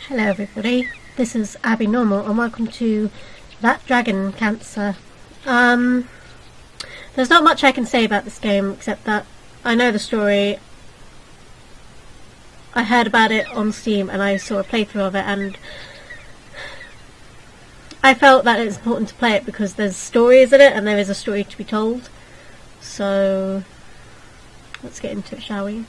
Hello everybody, this is Abby Normal and welcome to That Dragon Cancer. There's not much I can say about this game except that I know the story. I heard about it on Steam and I saw a playthrough of it, and I felt that it's important to play it because there's stories in it and there is a story to be told. So let's get into it, shall we?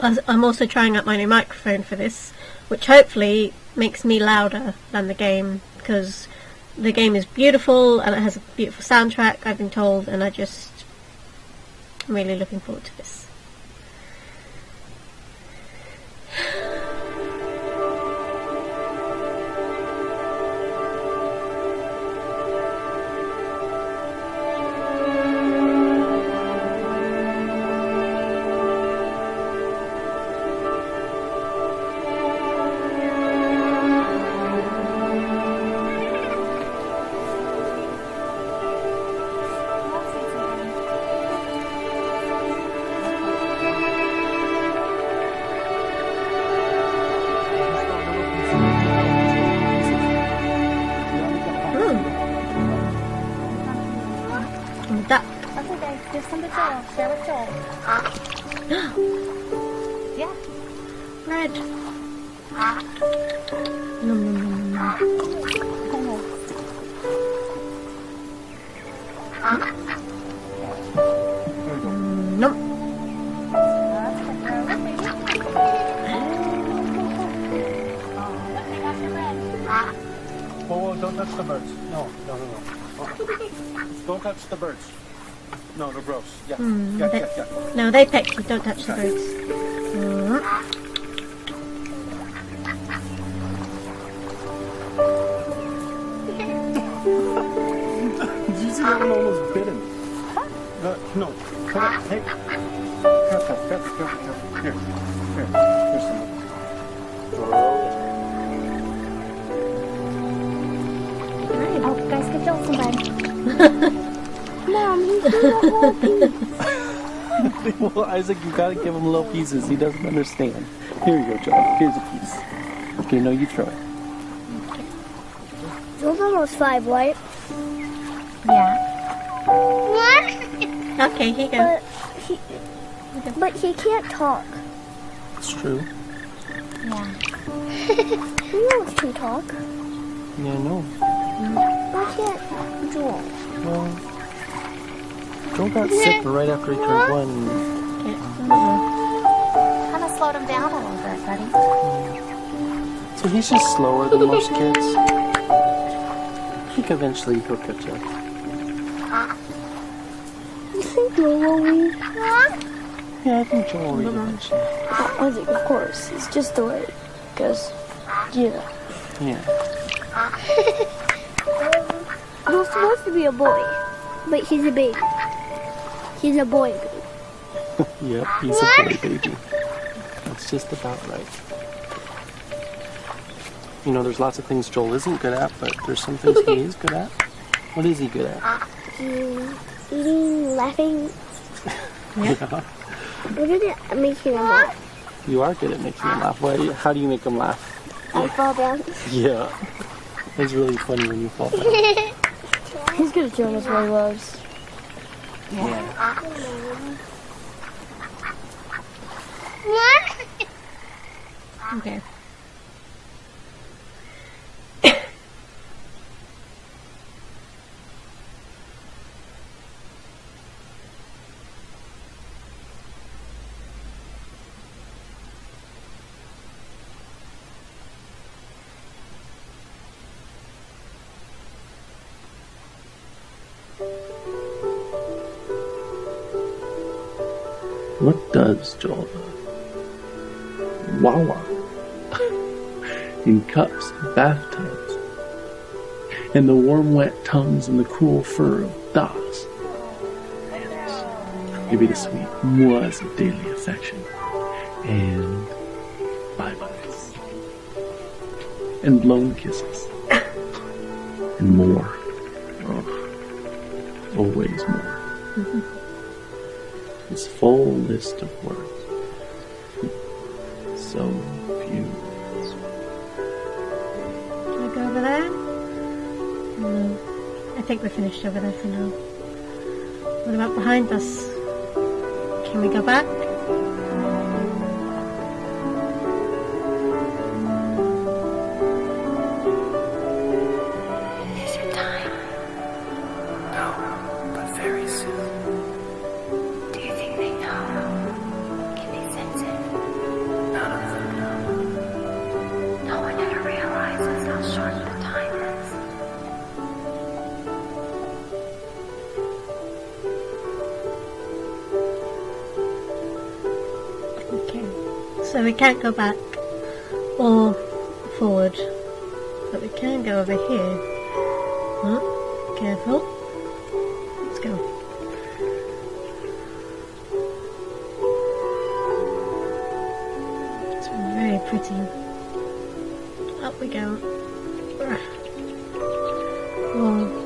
I'm also trying out my new microphone for this, which hopefully makes me louder than the game, because the game is beautiful and it has a beautiful soundtrack, I've been told, and I'm really looking forward to this. Yeah. Red. Nom, nom, nom, nom. Nom. Whoa, don't touch the birds. No. Don't touch the birds. No, they're gross. Yeah. Yeah. No, they peck you, don't touch the birds. Did you see that one almost bit him? No. Come on. Hey. Careful. Here. Here's some. Oh, guys, good job, somebody. Mom, he's doing a whole piece. Well, Isaac, you gotta give him little pieces. He doesn't understand. Here you go, John. Here's a piece. Okay, no, you throw it. Joel's almost 5, right? Yeah. What? Okay, here you go. But he can't talk. It's true. Yeah. You know he can talk. Yeah, no. Why can't Joel? Well, Joel got sick right after he turned 1. Kind of slowed him down a little bit, buddy. So he's just slower than most kids. I think eventually he'll catch up. You think Joel will read? Yeah, I think Joel will read eventually. Isaac, of course. It's just the way. Because, yeah. He's supposed to be a boy, but he's a baby. He's a boy baby. Yep, he's a boy baby. That's just about right. You know, there's lots of things Joel isn't good at, but there's some things he is good at. What is he good at? Eating, laughing. Yeah. We're good at making him laugh. You are good at making him laugh. How do you make him laugh? I fall down. Yeah. It's really funny when you fall down. He's good at showing us what he loves. Yeah. Okay. What does Joel do? Wawa. In cups, bathtubs, and the warm, wet tongues and the cool fur of dogs. And maybe the sweet moors of daily affection, and bye-byes, and blown kisses, and more. Oh, always more. His full list of words. so few. Can I go over there? No. I think we're finished over there for now. What about behind us? Can we go back? Is it time? No, but very soon. Do you think they know? Can they sense it? None of them know. No one ever realizes how short the time is. Okay. So we can't go back or forward. But we can go over here. Huh? Careful. Let's go. It's very pretty. Up we go. Whoa.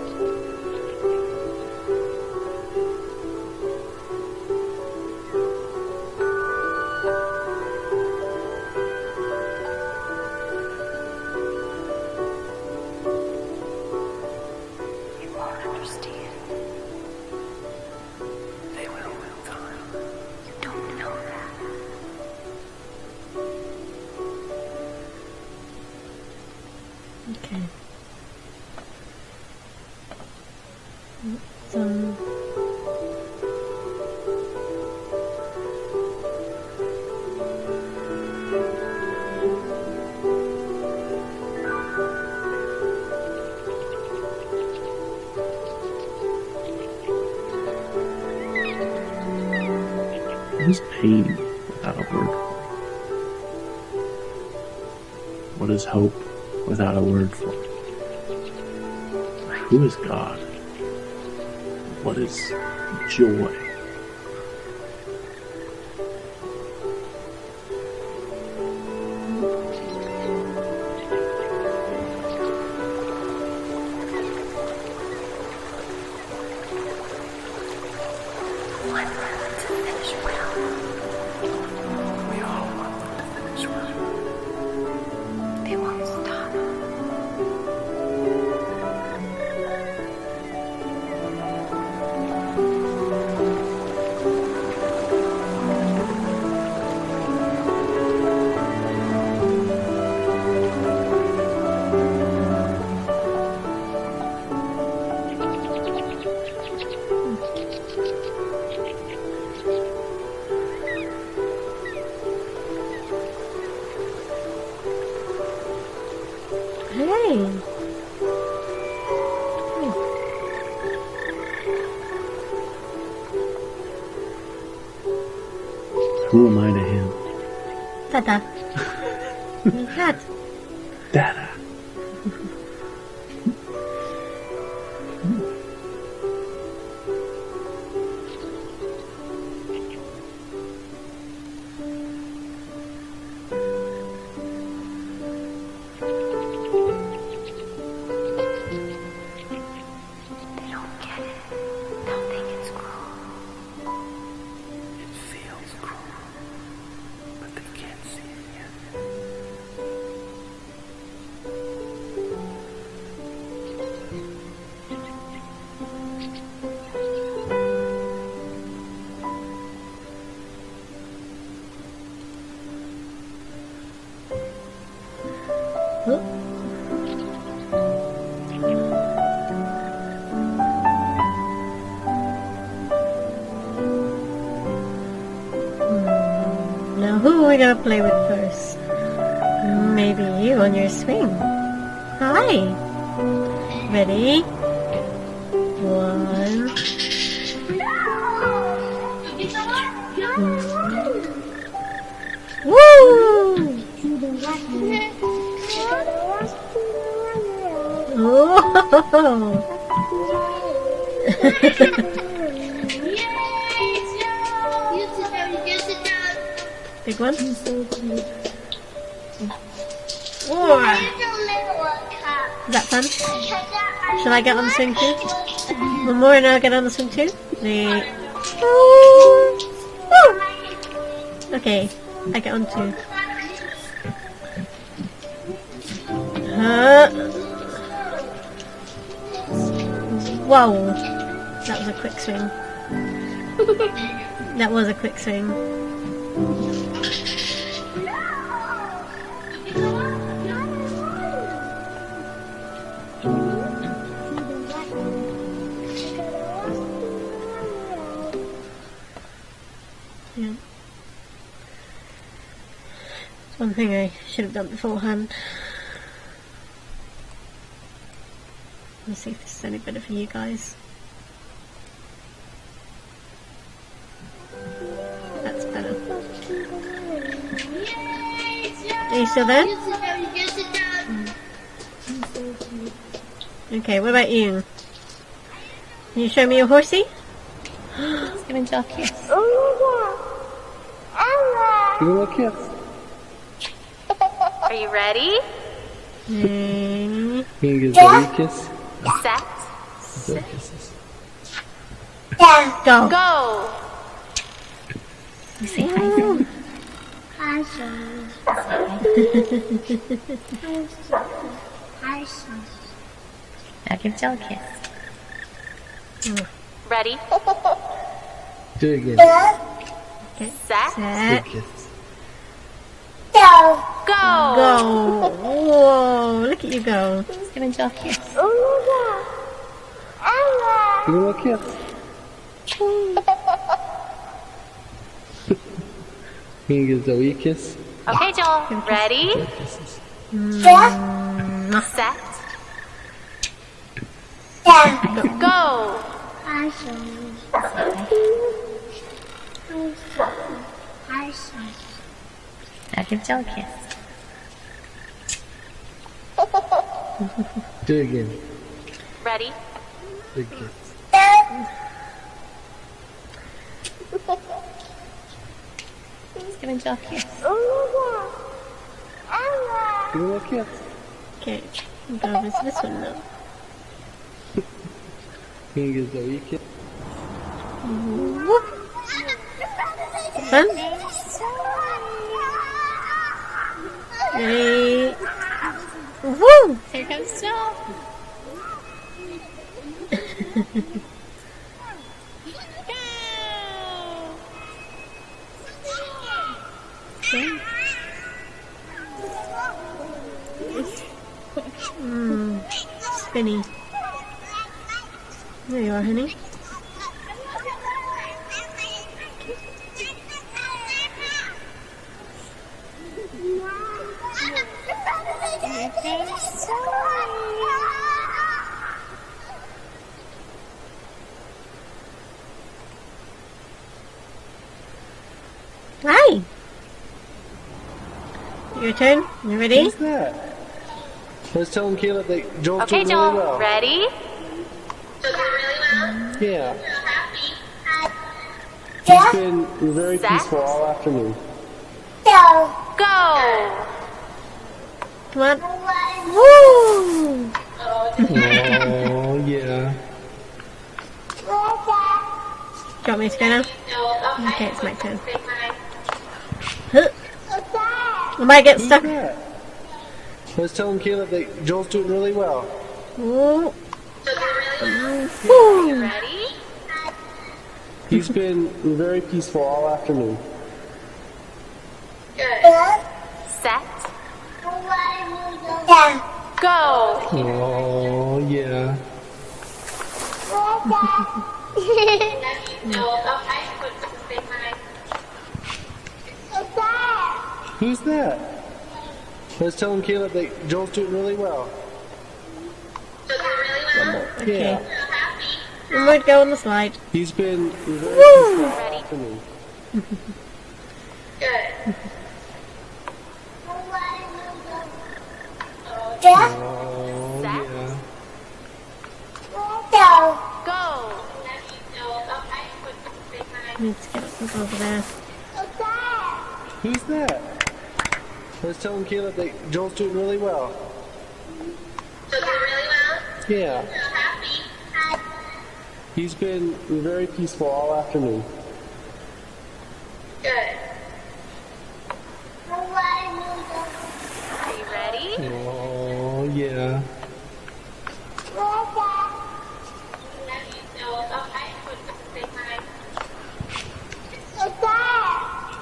You won't understand. They will in time. You don't know that. Okay. So, What is pain without a word? What is hope without a word for it? Who is God? What is joy? One round to finish well. We all want them to finish well. They won't stop. hey. Who am I to him? Dada. Dad. Dada. They don't get it. They'll think it's cruel. It feels cruel, but they can't see it yet. Now who are we gonna play with first? Maybe you on your swing. Hi. Ready? 1. Woo! Oh! Big one? Whoa! Is that fun? Shall I get on the swing too? Memoir and I'll get on the swing too? Woo! Okay, I get on too. Whoa. That was a quick swing. That was a quick swing. Yeah. It's one thing I should have done beforehand. Let's see if this is any better for you guys. That's better. Are you still there? Okay, what about you? Can you show me your horsey? Let's give Angel a kiss. Give him a kiss. Are you ready? Mm. Can you give Zoe a kiss? Set. Zoe kisses. Go. Go. You say hi, Zoe. Now give Jill a kiss. Ready? Do it again. Okay. Set. Set. Good kiss. Go. Go. Whoa, look at you go. Let's give Angel a kiss. Give him a kiss. Can you give Zoe a kiss? Okay, Joel. Ready? Zoe kisses. Set. Go. Now give Jill a kiss. Do it again. Ready? Big kiss. Let's give Angel a kiss. Give him a kiss. Okay, go over to this one now. Can you give Zoe a kiss? Whoop. Fun? Ready? Woo! Here comes Jill. Okay. Spinny. There you are, honey. Hi! Your turn. You ready? Who's that? Let's tell him, Caleb, that Joel's Okay, doing Joel. really well. Ready? Yeah. He's been very Set. peaceful all afternoon. Go. Come on. Woo! Oh, yeah. Do you want me to go now? Okay, it's my turn. Huh. I might get stuck. Who's that? Let's tell him, Caleb, that Joel's doing really well. Woo. Ready? He's been very peaceful all afternoon. Set. Go. Oh, yeah. Who's that? Let's tell him, Caleb, that Joel's doing really well. Okay. Yeah. I'm going to go on the slide. He's been very peaceful all Ready? afternoon. Oh, Set. yeah. Go. Need to get up over there. Who's that? Let's tell him, Caleb, that Joel's doing really well. Yeah. He's been very peaceful all afternoon. Are you ready? Oh,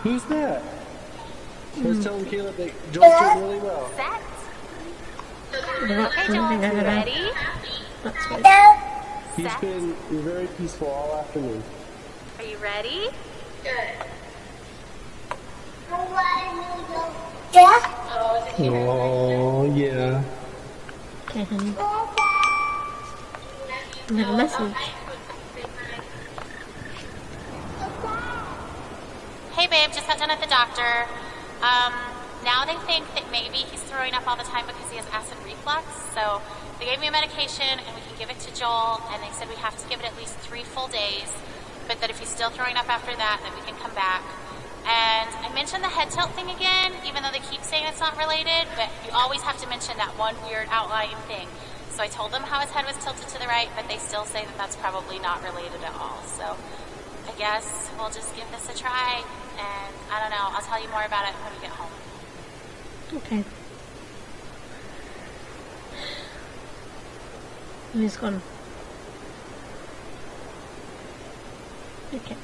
Who's that? I was telling Caleb that Joel's doing really well. Set. The rock's Okay, Joel. moving over there. Ready? That's weird. He's been very peaceful all afternoon. Are you ready? Oh, yeah. Okay, honey. We have a message. Hey babe, just got done at the doctor. Now they think that maybe he's throwing up all the time because he has acid reflux. So they gave me a medication and we can give it to Joel, and they said we have to give it at least 3 full days, but that if he's still throwing up after that, then we can come back. And I mentioned the head tilt thing again, even though they keep saying it's not related, but you always have to mention that one weird outlying thing. So I told them how his head was tilted to the right, but they still say that that's probably not related at all. So I guess we'll just give this a try, and I don't know, I'll tell you more about it when we get home. Okay. And he's gone. Okay.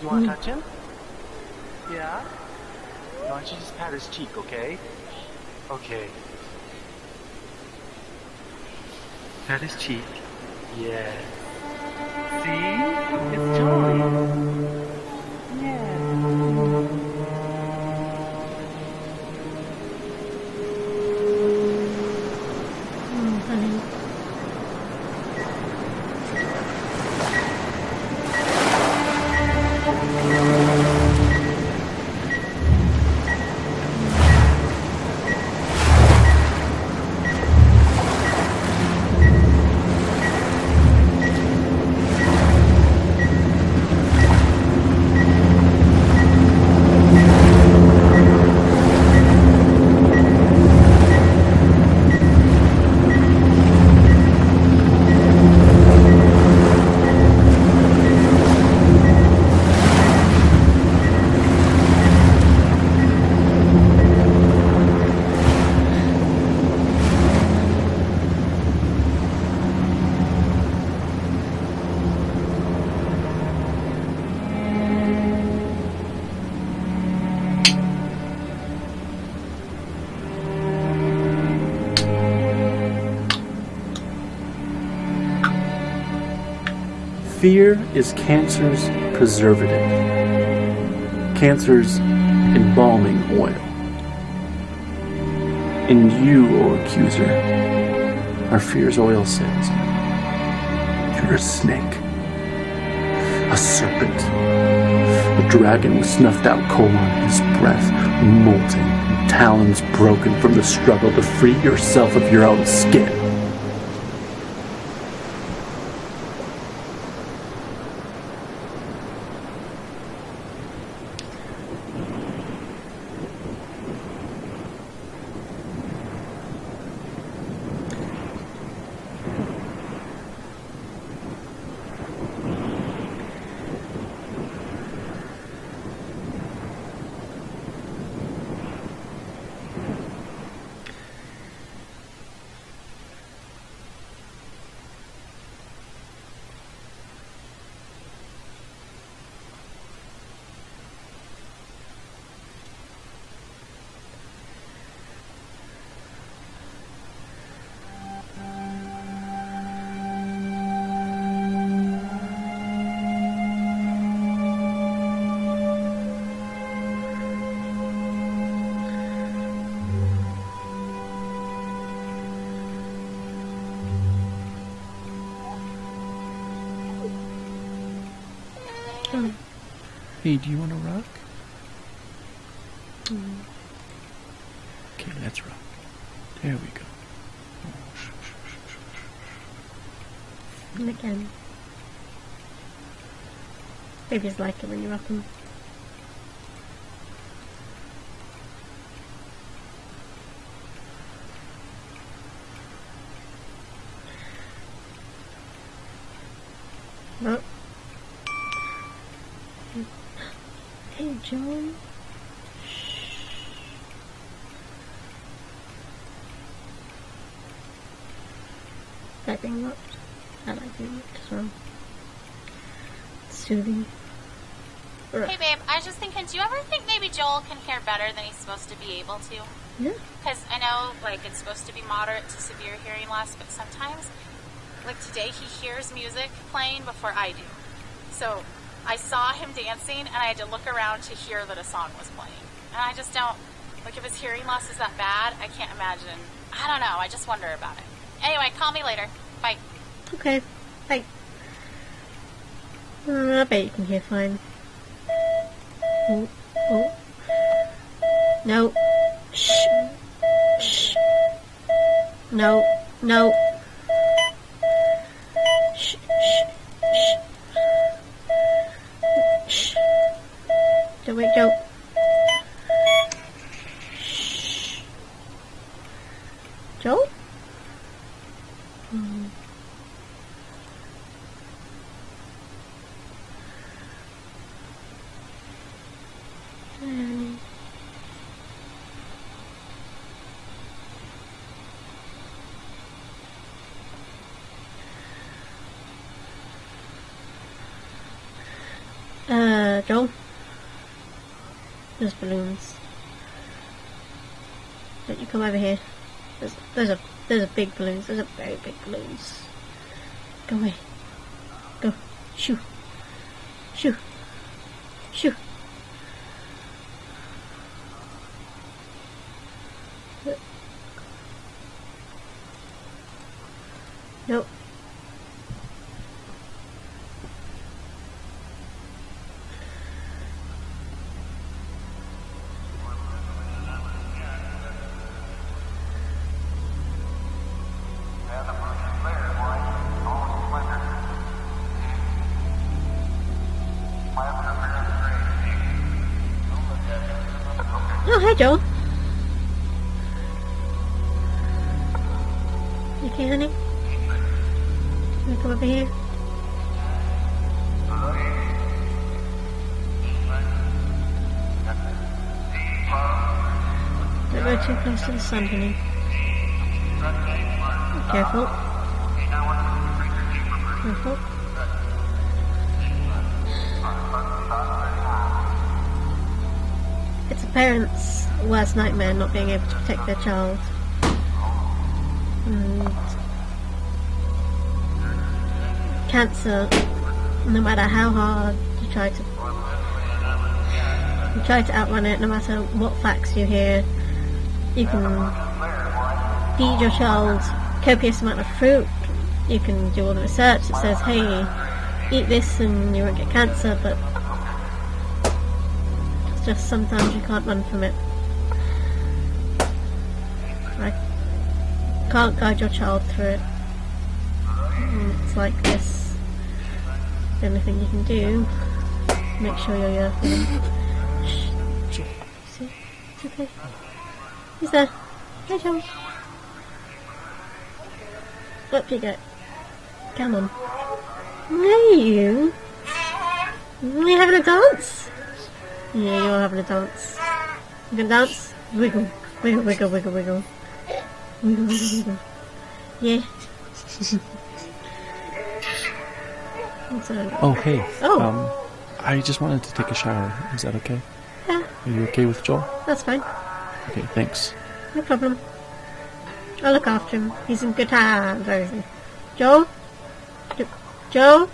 You want to touch him? Yeah? Why don't you just pat his cheek, okay? Okay. Pat his cheek. Yeah. See? It's Joey. Yeah. Honey. Fear is cancer's preservative, cancer's embalming oil. And you, O accuser, are fear's oil salesman. You're a snake, a serpent, a dragon with snuffed out coal on his breath, molting, and talons broken from the struggle to free yourself of your own skin. Hey, do you want to rock? Okay, let's rock. There we go. And again. Babies like it when you rock them. No. Hey, John. That being locked. I like music as well. It's soothing. Hey babe, I was just thinking, do you ever think maybe Joel can hear better than he's supposed to be able to? Yeah. Because I know, like, it's supposed to be moderate to severe hearing loss, but sometimes, like today, he hears music playing before I do. So I saw him dancing, and I had to look around to hear that a song was playing. And I just don't, like, if his hearing loss is that bad, I can't imagine. I don't know, I just wonder about it. Anyway, call me later. Bye. Okay. Bye. I bet you can hear fine. Oh. Oh. No. Shh. Shh. No. No. Shh. Shh. Shh. Shh. Don't wake Joe. Shh. Joe? Joel? There's balloons. Don't you come over here. Those are big balloons. Those are very big balloons. Go away. Go. Shoo. Shoo. Shoo. Nope. Oh, hi, Joel. You okay, honey? Can you come over here? Don't go too close to the sun, honey. Be careful. Careful. It's a parent's worst nightmare not being able to protect their child. And cancer, no matter how hard you try to outrun it, no matter what facts you hear, you can feed your child copious amount of fruit, you can do all the research that says, hey, eat this and you won't get cancer, but it's just sometimes you can't run from it. I can't guide your child through it. And it's like this. The only thing you can do, make sure you're here for them. Shh. See? It's okay. He's there. Hi, Joel. Up you go. Come on. Hey, you. Are you having a dance? Yeah, you're having a dance. You can dance? Wiggle. Wiggle, wiggle, wiggle, wiggle. Wiggle, wiggle, wiggle. Yeah. Oh, hey. Oh. I just wanted to take a shower. Is that okay? Yeah, Are you okay with Joel? that's fine. Okay, thanks. No problem. I'll look after him. He's in good hands. Where is he? Joel? Joel?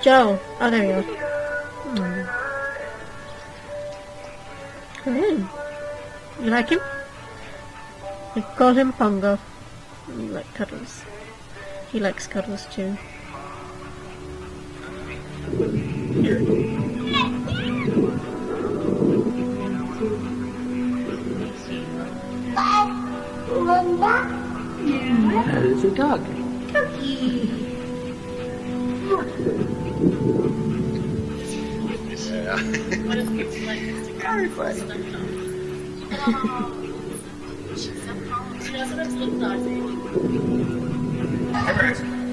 Joel. Oh, there you are. Come in. You like him? We call him Pongo. You like cuddles. He likes cuddles too. That is a dog.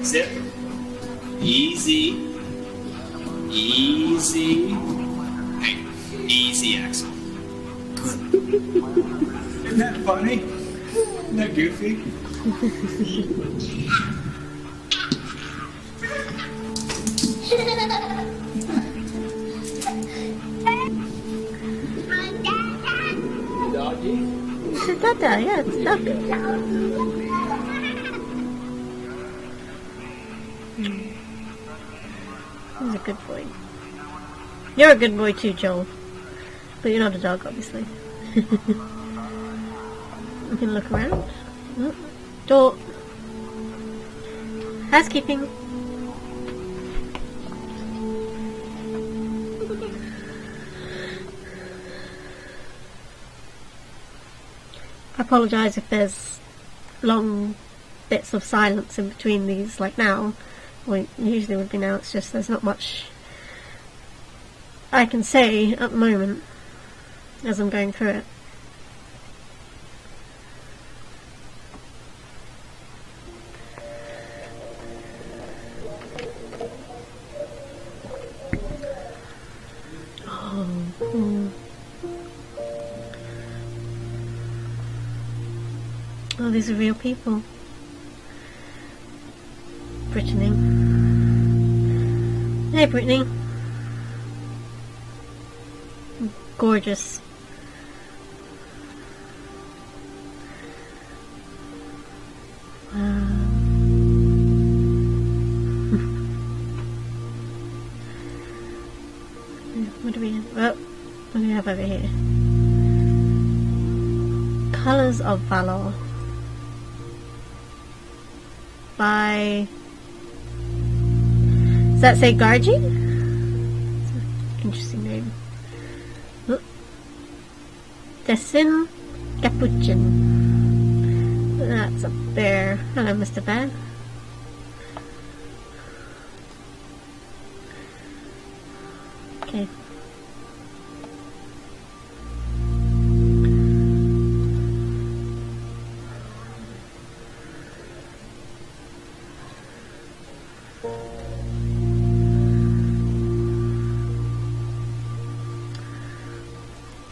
Zip. Easy. Easy. Hey, easy, Axel. Isn't that funny? Isn't that goofy? It's a dada, yeah, it's a duck. He's a good boy. You're a good boy too, Joel. But you're not a dog, obviously. We can look around. Oh, door. Housekeeping. I apologise if there's long bits of silence in between these, like now. Well, usually would be now. It's just there's not much I can say at the moment as I'm going through it. Oh, these are real people. Brittany. Hey, Brittany. Gorgeous. What do we have? Oh, what do we have over here? Colours of Valor. By... Does that say Gargi? It's an interesting name. Oh. Dessin Capuchin. That's a bear. Hello, Mr. Bear. Okay.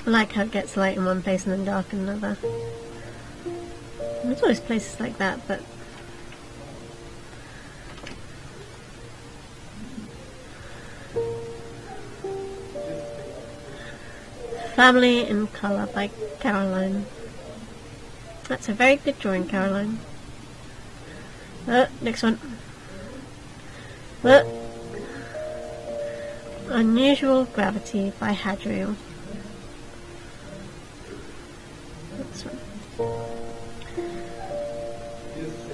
I like how it gets light in one place and then dark in another. There's always places like that, but Family in Colour by Caroline. That's a very good drawing, Caroline. Next one. Unusual Gravity by Hadriel. This one.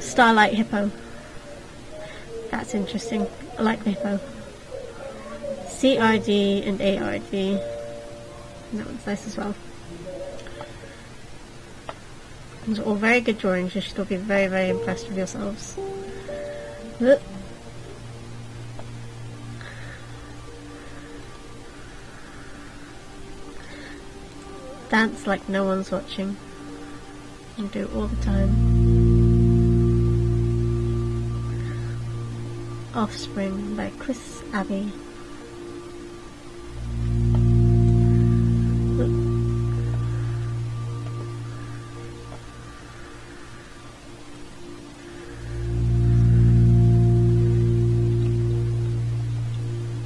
Starlight Hippo. That's interesting. I like the hippo. CRD and ARD. That one's nice as well. These are all very good drawings. You should all be very, very impressed with yourselves. Dance like no one's watching. You do it all the time. Offspring by Chris Abbey.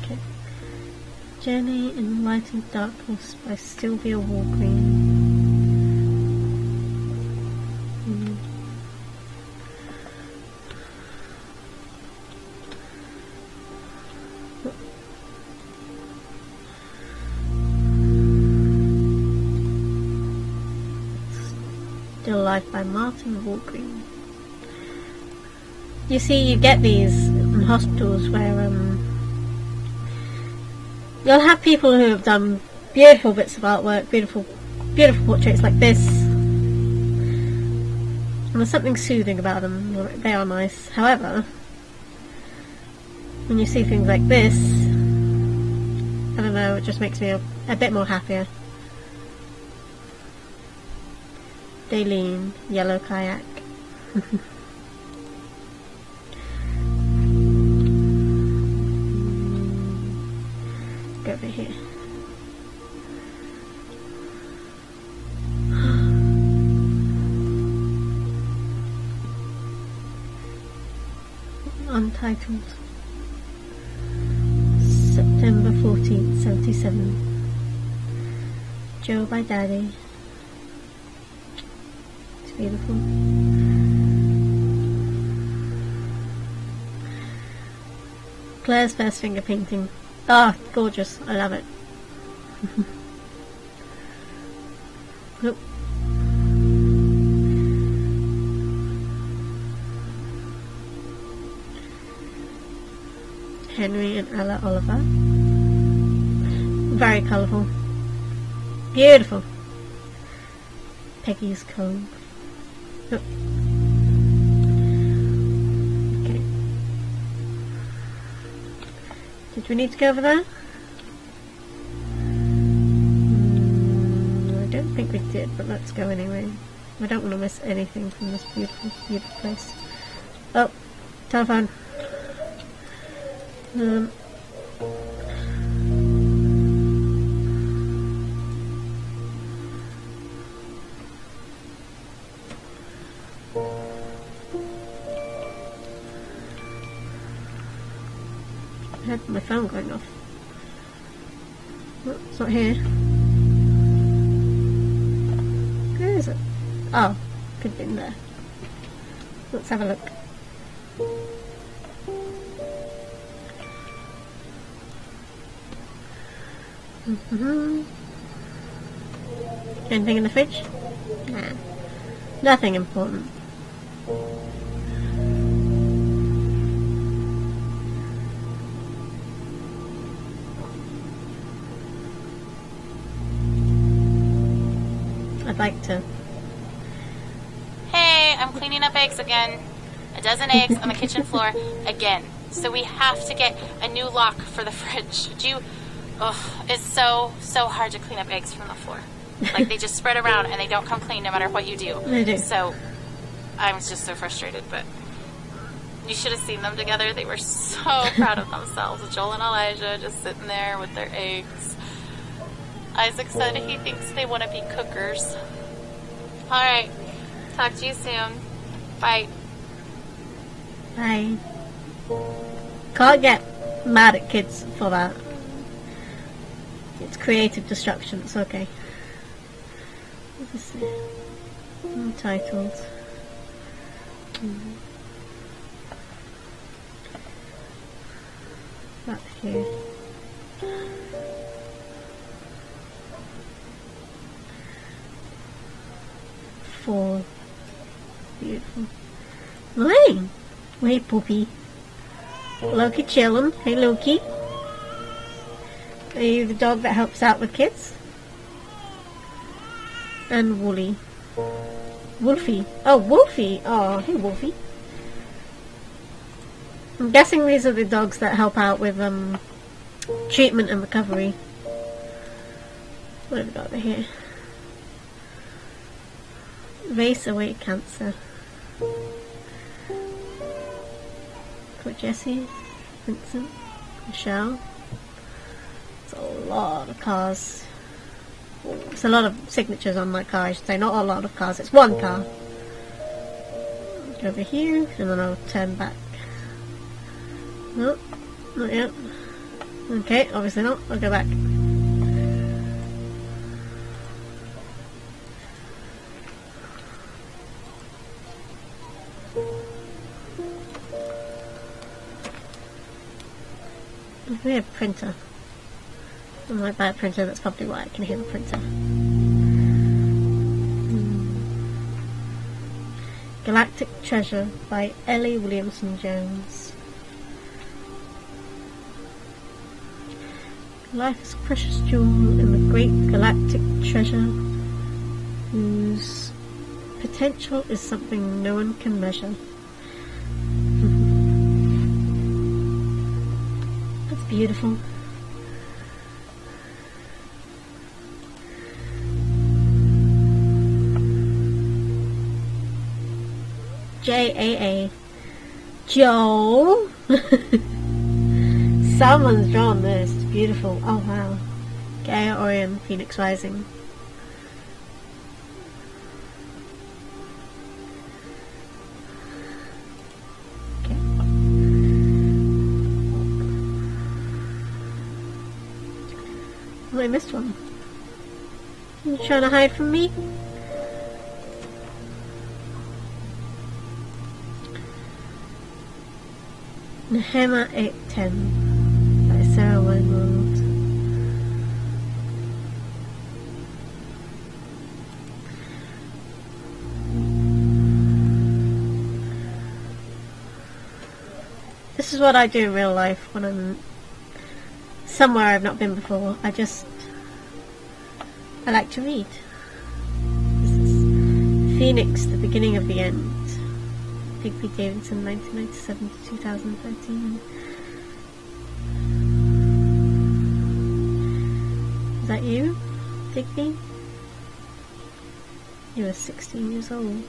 Okay. Journey in Light and Darkness by Sylvia Walgreen. Still Life by Martin Walgreen. You see, you get these in hospitals where you'll have people who have done beautiful bits of artwork, beautiful portraits like this, and there's something soothing about them. They are nice. However, when you see things like this, I don't know, it just makes me a bit more happier. Daleen, Yellow Kayak. Go over here. Untitled. September 14th, 77. Joe by Daddy. It's beautiful. Claire's first finger painting. Ah, gorgeous. I love it. Nope. Henry and Ella Oliver. Very colourful. Beautiful. Peggy's comb. Nope. Okay. Did we need to go over there? I don't think we did, but let's go anyway. I don't want to miss anything from this beautiful, beautiful place. Oh, telephone. I had my phone going off. Oh, it's not here. Where is it? Oh, could have been there. Let's have a look. Anything in the fridge? Nah. Nothing important. I'd like to. Hey, I'm cleaning up eggs again. A dozen eggs on the kitchen floor again. So we have to get a new lock for the fridge. It's so hard to clean up eggs from the floor. Like, they just spread around and they don't come clean no matter what you do. They do. So I was just so frustrated, but you should have seen them together. They were so proud of themselves. Joel and Elijah just sitting there with their eggs. Isaac said he thinks they want to be cookers. Alright, talk to you soon. Bye. Bye. Can't get mad at kids for that. It's creative destruction, it's okay. What is it? Untitled. Back here. Four. Beautiful. Hey! Hey, Poopy. Loki chillin'. Hey, Loki. Are you the dog that helps out with kids? And Woolly. Wolfie. Oh, Wolfie. Oh, hey, Wolfie. I'm guessing these are the dogs that help out with treatment and recovery. What have we got over here? Race away cancer. Got Jesse, Vincent, Michelle. It's a lot of cars. It's a lot of signatures on my car, I should say. Not a lot of cars, it's one car. Go over here, and then I'll turn back. No, not yet. Okay, obviously not. I'll go back. We have a printer. I might buy a printer, that's probably why I can hear the printer. Galactic Treasure by Ellie Williamson Jones. Life is a precious jewel in the great galactic treasure whose potential is something no one can measure. That's beautiful. JAA. Joel. Someone's drawn this. It's beautiful. Oh wow. Gaia Orion, Phoenix Rising. Okay. I missed one. You trying to hide from me? Nehema 810 by Sarah Weinwald. This is what I do in real life when I'm somewhere I've not been before. I like to read. This is Phoenix, the Beginning of the End. Digby Davidson, 1997 to 2013. Is that you, Digby? You were 16 years old.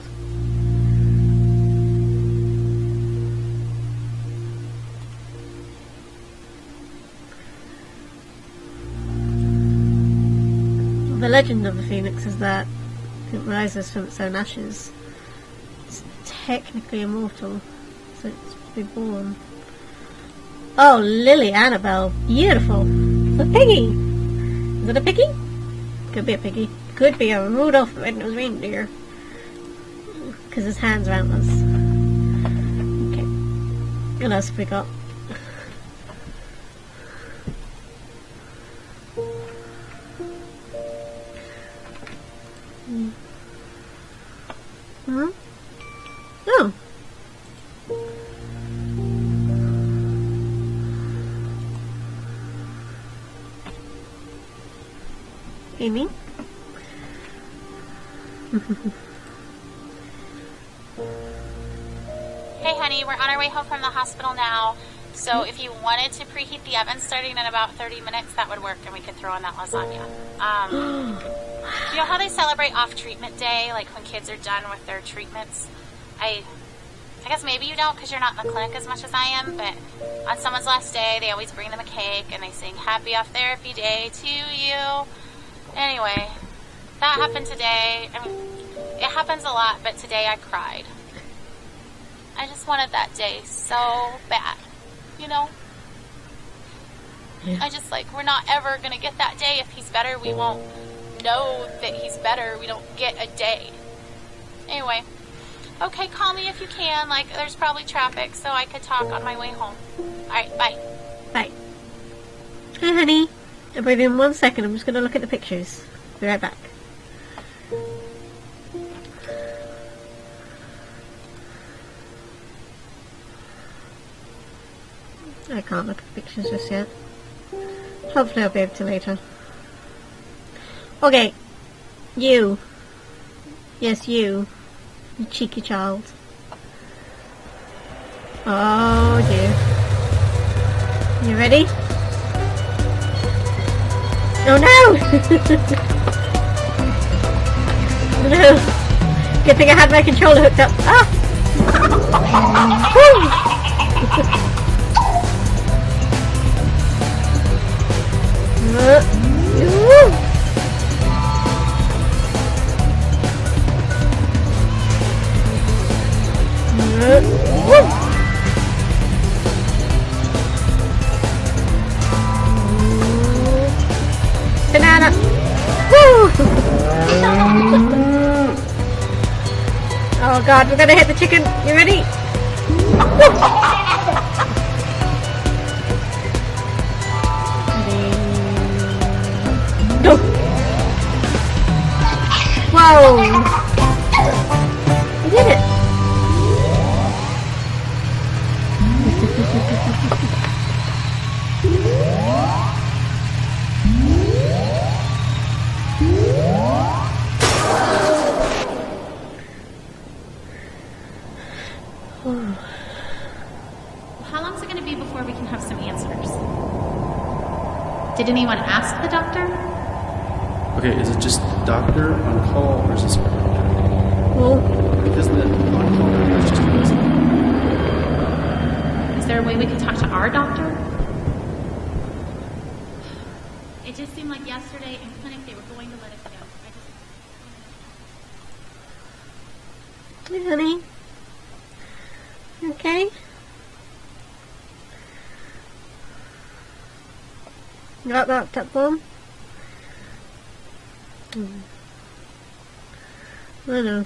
The legend of the phoenix is that it rises from its own ashes. It's technically immortal, so it's reborn. Oh, Lily Annabelle, beautiful. It's a piggy. Is it a piggy? Could be a piggy. Could be a Rudolph the Red-Nosed Reindeer. Because his hands are antlers. Okay. What else have we got? Oh. Amy? Hey honey, we're on our way home from the hospital now. So if you wanted to preheat the oven starting in about 30 minutes, that would work, and we could throw in that lasagna. You know how they celebrate off-treatment day, like when kids are done with their treatments? I guess maybe you don't because you're not in the clinic as much as I am, but on someone's last day, they always bring them a cake, and they sing Happy Off Therapy Day to you. Anyway, that happened today. I mean, it happens a lot, but today I cried. I just wanted that day so bad, you know? Yeah. I just, we're not ever going to get that day. If he's better, we won't know that he's better. We don't get a day. Anyway, okay, call me if you can. There's probably traffic, so I could talk on my way home. Alright, bye. Bye. Hey, honey. I'll be in 1 second. I'm just going to look at the pictures. Be right back. I can't look at the pictures just yet. Hopefully I'll be able to later. Okay. You. Yes, you. You cheeky child. Oh dear. You ready? Oh no! No! Good thing I had my controller hooked up. Ah! Woo! Banana! Woo! Oh god, we're gonna hit the chicken. You ready? Go! Whoa! We did it! How long is it going to be before we can have some answers? Did anyone ask the doctor? Okay, is it just doctor on call or is it super doctor? Well, Because the on call doctor is just a resident. Is there a way we could talk to our doctor? It just seemed like yesterday in clinic they were going to let us go. hey honey. You okay? You got that tap on? I know.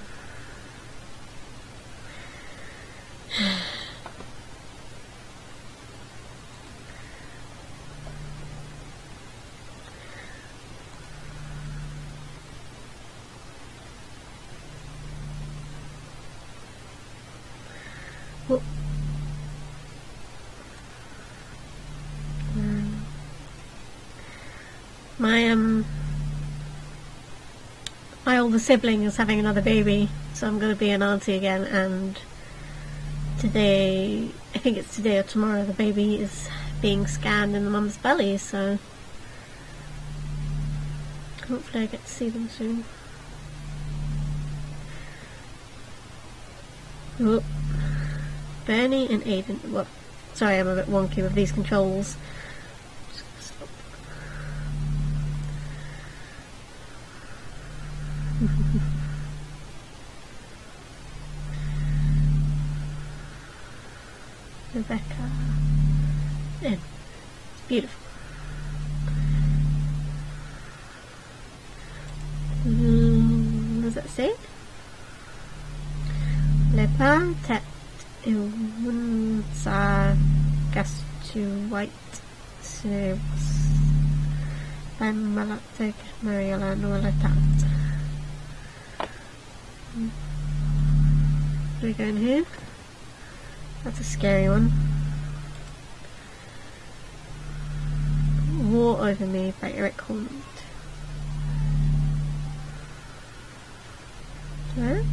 Oh. My older sibling is having another baby, so I'm going to be an auntie again, and today, I think it's today or tomorrow, the baby is being scanned in the mum's belly, so hopefully I get to see them soon. Oh. Bernie and Aiden. Well, sorry, I'm a bit wonky with these controls. Rebecca. Yeah, it's beautiful. What does that say? Lepa tet iwun sa gastu white serves ben malatig Mariela nualatat. Are we going here? That's a scary one. War Over Me by Eric Holland. Huh?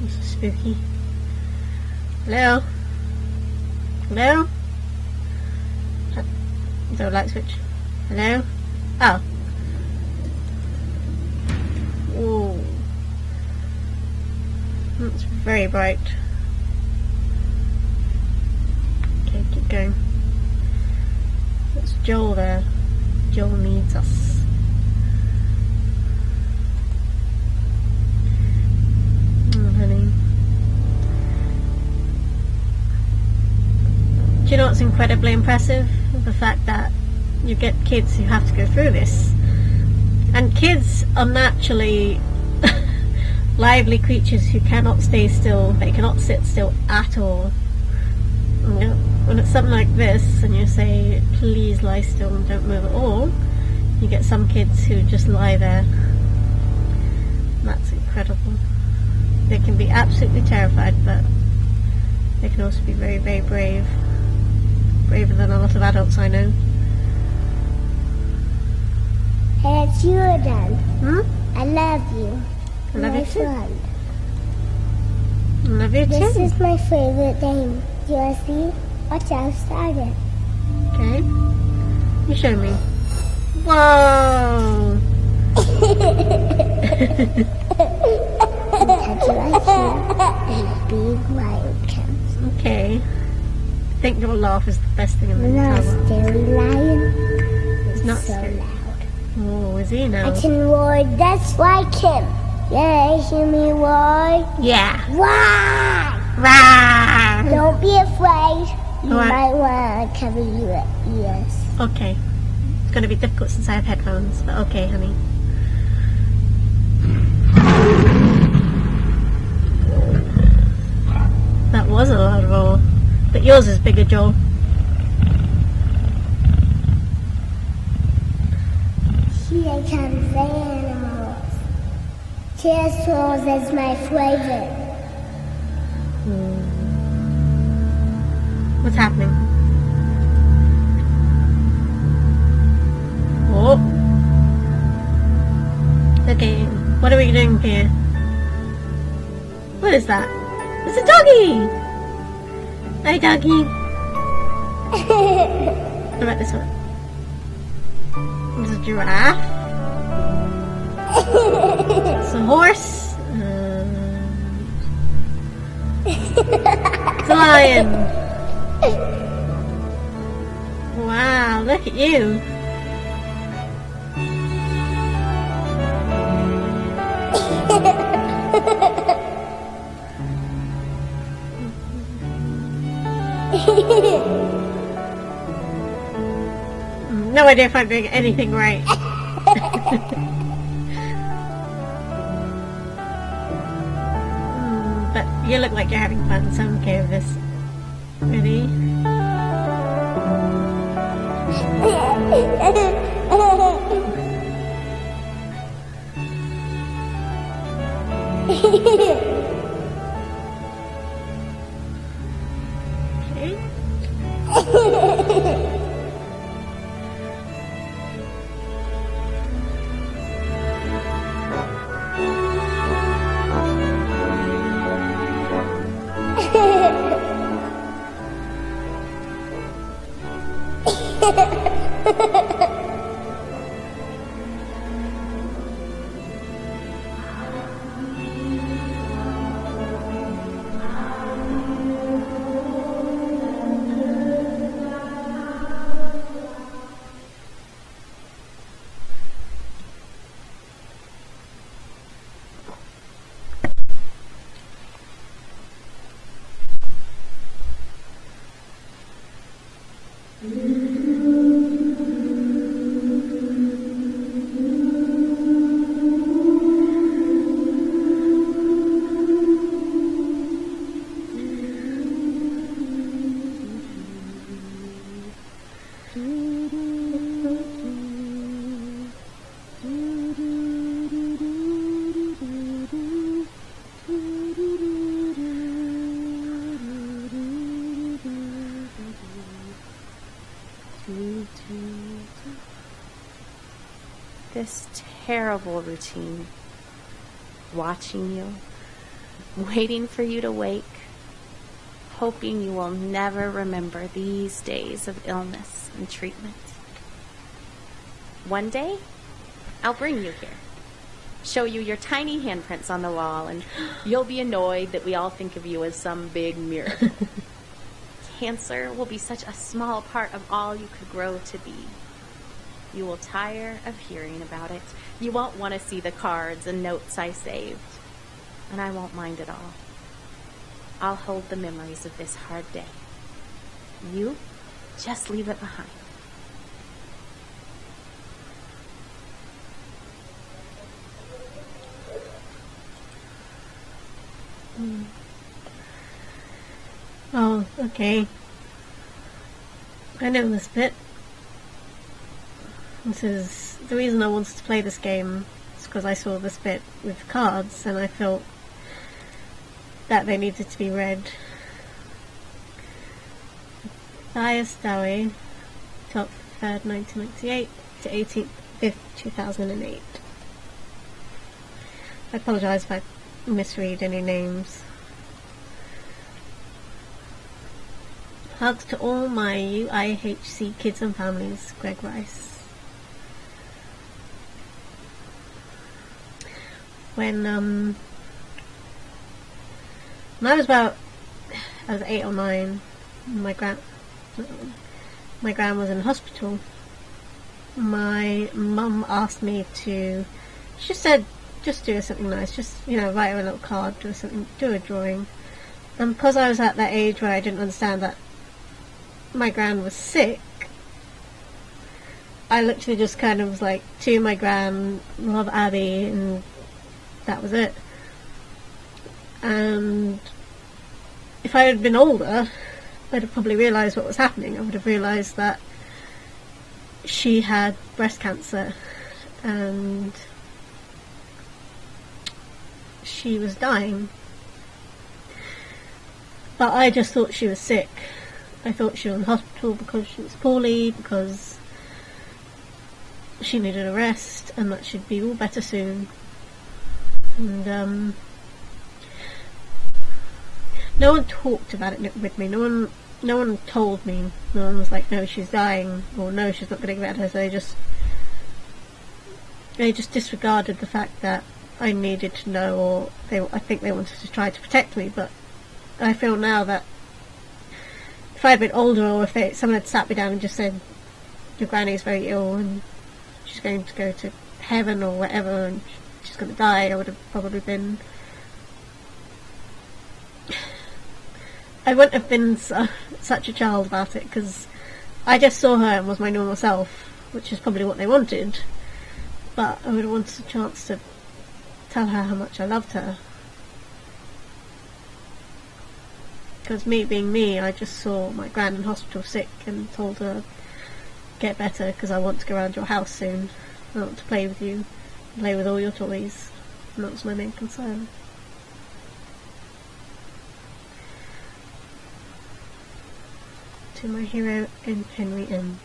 This is spooky. Hello? Hello? Is there a light switch? Hello? Oh. Whoa. That's very bright. Okay, keep going. That's Joel there. Joel needs us. Do you know what's incredibly impressive? The fact that you get kids who have to go through this. And kids are naturally lively creatures who cannot stay still. They cannot sit still at all. You know, when it's something like this and you say, please lie still and don't move at all, you get some kids who just lie there. That's incredible. They can be absolutely terrified, but they can also be very, very brave. Braver than a lot of adults I know. Hey, it's you again. Hmm? I love you. I love you too. Friend. I love you This too. is my favorite game. Do you want to see? Watch out, started. Okay. You show me. Whoa! Touch it right here. And a big lion comes. Okay. I think your laugh is the best thing in the Not entire world. scary lion. It's not so scary. loud. Oh, is he now? I can roar just like him. Yeah, hear me roar. Yeah. Roar! Rah! Don't be afraid. You Alright. might want to cover your ears. Okay. It's going to be difficult since I have headphones, but okay, honey. That was a loud roar. But yours is bigger, Joel. Here comes the animals. Turtles is my favorite. What's happening? Oh. Okay, what are we doing here? What is that? It's a doggy! Hi, doggy. What about this one? There's a giraffe. It's a horse. It's a lion. Wow, look at you. No idea if I'm doing anything right. But you look like you're having fun, so I'm okay with this. Ready? Okay. This terrible routine, watching you, waiting for you to wake, hoping you will never remember these days of illness and treatment. One day, I'll bring you here, show you your tiny handprints on the wall, and you'll be annoyed that we all think of you as some big miracle. Cancer will be such a small part of all you could grow to be. You will tire of hearing about it. You won't want to see the cards and notes I saved. And I won't mind at all. I'll hold the memories of this hard day. You just leave it behind. Oh, okay. I know this bit. This is the reason I wanted to play this game, is because I saw this bit with cards and I felt that they needed to be read. Thias Dowie, 12th 3rd 1998 to 18th 5th 2008. I apologise if I misread any names. Hugs to all my UIHC kids and families, Greg Rice. When I was 8 or 9, my gran was in hospital. My mum asked me to, she just said, just do something nice, just, write her a little card, do a drawing. And because I was at that age where I didn't understand that my gran was sick, I literally just kind of was like, to my gran, love Abby, and that was it. And if I had been older, I'd have probably realised what was happening. I would have realised that she had breast cancer and she was dying. But I just thought she was sick. I thought she was in hospital because she was poorly, because she needed a rest, and that she'd be all better soon. And no one talked about it with me. No one told me. No one was like, no, she's dying, or no, she's not going to get better. So they just disregarded the fact that I needed to know, or I think they wanted to try to protect me, but I feel now that if I'd been older, or if someone had sat me down and just said, your granny's very ill and she's going to go to heaven or whatever and she's going to die, I would have probably been... I wouldn't have been such a child about it, because I just saw her and was my normal self, which is probably what they wanted. But I would have wanted a chance to tell her how much I loved her. Because me being me, I just saw my gran in hospital sick and told her, get better because I want to go around your house soon. I want to play with you, play with all your toys. And that was my main concern. To my hero in Henry M.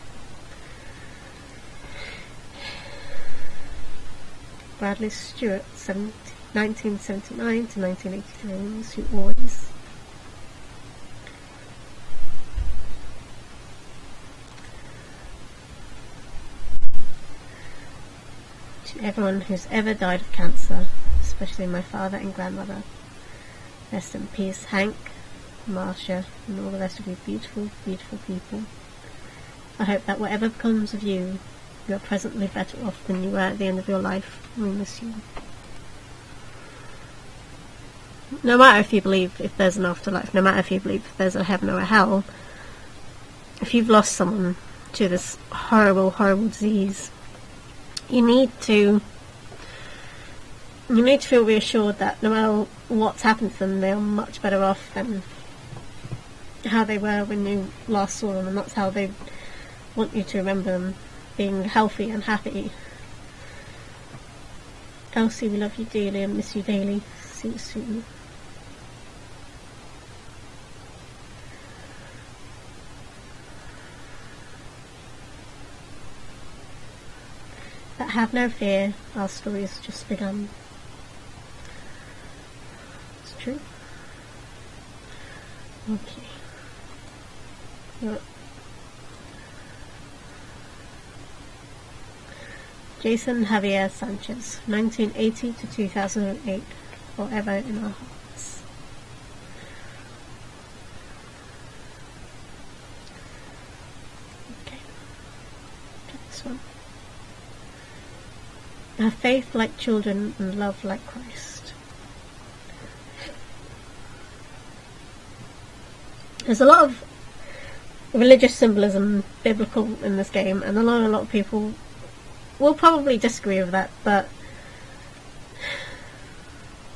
Bradley Stewart, 1979 to 1983, Suit Always. To everyone who's ever died of cancer, especially my father and grandmother, rest in peace, Hank, Marcia, and all the rest of you beautiful, beautiful people. I hope that whatever becomes of you, you are presently better off than you were at the end of your life. We miss you. No matter if you believe if there's an afterlife, no matter if you believe if there's a heaven or a hell, if you've lost someone to this horrible, horrible disease, you need to feel reassured that no matter what's happened to them, they are much better off than how they were when you last saw them, and that's how they want you to remember them, being healthy and happy. Elsie, we love you dearly and miss you daily. See you soon. But have no fear, our story has just begun. It's true. Okay. Yep. Jason Javier Sanchez, 1980 to 2008, forever in our hearts. Okay, get this one. Have faith like children and love like Christ. There's a lot of religious symbolism, biblical, in this game, and a lot of people will probably disagree with that, but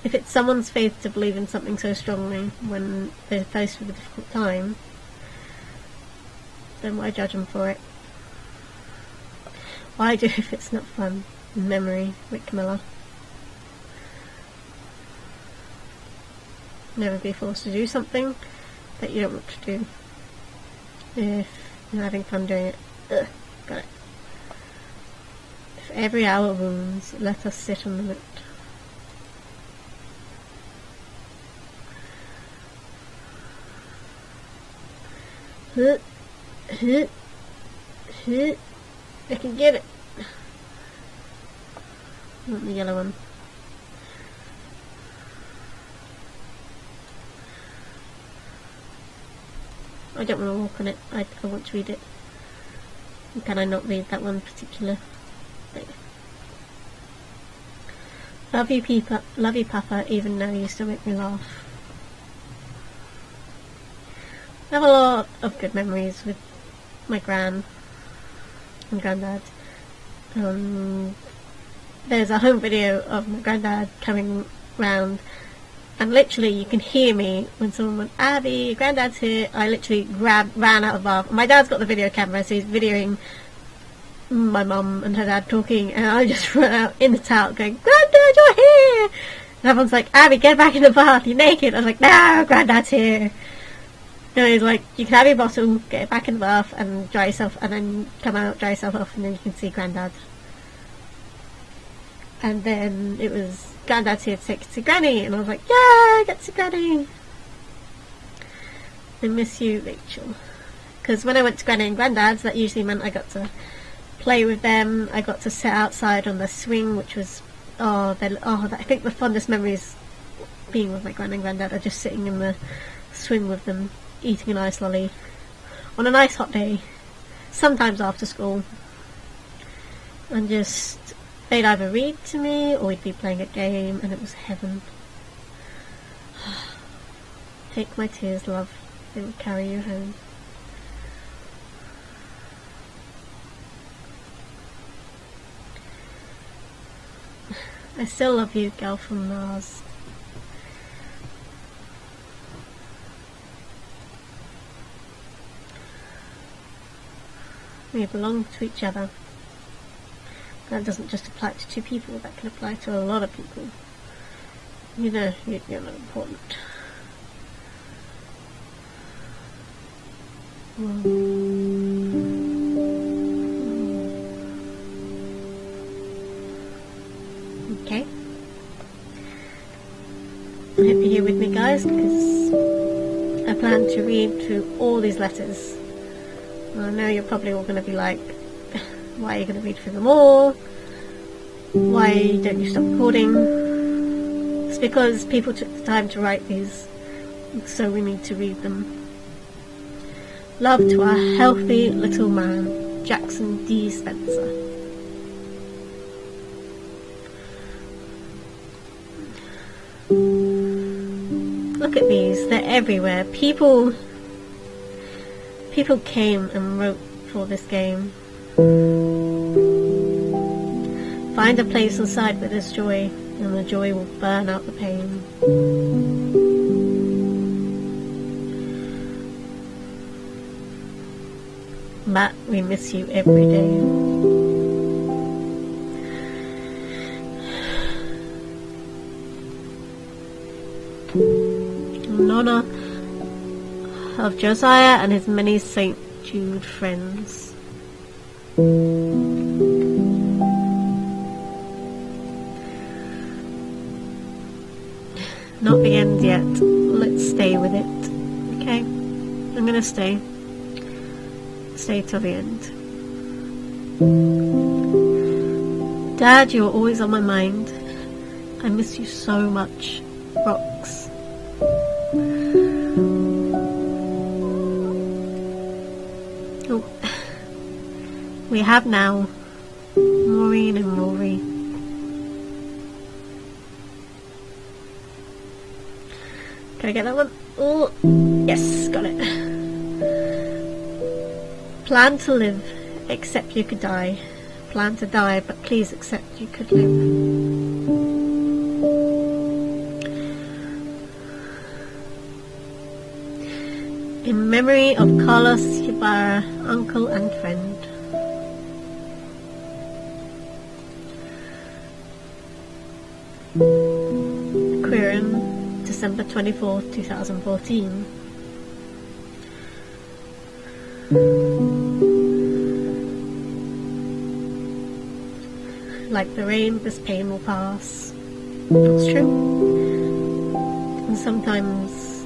if it's someone's faith to believe in something so strongly when they're faced with a difficult time, then why judge them for it? Why do if it's not fun? In memory, Rick Miller. Never be forced to do something that you don't want to do. If you're having fun doing it, got it. If every hour wounds, let us sit on the moat. I can get it. I want the yellow one. I don't want to walk on it. I want to read it. Can I not read that one particular? There. Love you, Papa, even though you still make me laugh. I have a lot of good memories with my gran and granddad. There's a home video of my granddad coming round, and literally you can hear me when someone went, Abby, granddad's here. I literally ran out of the bath. My dad's got the video camera, so he's videoing my mum and her dad talking, and I just ran out in the towel going, Granddad, you're here! And everyone's like, Abby, get back in the bath, you're naked. I was like, no, Granddad's here. And he's like, you can have your bottle, get it back in the bath and dry yourself, and then come out, dry yourself off, and then you can see Granddad. And then it was, Granddad's here to take it to Granny, and I was like, yeah, get to Granny. I miss you, Rachel. Because when I went to Granny and Granddad's, that usually meant I got to play with them. I got to sit outside on the swing, which was, I think the fondest memories being with my Gran and Granddad are just sitting in the swing with them, eating an ice lolly on a nice hot day, sometimes after school, and just they'd either read to me or we'd be playing a game, and it was heaven. Take my tears, love, they will carry you home. I still love you, gal from Mars. We belong to each other. That doesn't just apply to two people, that can apply to a lot of people. You know, you're not important. Okay. I hope you're here with me, guys, because I plan to read through all these letters. I know you're probably all going to be like, why are you going to read through them all? Why don't you stop recording? It's because people took the time to write these, so we need to read them. Love to our healthy little man, Jackson D. Spencer. Look at these, they're everywhere. People came and wrote for this game. Find a place inside where there's joy, and the joy will burn out the pain. Matt, we miss you every day. In honor of Josiah and his many St. Jude friends. Not the end yet. Let's stay with it. Okay? I'm gonna stay. Stay till the end. Dad, you're always on my mind. I miss you so much. Rocks. Oh. We have now Maureen and Rory. Can I get that one? Oh, yes, got it. Plan to live, except you could die. Plan to die, but please accept you could live. In memory of Carlos Ybarra, uncle and friend. Quirin, December 24th, 2014. Like the rain, this pain will pass. It's true. And sometimes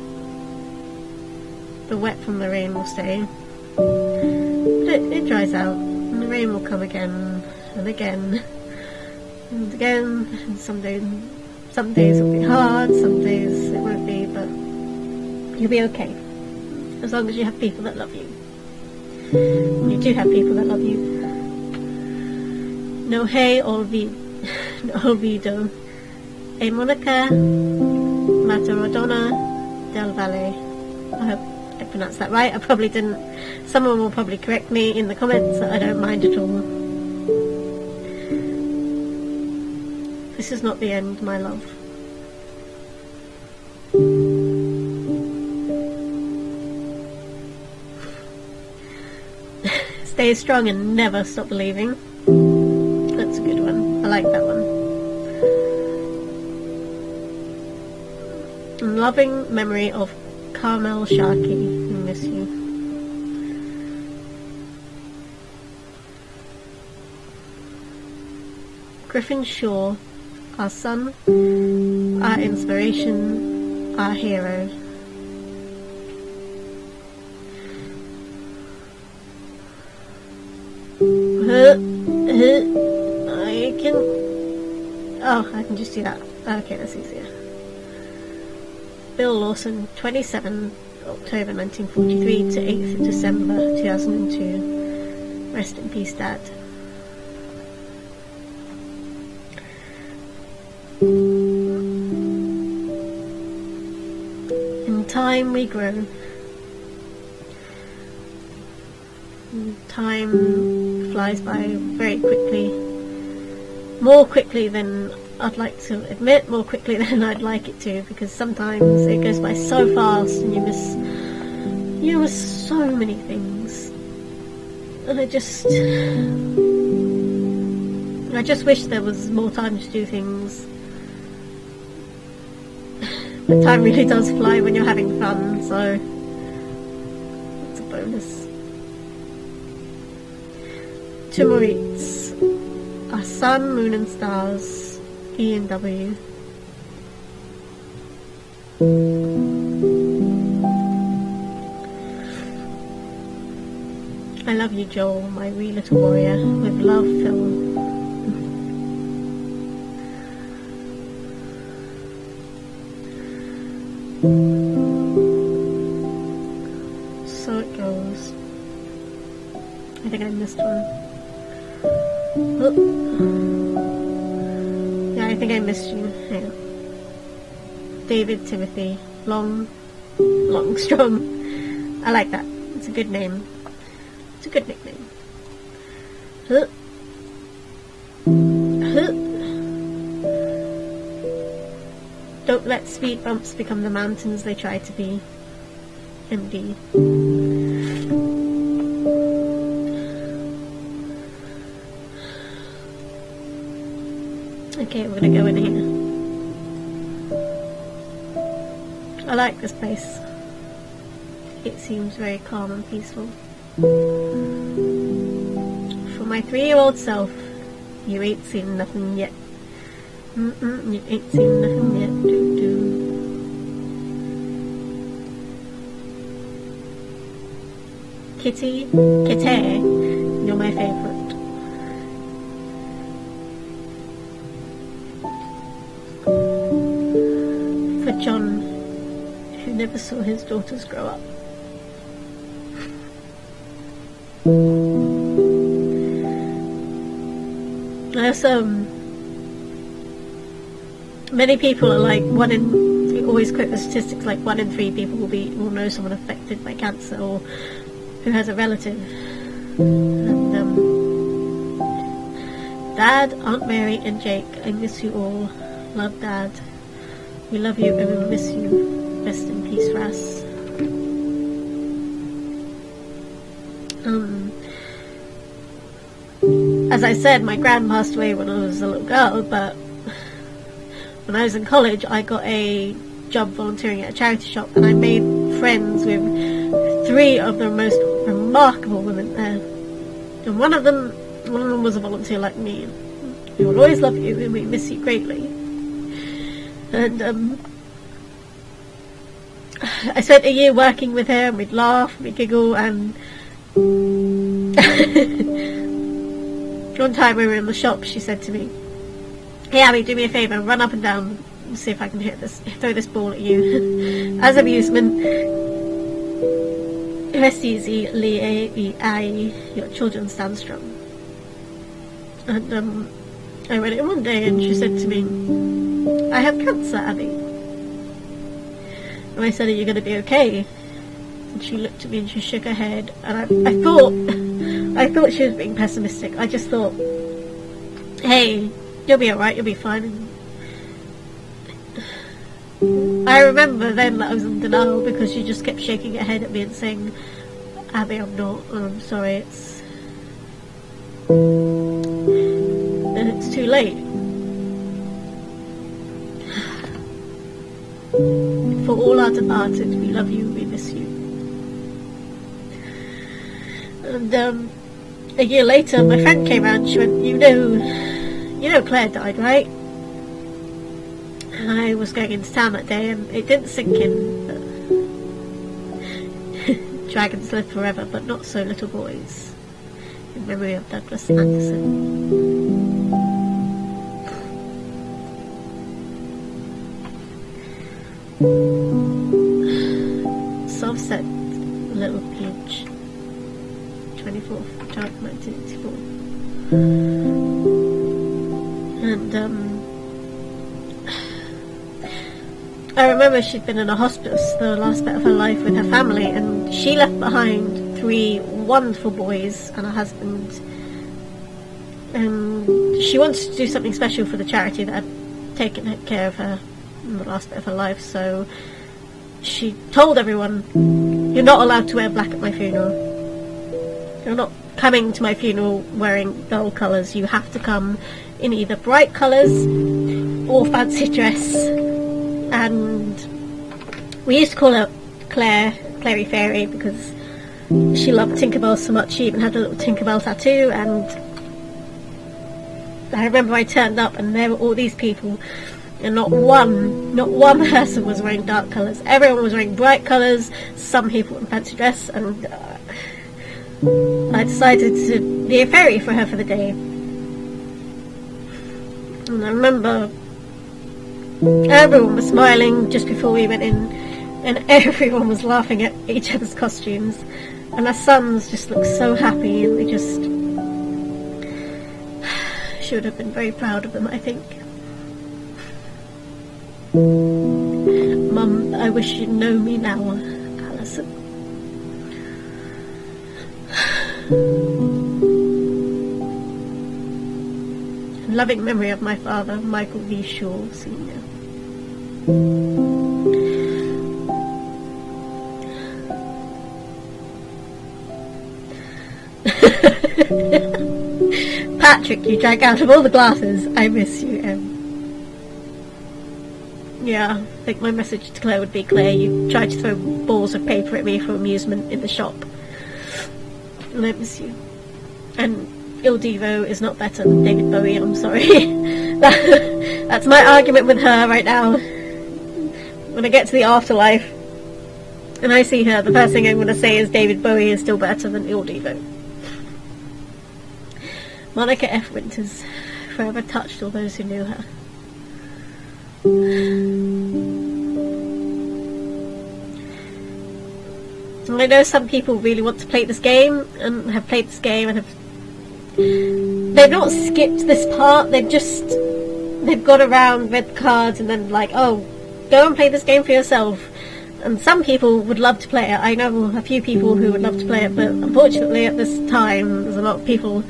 the wet from the rain will stay. But it dries out, and the rain will come again, and again, and again. And some days it'll be hard, some days it won't be, but you'll be okay. As long as you have people that love you. And you do have people that love you. No hay olvido e Monica Matarodona del Valle. I hope I pronounced that right. I probably didn't. Someone will probably correct me in the comments. I don't mind at all. This is not the end, my love. Stay strong and never stop believing. That's a good one. I like that one. In loving memory of Carmel Sharkey, we miss you. Griffin Shaw, our son, our inspiration, our hero. I can just do that. Okay, that's easier. Bill Lawson, 27, October 1943 to 8th of December 2002. Rest in peace, Dad. In time we grow. Time flies by very quickly. More quickly than I'd like to admit, more quickly than I'd like it to, because sometimes it goes by so fast and you miss so many things. And I just wish there was more time to do things. But time really does fly when you're having fun, so it's a bonus. To Moritz, our sun, moon and stars, E and W. I love you, Joel, my wee little warrior. With love, Phil. So it goes. I think I missed one. Oh. Yeah, I think I missed you. Hang on. David Timothy. Long, strong. I like that. It's a good name. It's a good nickname. Huh. Huh. Don't let speed bumps become the mountains they try to be. MD. Okay, we're gonna go in here. I like this place. It seems very calm and peaceful. For my 3-year-old self, you ain't seen nothing yet. You ain't seen nothing yet. Kitty, you're my favourite. For John, who never saw his daughters grow up. There's many people are like we always quote the statistics like 1 in 3 people will know someone affected by cancer or who has a relative. And Dad, Aunt Mary and Jake, I miss you all. Love, Dad. We love you and we will miss you. Rest in peace, Ras. As I said, my gran passed away when I was a little girl, but when I was in college, I got a job volunteering at a charity shop, and I made friends with 3 of the most remarkable women there. And one of them was a volunteer like me. We will always love you, and we miss you greatly. And I spent a year working with her, and we'd laugh, we'd giggle, and one time we were in the shop, she said to me, "Hey Abby, do me a favour, run up and down and see if I can throw this ball at you." As amusement, rest easy, your children stand strong. And I read it one day and she said to me, "I have cancer, Abby." And I said, "Are you going to be okay?" And she looked at me and she shook her head, and I thought she was being pessimistic. I just thought, "Hey, you'll be alright, you'll be fine." I remember then that I was in denial because she just kept shaking her head at me and saying, "Abby, I'm not, I'm sorry, it's too late." For all our departed, we love you, we miss you. And a year later, my friend came around. She went, you know Claire died, right?" And I was going into town that day, and it didn't sink in. Dragons live forever, but not so little boys. In memory of Douglas Anderson. 24th of July 1984. And I remember she'd been in a hospice the last bit of her life with her family, and she left behind 3 wonderful boys and a husband. And she wanted to do something special for the charity that had taken care of her in the last bit of her life, so she told everyone, "You're not allowed to wear black at my funeral. You're not coming to my funeral wearing dull colours. You have to come in either bright colours or fancy dress." And we used to call her Clary Fairy, because she loved Tinkerbell so much. She even had a little Tinkerbell tattoo. And I remember I turned up and there were all these people, and not one person was wearing dark colours. Everyone was wearing bright colours, some people in fancy dress, and I decided to be a fairy for her for the day. And I remember everyone was smiling just before we went in, and everyone was laughing at each other's costumes, and our sons just looked so happy, and they just should have been very proud of them, I think. Mum, I wish you'd know me now, Alison. Loving memory of my father, Michael V. Shaw, Sr. Patrick, you drank out of all the glasses. I miss you, Em. Yeah, I think my message to Claire would be, Claire, you tried to throw balls of paper at me for amusement in the shop. And I miss you. And Il Divo is not better than David Bowie, I'm sorry. That's my argument with her right now. When I get to the afterlife and I see her, the first thing I'm going to say is David Bowie is still better than Il Divo. Monica F. Winters forever touched all those who knew her. And I know some people really want to play this game and have played this game and they've not skipped this part, they've got around, read the cards, and then like, oh, go and play this game for yourself. And some people would love to play it. I know a few people who would love to play it, but unfortunately at this time there's a lot of people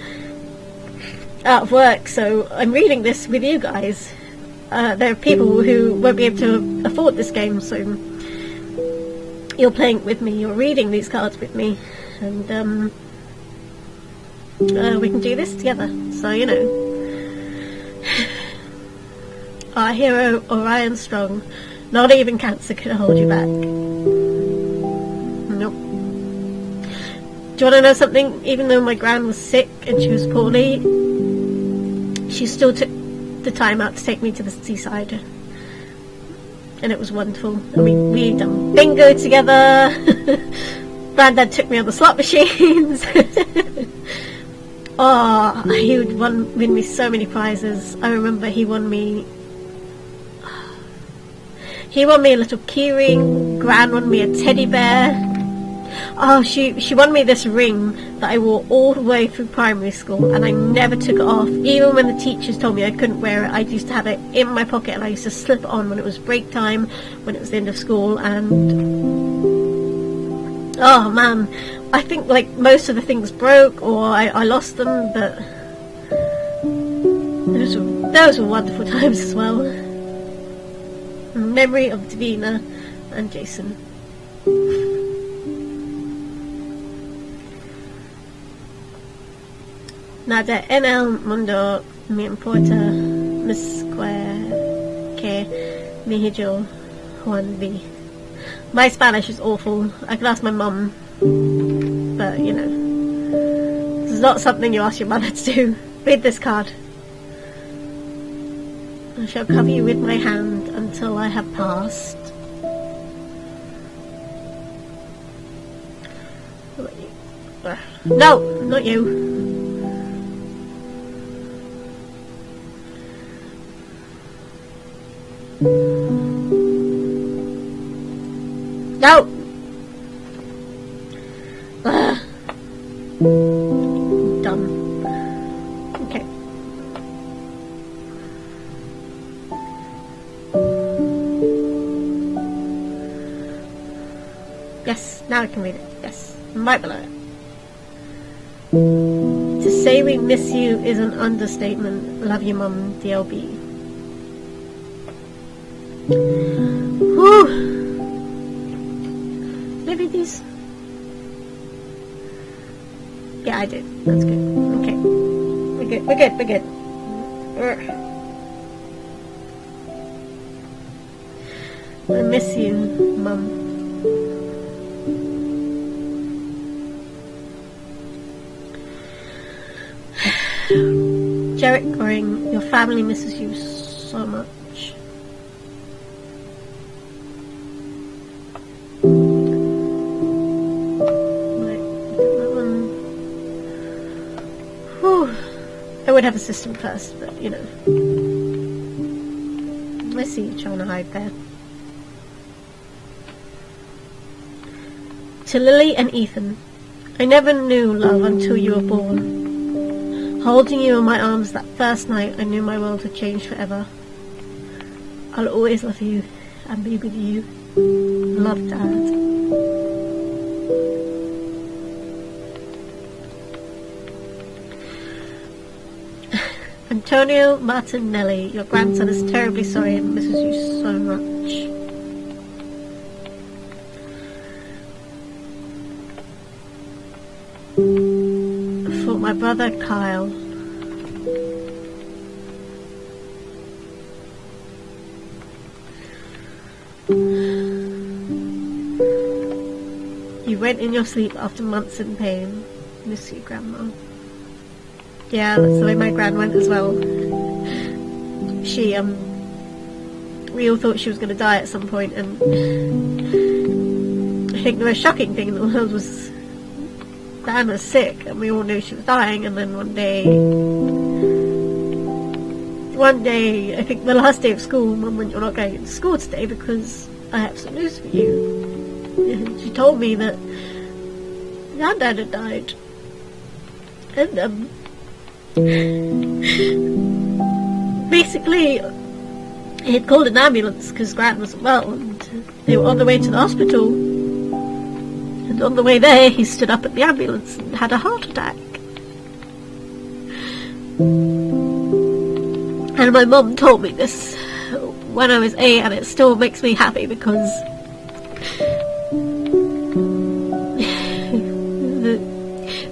out of work, so I'm reading this with you guys. There are people who won't be able to afford this game, so you're playing it with me, you're reading these cards with me, and we can do this together. So, you know, our hero Orion Strong, not even cancer can hold you back. Nope. Do you want to know something? Even though my gran was sick and she was poorly, she still took the time out to take me to the seaside, and it was wonderful. I mean, we done bingo together. Granddad took me on the slot machines. Oh, he would win me so many prizes. I remember he won me a little keyring. Gran won me a teddy bear. Oh, she won me this ring that I wore all the way through primary school, and I never took it off. Even when the teachers told me I couldn't wear it, I used to have it in my pocket, and I used to slip it on when it was break time, when it was the end of school. And oh man, I think like most of the things broke or I lost them, but those were wonderful times as well. In memory of Davina and Jason. Nada en el mundo me importa misque que mi hijo Juan V. My Spanish is awful. I can ask my mum, but you know, this is not something you ask your mother to do. Read this card. I shall cover you with my hand until I have passed. No, not you. No! Now I can read it. Yes. Right below it. To say we miss you is an understatement. Love you, Mum, DLB. Whew. Did I read these? Yeah, I did. That's good. Okay. We're good. We're good. We're good. I miss you, Mum. Jarrett Goring, your family misses you so much. I would have a system first, but you know. I see you trying to hide there. To Lily and Ethan, I never knew love until you were born. Holding you in my arms that first night, I knew my world had changed forever. I'll always love you and be with you. Love, Dad. Antonio Martinelli, your grandson is terribly sorry and misses you so much. For my brother Kyle. You went in your sleep after months in pain. Miss you, Grandma. Yeah, that's the way my gran went as well. She, we all thought she was going to die at some point, and I think the most shocking thing in the world was Gran was sick, and we all knew she was dying, and then one day, I think the last day of school, Mum went, "You're not going to school today because I have some news for you." And she told me that Granddad had died. And, basically, he had called an ambulance because Gran wasn't well, and they were on the way to the hospital. And on the way there, he stood up at the ambulance and had a heart attack. And my mum told me this when I was 8, and it still makes me happy because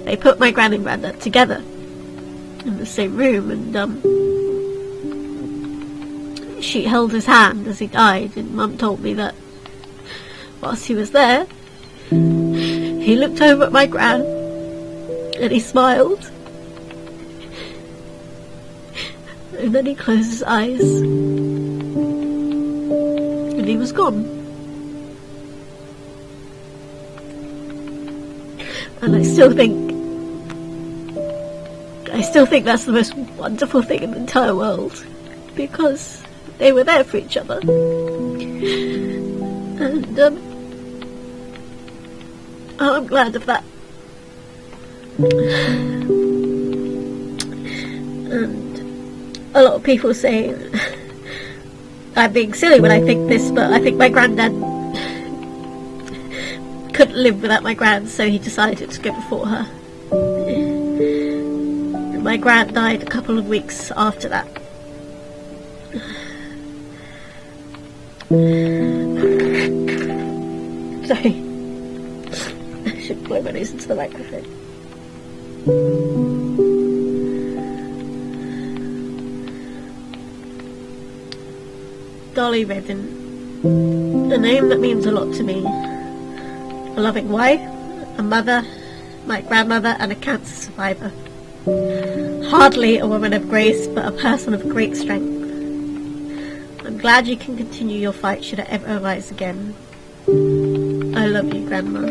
they put my gran and granddad together in the same room, and she held his hand as he died, and Mum told me that whilst he was there, he looked over at my gran and he smiled, and then he closed his eyes and he was gone. And I still think that's the most wonderful thing in the entire world, because they were there for each other. And I'm glad of that. And a lot of people say I'm being silly when I think this, but I think my granddad couldn't live without my gran, so he decided to go before her. My gran died a couple of weeks after that. Sorry. I should blow my nose into the microphone. Dolly Redden. A name that means a lot to me. A loving wife, a mother, my grandmother, and a cancer survivor. Hardly a woman of grace, but a person of great strength. I'm glad you can continue your fight should it ever arise again. I love you, Grandma.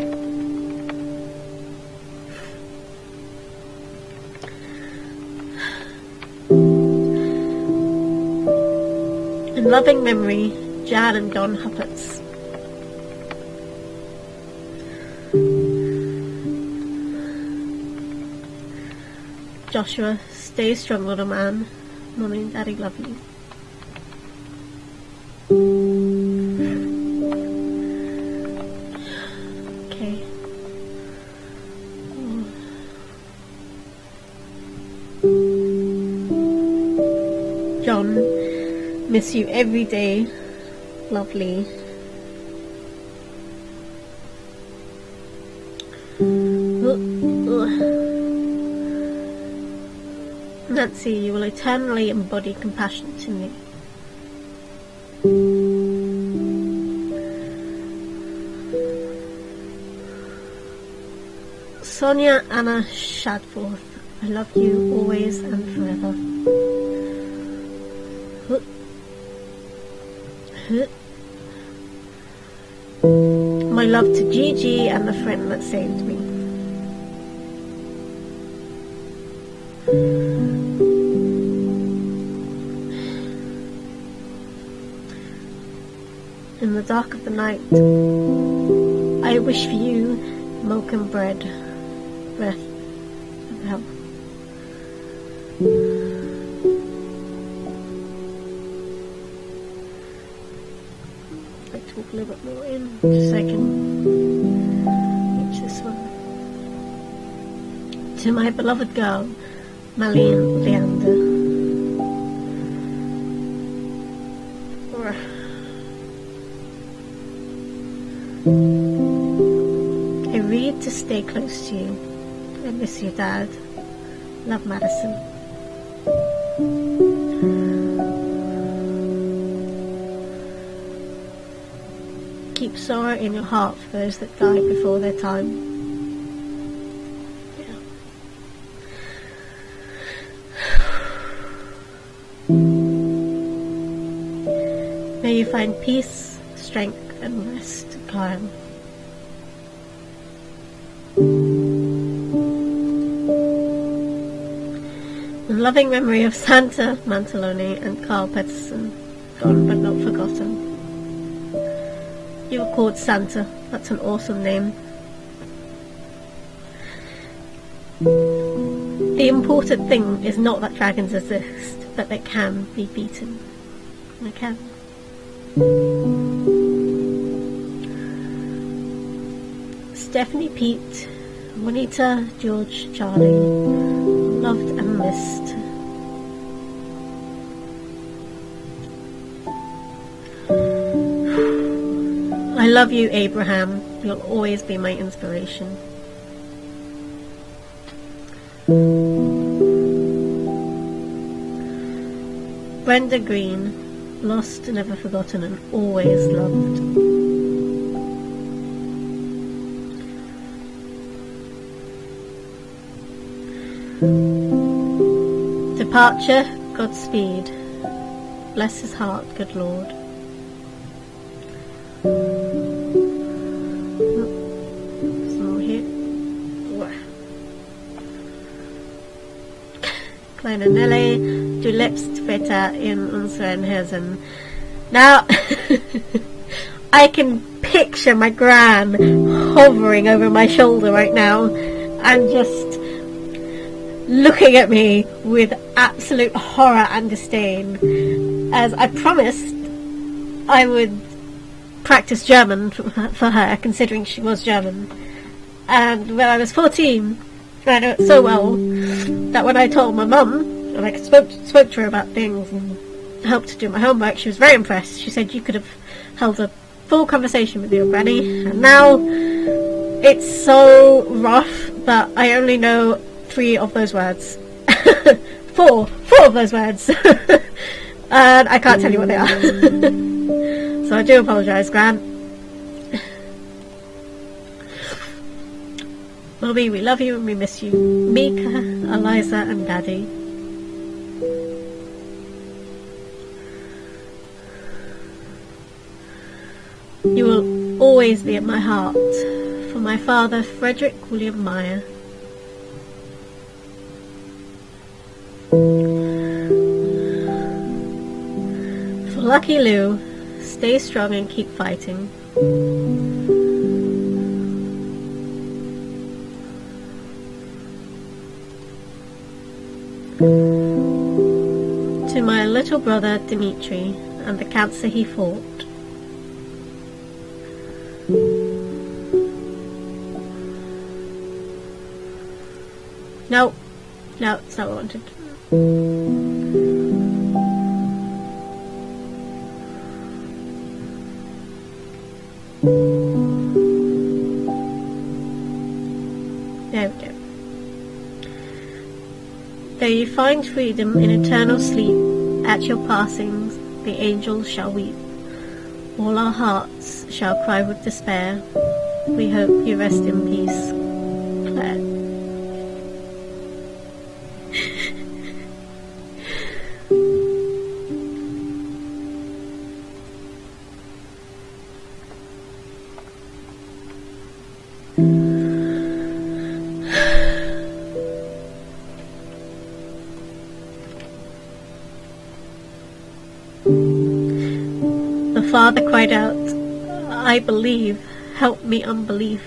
In loving memory, Jan and Don Hupperts. Joshua, stay strong, little man. Mommy and Daddy love you. Okay. John, miss you every day. Lovely. Nancy, you will eternally embody compassion to me. Sonia Anna Shadforth, I love you always and forever. My love to Gigi and the friend that saved me. In the dark of the night, I wish for you milk and bread, breath and health. I talk a little bit more in, just so I can reach this one. To my beloved girl, Marlene Leander. I read to stay close to you. I miss you, Dad. Love, Madison. Keep sorrow in your heart for those that die before their time. Yeah. May you find peace, strength, and rest to climb. In loving memory of Santa Mantaloni and Carl Peterson, gone but not forgotten. You were called Santa. That's an awesome name. The important thing is not that dragons exist, but they can be beaten. They can. Stephanie, Pete, Juanita, George, Charlie, loved and missed. I love you, Abraham. You'll always be my inspiration. Brenda Green, lost, never forgotten, and always loved. Departure, Godspeed. Bless his heart, good Lord. Some more here. Kleine Nelle, du lebst später in unseren Herzen. Now, I can picture my gran hovering over my shoulder right now and just looking at me with absolute horror and disdain, as I promised I would practice German for her, considering she was German. And when I was 14, I know it so well that when I told my mum, and I spoke to her about things and helped to do my homework, she was very impressed. She said, you could have held a full conversation with your granny, and now it's so rough that I only know 3 of those words. four of those words. And I can't tell you what they are. So I do apologise, Gran. Bobby, we love you and we miss you. Mika, Eliza and Daddy. You will always be in my heart. For my father, Frederick William Meyer. For Lucky Lou, stay strong and keep fighting. To my little brother Dimitri and the cancer he fought. No, it's not what I wanted. you find freedom in eternal sleep, at your passings the angels shall weep. All our hearts shall cry with despair. We hope you rest in peace, Claire. The father cried out, I believe, help me unbelief.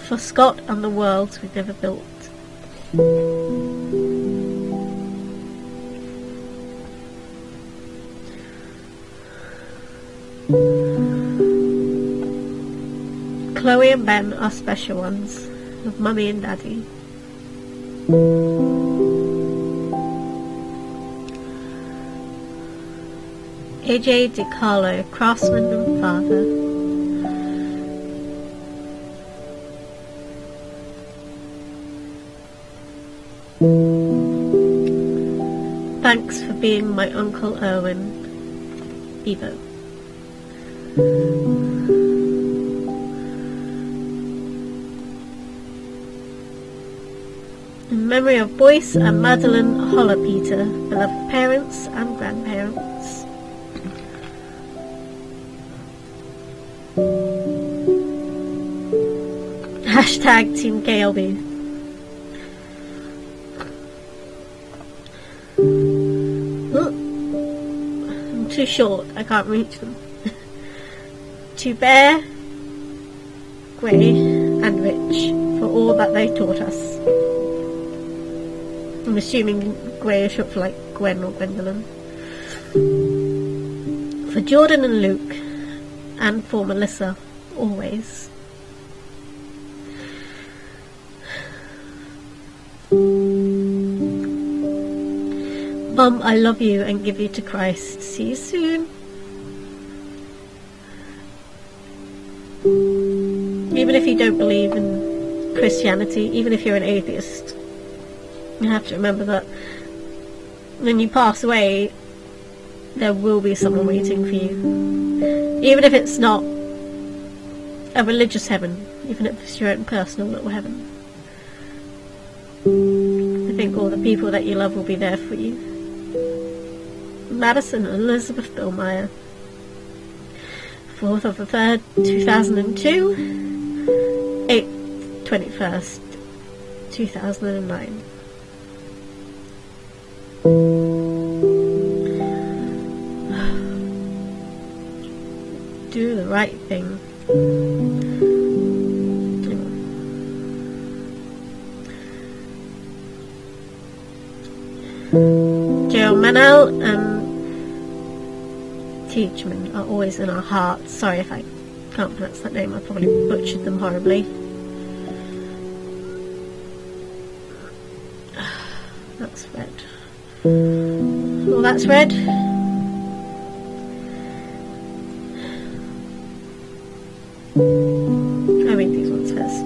For Scott and the worlds we've never built. Chloe and Ben are special ones, of Mummy and Daddy. AJ DiCarlo, craftsman and father. Thanks for being my Uncle Erwin. Evo. In memory of Boyce and Madeline Hollerpeter, beloved parents and grandparents. Hashtag Team KLB. I'm too short, I can't reach them. To Bear, Gray and Rich for all that they taught us. I'm assuming Gray is short for like Gwen or Gwendolyn. For Jordan and Luke, and for Melissa, always. Mum, I love you and give you to Christ. See you soon. Even if you don't believe in Christianity, even if you're an atheist, you have to remember that when you pass away, there will be someone waiting for you. Even if it's not a religious heaven, even if it's your own personal little heaven. I think all the people that you love will be there for you. Madison Elizabeth Billmeyer. 4th of the 3rd, 2002, 8th, 21st, 2009. Do the right thing. Joe Manel and Teachman are always in our hearts. Sorry if I can't pronounce that name, I probably butchered them horribly. That's red. Well, that's red. I'll read these ones first.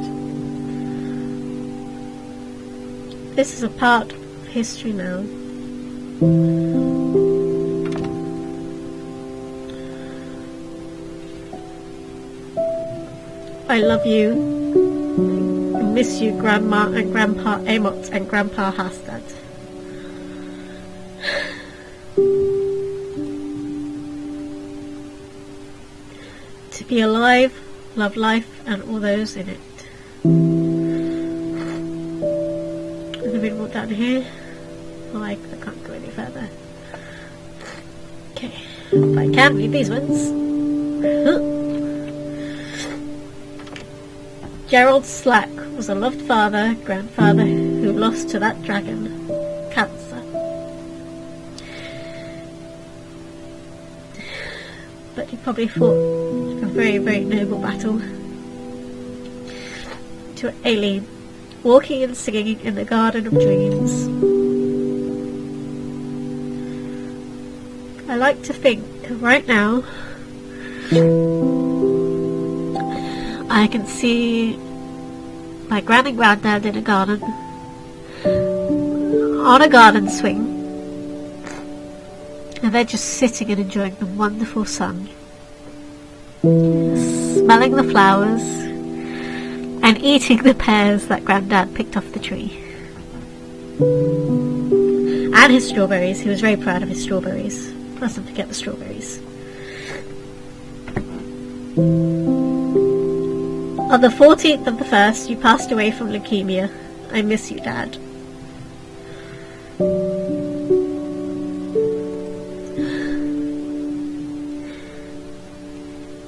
This is a part of history now. I love you. I miss you, Grandma and Grandpa Amott and Grandpa Hastad. To be alive, love life and all those in it. And then we walk down here. Oh, I can't go any further. Okay, but I can read these ones. Gerald Slack was a loved father, grandfather who lost to that dragon, cancer. But he probably fought a very, very noble battle. To Aileen, walking and singing in the garden of dreams. I like to think right now I can see my gran and granddad in a garden, on a garden swing, and they're just sitting and enjoying the wonderful sun, smelling the flowers and eating the pears that granddad picked off the tree. And his strawberries. He was very proud of his strawberries. Mustn't forget the strawberries. On the 14th of the 1st, you passed away from leukemia. I miss you, Dad.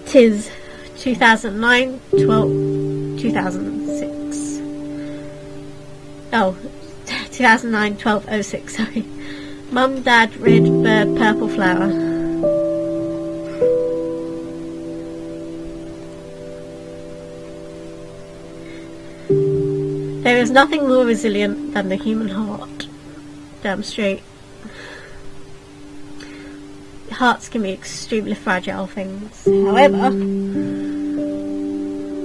Tis 2009, 2006. Oh, 2009, 1206, sorry. Mum, Dad, red bird, purple flower. There is nothing more resilient than the human heart. Damn straight. Hearts can be extremely fragile things. However,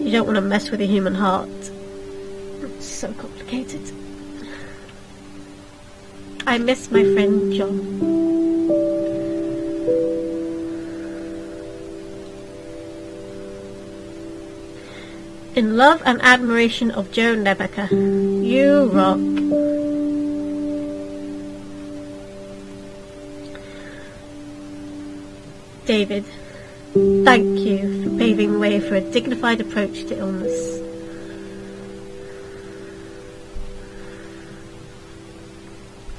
you don't want to mess with a human heart. It's so complicated. I miss my friend John. In love and admiration of Joan Nebecker. You rock. David, thank you for paving the way for a dignified approach to illness.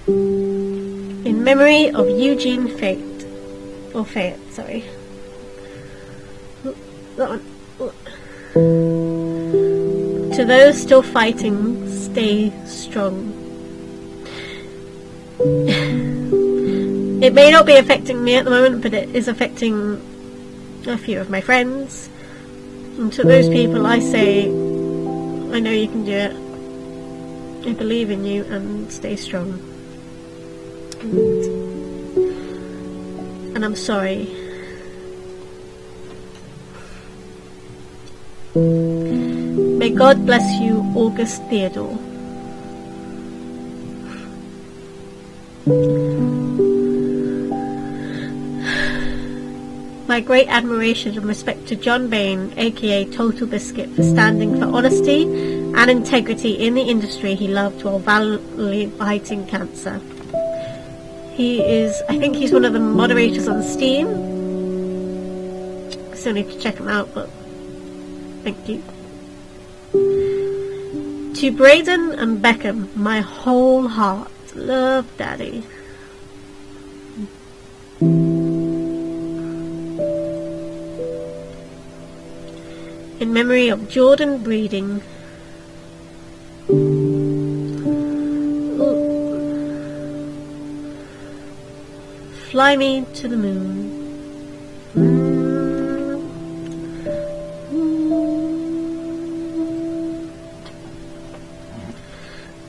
In memory of Eugene Fate, or Fayette, sorry. That one. To those still fighting, stay strong. It may not be affecting me at the moment, but it is affecting a few of my friends. And to those people I say, I know you can do it. I believe in you, and stay strong. And I'm sorry. May God bless you, August Theodore. My great admiration and respect to John Bain, aka Total Biscuit, for standing for honesty and integrity in the industry he loved while valiantly fighting cancer. He is, I think he's one of the moderators on Steam. I still need to check him out, but thank you. To Braden and Beckham, my whole heart. Love, Daddy. In memory of Jordan Breeding. Fly me to the moon.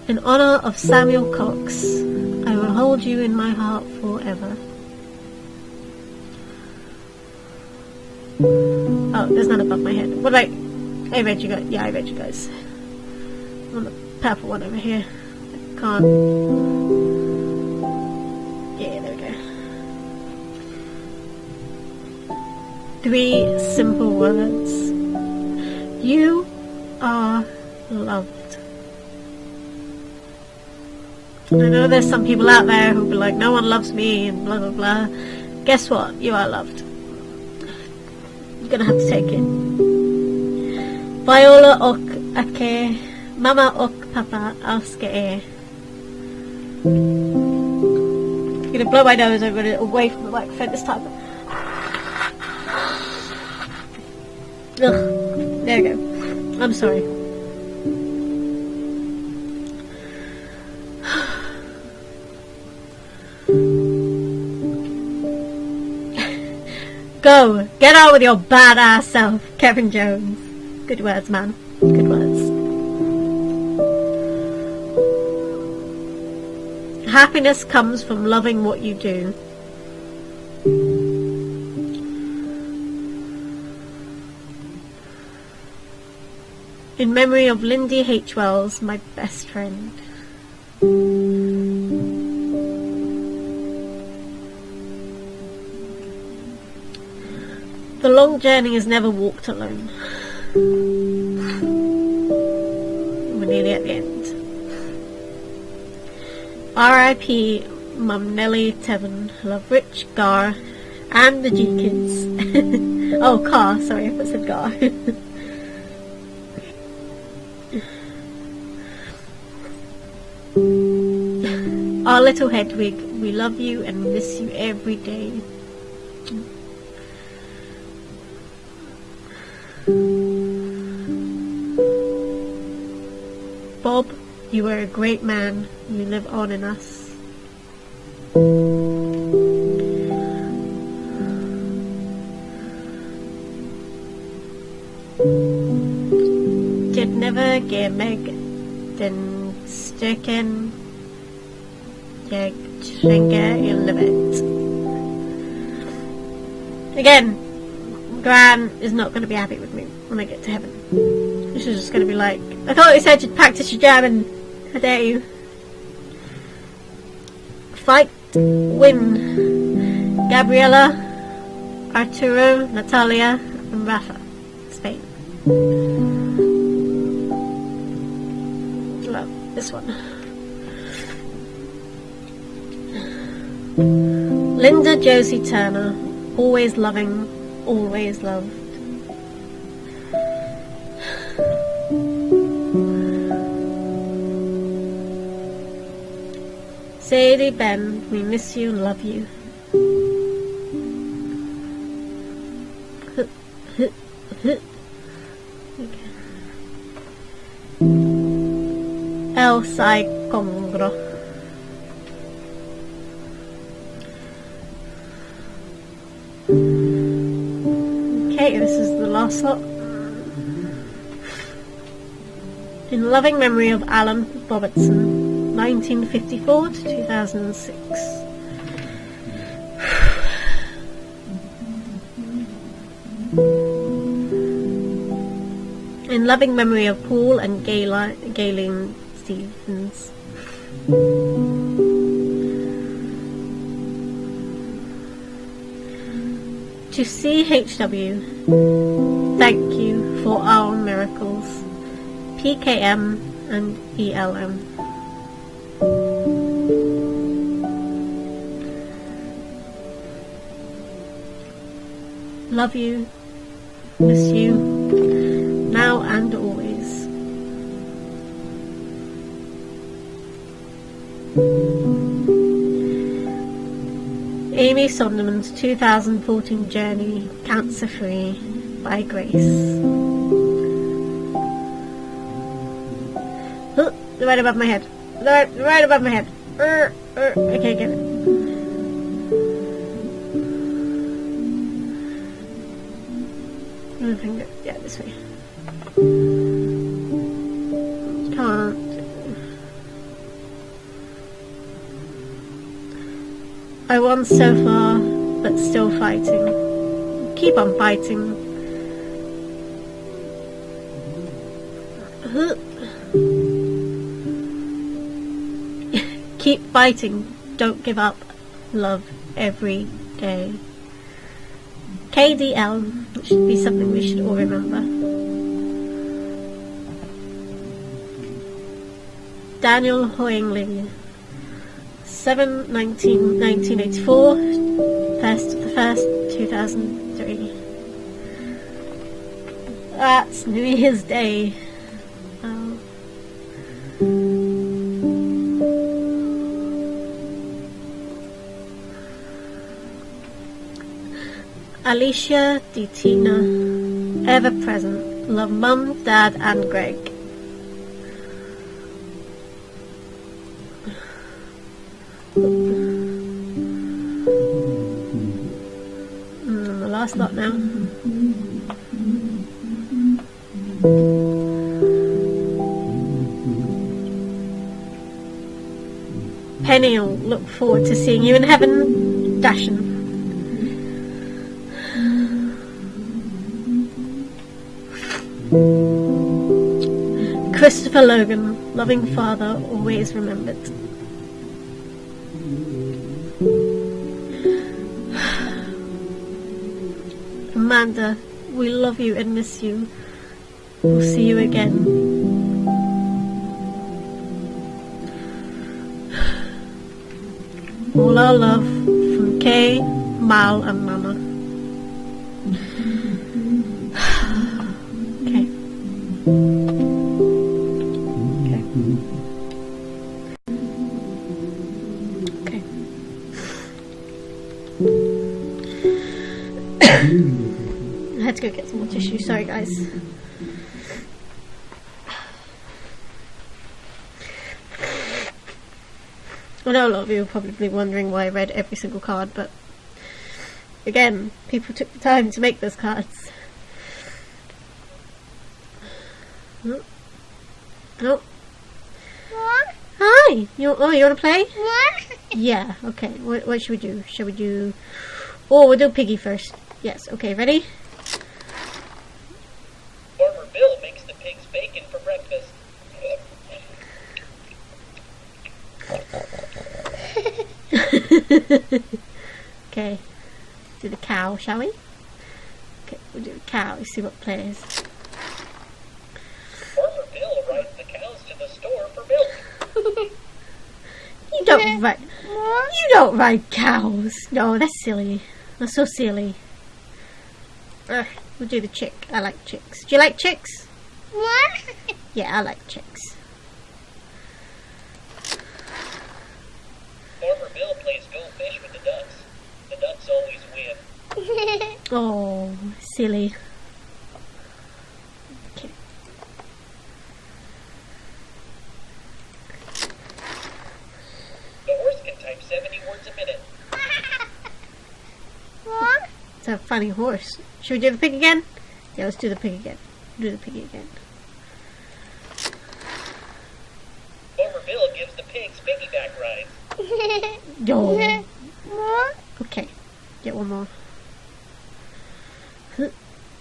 In honor of Samuel Cox, I will hold you in my heart forever. Oh, there's none above my head. What about... I read you guys. Yeah, I read you guys. On the purple one over here. I can't... Yeah, there we go. 3 simple words. You are loved. And I know there's some people out there who'll be like, no one loves me and blah blah blah. Guess what? You are loved. You're gonna have to take it. Viola ok ake, mama ok papa aske e. I'm gonna blow my nose. I'm gonna away from the microphone this time. Ugh. There we go. I'm sorry. Go! Get on with your badass self, Kevin Jones. Good words, man. Good words. Happiness comes from loving what you do. In memory of Lindy H. Wells, my best friend. The long journey is never walked alone. We're nearly at the end. R.I.P. Mum Nellie Tevin. Love Rich, Gar, and the G Kids. Oh, Car, sorry, I said Gar. Our little Hedwig, we love you and miss you every day. Bob, you are a great man. You live on in us. Did never ge meg den stycken jag tänker i livet. Again, Gran is not going to be happy with me when I get to heaven. This is just going to be like, I thought you said you'd practice your German. How dare you? Fight, win. Gabriella, Arturo, Natalia, and Rafa, Spain. Love this one. Linda Josie Turner, always loving, always loved. Sadie Ben, we miss you, love you. El Sai Congro. Okay, this is the last lot. In loving memory of Alan Robertson, 1954 to 2006. In loving memory of Paul and Gayleen Stevens. To CHW, thank you for our miracles. PKM and ELM. Love you, miss you, now and always. Amy Sonderman's 2014 journey, cancer free, by grace. Oh, right above my head. Right above my head. Okay, get it. Yeah, this way. Can't. I won so far, but still fighting. Keep on fighting. Keep fighting. Don't give up. Love every day. KDL, which should be something we should all remember. Daniel Hoyingling, 7/19/1984, 1st of the 1st, 2003. That's New Year's Day. Oh. Alicia Ditina, ever present. Love Mum, Dad, and Greg. The last lot now. Penny, I'll look forward to seeing you in heaven. Dashin. Christopher Logan, loving father, always remembered. Amanda, we love you and miss you. We'll see you again. All our love from Kay, Mal and Mama. Okay. Okay. I had to go get some more tissue, sorry guys. I know a lot of you are probably wondering why I read every single card, but again, people took the time to make those cards. Oh. Oh. Hi! You want to play? Yeah, okay. What should we do? Shall we do... Oh, we'll do Piggy first. Yes, okay, ready? Farmer Bill makes the pigs bacon for breakfast. Okay, do the cow, shall we? Okay, we'll do the cow, let's see what plays. Farmer Bill rides the cows to the store for milk. You don't ride cows. No, that's silly. That's so silly. Ugh, we'll do the chick. I like chicks. Do you like chicks? Yeah, I like chicks. Farmer Bill plays go fish with the ducks. The ducks always win. Oh, silly. Okay. The horse can type 70 words a minute. It's a funny horse. Should we do the pig again? Yeah, let's do the pig again. Do the piggy again. Farmer Bill gives the pigs piggyback rides. No. Okay, get one more.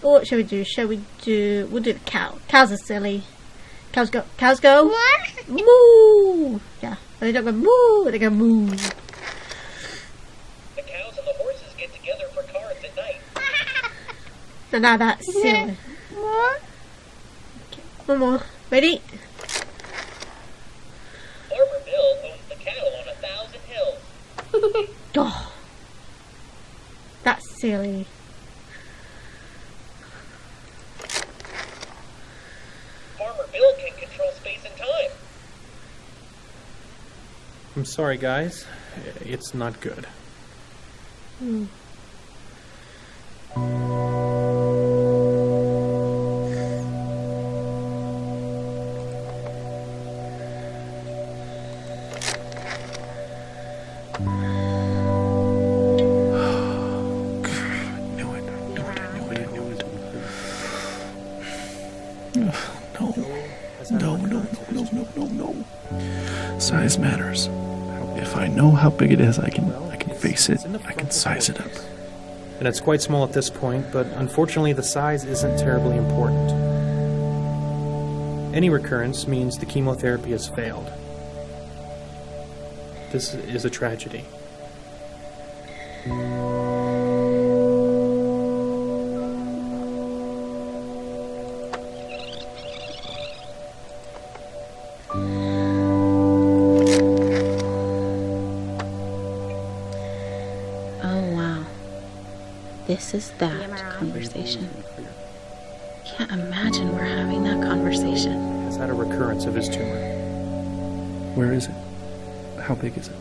What shall we do? We'll do the cow. Cows are silly. Cows go. Moo! Yeah, they don't go moo, they go moo. The cows and the horses get together for cards at night. Now that's silly. Okay, one more. Ready? Farmer Bill owns the cattle on 1,000 hills. Oh, that's silly. Farmer Bill can control space and time. I'm sorry, guys. It's not good. No. Size matters. If I know how big it is, I can face it. I can size it up. And it's quite small at this point, but unfortunately the size isn't terribly important. Any recurrence means the chemotherapy has failed. This is a tragedy. This is that conversation. Can't imagine we're having that conversation. Has had a recurrence of his tumor. Where is it? How big is it?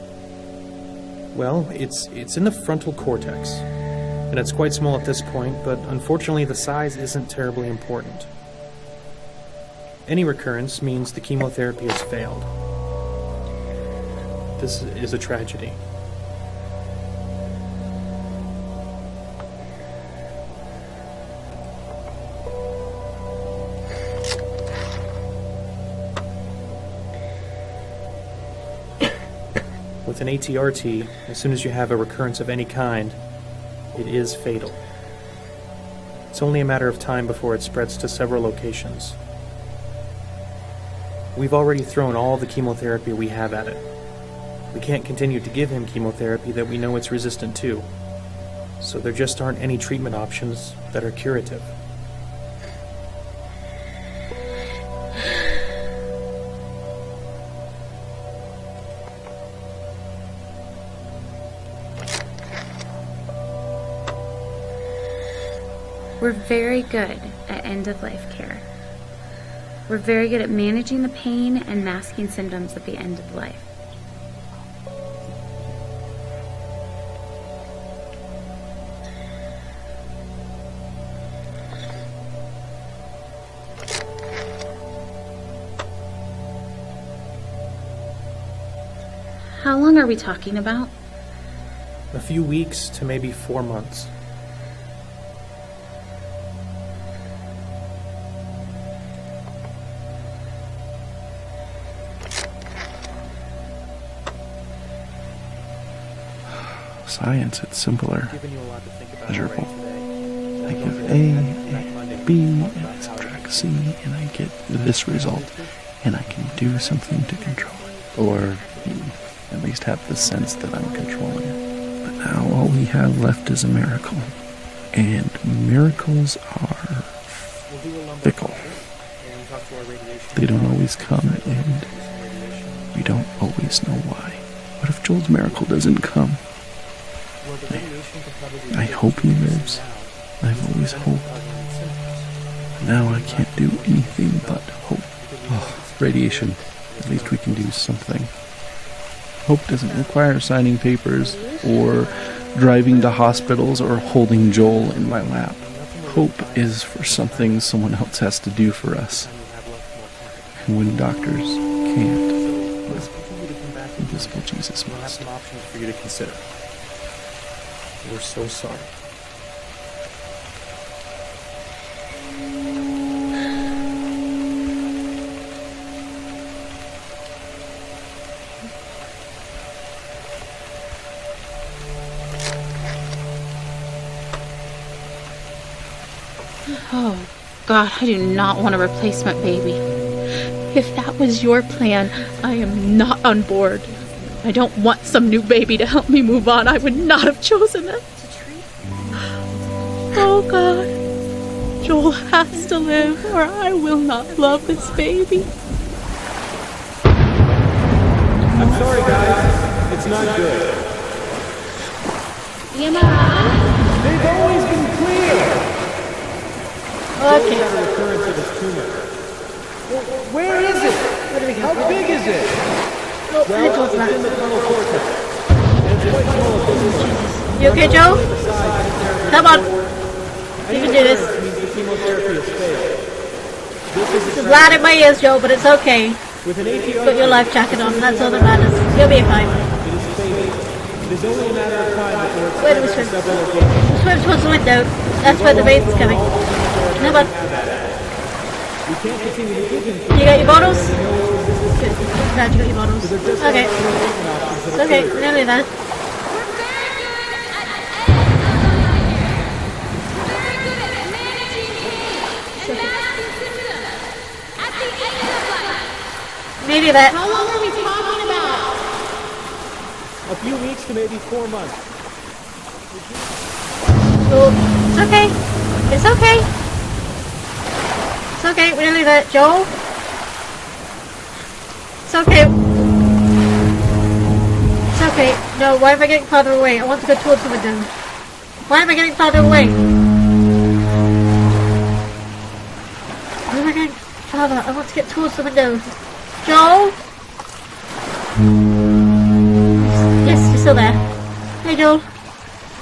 Well, it's in the frontal cortex. And it's quite small at this point, but unfortunately the size isn't terribly important. Any recurrence means the chemotherapy has failed. This is a tragedy. With an ATRT, as soon as you have a recurrence of any kind, it is fatal. It's only a matter of time before it spreads to several locations. We've already thrown all the chemotherapy we have at it. We can't continue to give him chemotherapy that we know it's resistant to. So there just aren't any treatment options that are curative. We're very good at end-of-life care. We're very good at managing the pain and masking symptoms at the end of life. How long are we talking about? A few weeks to maybe 4 months. Science, it's simpler, Given you a lot to think about measurable. today. I give A, B, and I subtract C, and I get this result, and I can do something to control it. Or at least have the sense that I'm controlling it. But now all we have left is a miracle. And miracles are fickle. They don't always come, and we don't always know why. What if Joel's miracle doesn't come? I hope he lives. I've always hoped. Now I can't do anything but hope. Oh, radiation. At least we can do something. Hope doesn't require signing papers, or driving to hospitals, or holding Joel in my lap. Hope is for something someone else has to do for us. And when doctors can't, invisible Jesus must. Some options for you to consider. We're so sorry. Oh, God, I do not want a replacement baby. If that was your plan, I am not on board. I don't want some new baby to help me move on. I would not have chosen it. Oh, God. Joel has to live, or I will not love this baby. I'm sorry, guys. It's not good. MRI? They've always been clear. Okay. Joel's had a recurrence of his tumor. Well, where is it? What do we How got? big is it? Oh, Well, Nigel's it's back. in the frontal cortex. And it's quite small at this point. You okay, Joe? Come on. You can do this. Means the chemotherapy has failed. This is It's loud in my ears, Joe, but it's okay. with an ATR. Put your life jacket on. That's all that matters. You'll be fine. It is fading. It is only a matter of time before it's Where do we spread swim? to several locations. Swim towards the window. That's where the bait's coming. Come on. We can't continue to give him You got your bottles? Good. Glad you got your bottles. Okay. It's okay. We're nearly there. Maybe that. How long are we talking about? a few weeks to maybe 4 months. Oh, it's okay. It's okay. It's okay. We're nearly there. Joel? It's okay. It's okay. No, why am I getting farther away? I want to go towards the window. Why am I getting farther away? Why am I getting farther? I want to get towards the window. Joel? Yes, you're still there. Hey, Joel.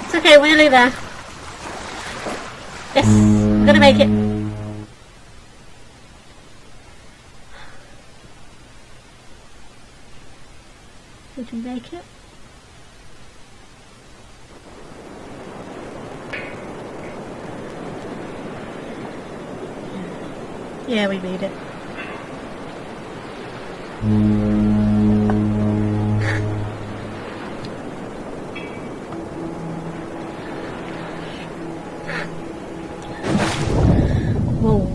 It's okay, we're nearly there. Yes, we're gonna make it. We can make it. Yeah, we made it. Whoa.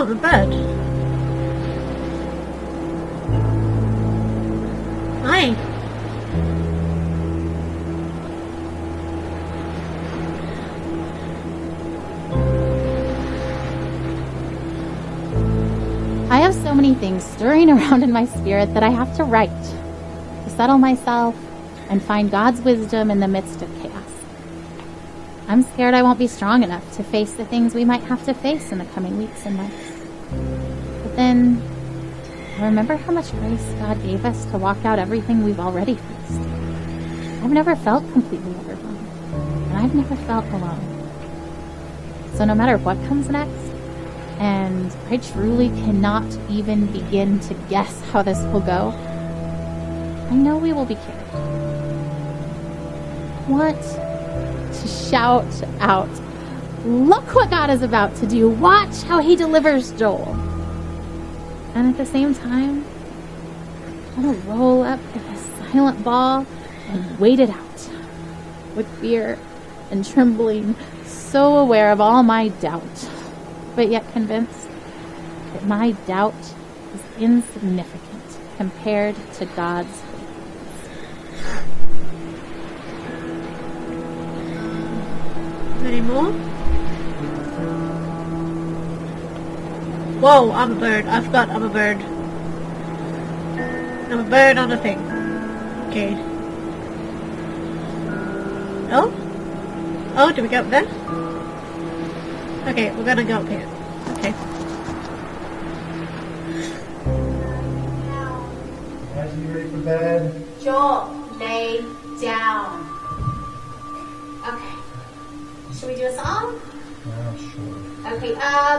Oh, I'm a bird. Hi. I have so many things stirring around in my spirit that I have to write to settle myself and find God's wisdom in the midst of chaos. I'm scared I won't be strong enough to face the things we might have to face in the coming weeks and months. But then I remember how much grace God gave us to walk out everything we've already faced. I've never felt completely overwhelmed, and I've never felt alone. So no matter what comes next, and I truly cannot even begin to guess how this will go, I know we will be carried. I want to shout out, look what God is about to do. Watch how he delivers Joel. And at the same time, I want to roll up in a silent ball and wait it out with fear and trembling, so aware of all my doubt, but yet convinced that my doubt is insignificant compared to God's faithfulness. Any more? Whoa, I'm a bird. I forgot I'm a bird. I'm a bird on a thing. Okay. Oh? Oh, do we go up there? Okay, we're gonna go up here. Okay. Guys, you ready for bed? Joel, lay down. Okay. Should we do a song? Yeah, sure. Okay,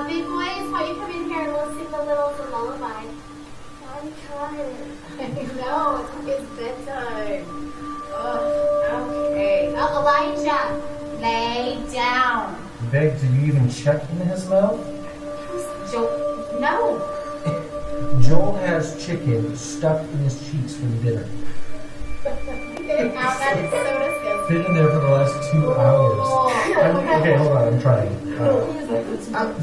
big boys, why don't you come in here and we'll sing the littles a lullaby. I'm tired. No, it's bedtime. Oh, okay. Oh, Elijah, lay down. Beg, did you even check in his mouth? Joel, no. Joel has chicken stuffed in his cheeks for dinner. Get it out, that is so disgusting. Been in there for the last 2 hours. Okay, hold on, I'm trying.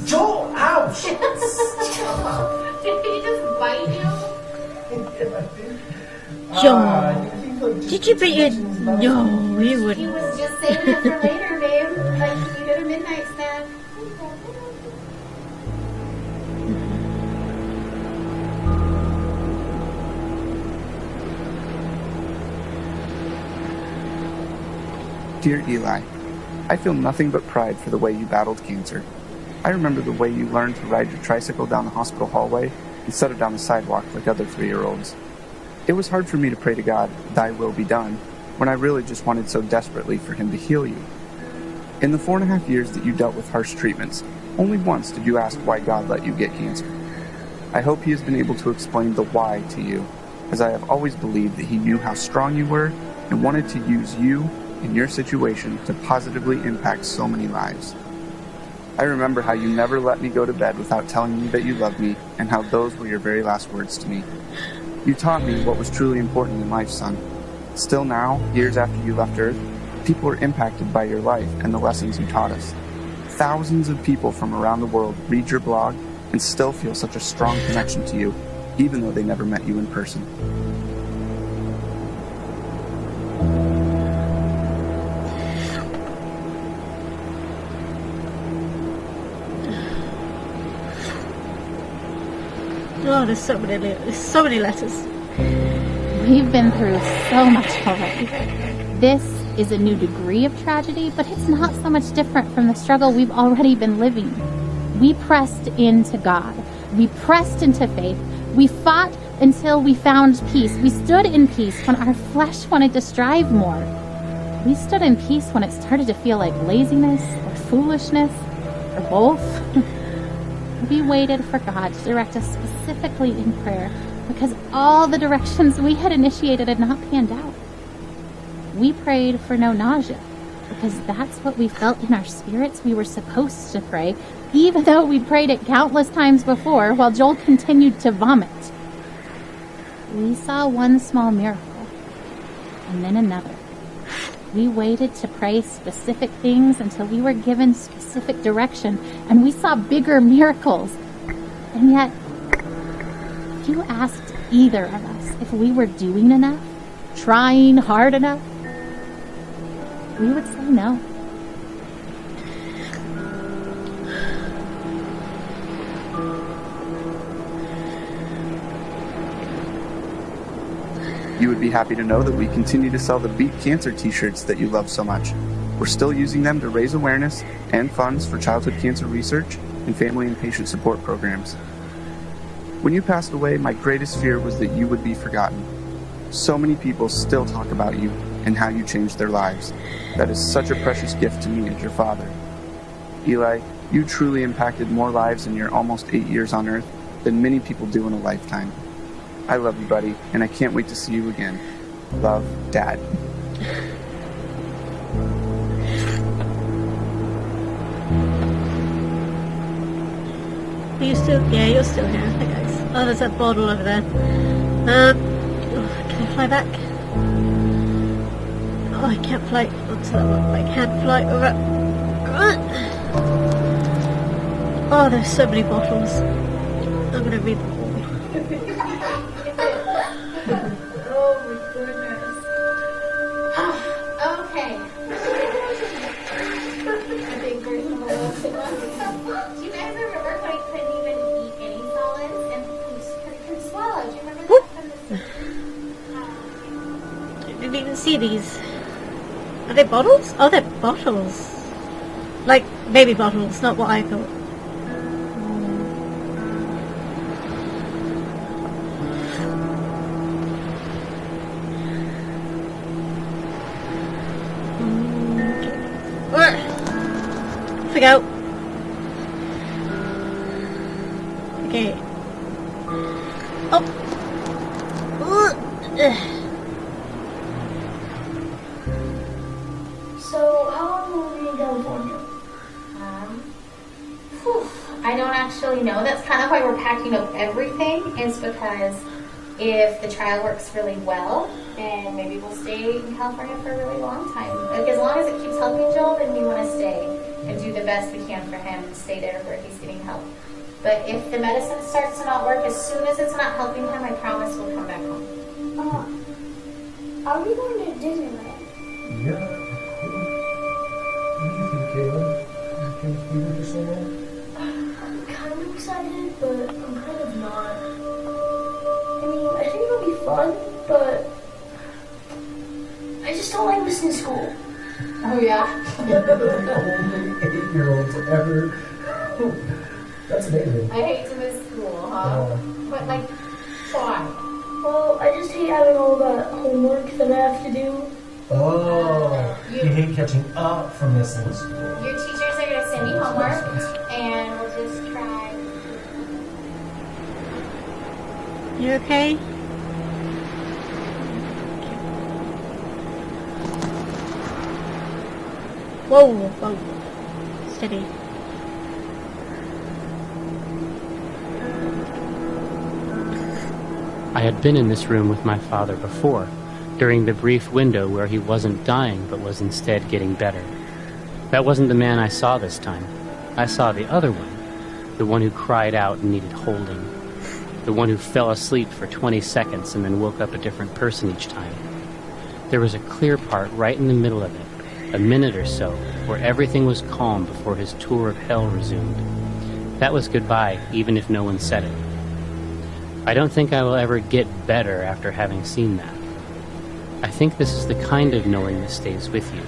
Joel, ouch! Stop. Did he just bite you? Joel, did you beat your... No, he He wouldn't. was just saving it for later, babe. Like you did a midnight snack. Dear Eli, I feel nothing but pride for the way you battled cancer. I remember the way you learned to ride your tricycle down the hospital hallway instead of down the sidewalk like other 3-year-olds. It was hard for me to pray to God, thy will be done, when I really just wanted so desperately for him to heal you. In the 4.5 years that you dealt with harsh treatments, only once did you ask why God let you get cancer. I hope he has been able to explain the why to you, as I have always believed that he knew how strong you were and wanted to use you in your situation to positively impact so many lives. I remember how you never let me go to bed without telling me that you loved me and how those were your very last words to me. You taught me what was truly important in life, son. Still now, years after you left Earth, people are impacted by your life and the lessons you taught us. Thousands of people from around the world read your blog and still feel such a strong connection to you, even though they never met you in person. Oh, there's so many letters. We've been through so much already. This is a new degree of tragedy, but it's not so much different from the struggle we've already been living. We pressed into God. We pressed into faith. We fought until we found peace. We stood in peace when our flesh wanted to strive more. We stood in peace when it started to feel like laziness or foolishness or both. We waited for God to direct us specifically in prayer because all the directions we had initiated had not panned out. We prayed for no nausea because that's what we felt in our spirits we were supposed to pray, even though we prayed it countless times before while Joel continued to vomit. We saw one small miracle and then another. We waited to pray specific things until we were given specific direction, and we saw bigger miracles. And yet, if you asked either of us if we were doing enough, trying hard enough, we would say no. You would be happy to know that we continue to sell the Beat Cancer t-shirts that you love so much. We're still using them to raise awareness and funds for childhood cancer research and family and patient support programs. When you passed away, my greatest fear was that you would be forgotten. So many people still talk about you and how you changed their lives. That is such a precious gift to me as your father. Eli, you truly impacted more lives in your almost 8 years on Earth than many people do in a lifetime. I love you, buddy, and I can't wait to see you again. Love, Dad. Are you still? Yeah, you're still here. Hey guys. Oh, there's that bottle over there. Can I fly back? Oh, I can't fly. What's that one? I can't fly over. Oh, there's so many bottles. I'm gonna read them all. Oh my goodness. Okay. A big version of a little bit. Do you guys remember when I couldn't even eat any solids and couldn't swallow? Do you remember that from I didn't even see these. Are they bottles? Oh, they're bottles. Like baby bottles, not what I thought. Go. Okay. Oh. So, how long will we be in California? I don't actually know. That's kind of why we're packing up everything, is because if the trial works really well, then maybe we'll stay in California for a really long time. Like, as long as it keeps helping Joel, then we want to stay and do the best we can for him and stay there where he's getting help. But if the medicine starts to not work, as soon as it's not helping him, I promise we'll come back home. Are we going to Disneyland? Yeah. What do you think, Caleb? You think we were just saying that? I'm kind of excited, but I'm kind of not. I mean, I think it'll be fun, but I just don't like missing school. Oh, yeah. You're the only 8-year-old to ever... That's amazing. I hate to miss school, huh? But, like, why? Well, I just hate having all that homework that I have to do. Oh, you hate catching up from missing school. Your teachers are going to send you homework, and we'll just try. You okay? Whoa, whoa. Steady. I had been in this room with my father before, during the brief window where he wasn't dying but was instead getting better. That wasn't the man I saw this time. I saw the other one, the one who cried out and needed holding, the one who fell asleep for 20 seconds and then woke up a different person each time. There was a clear part right in the middle of it, a minute or so, where everything was calm before his tour of hell resumed. That was goodbye, even if no one said it. I don't think I will ever get better after having seen that. I think this is the kind of knowing that stays with you.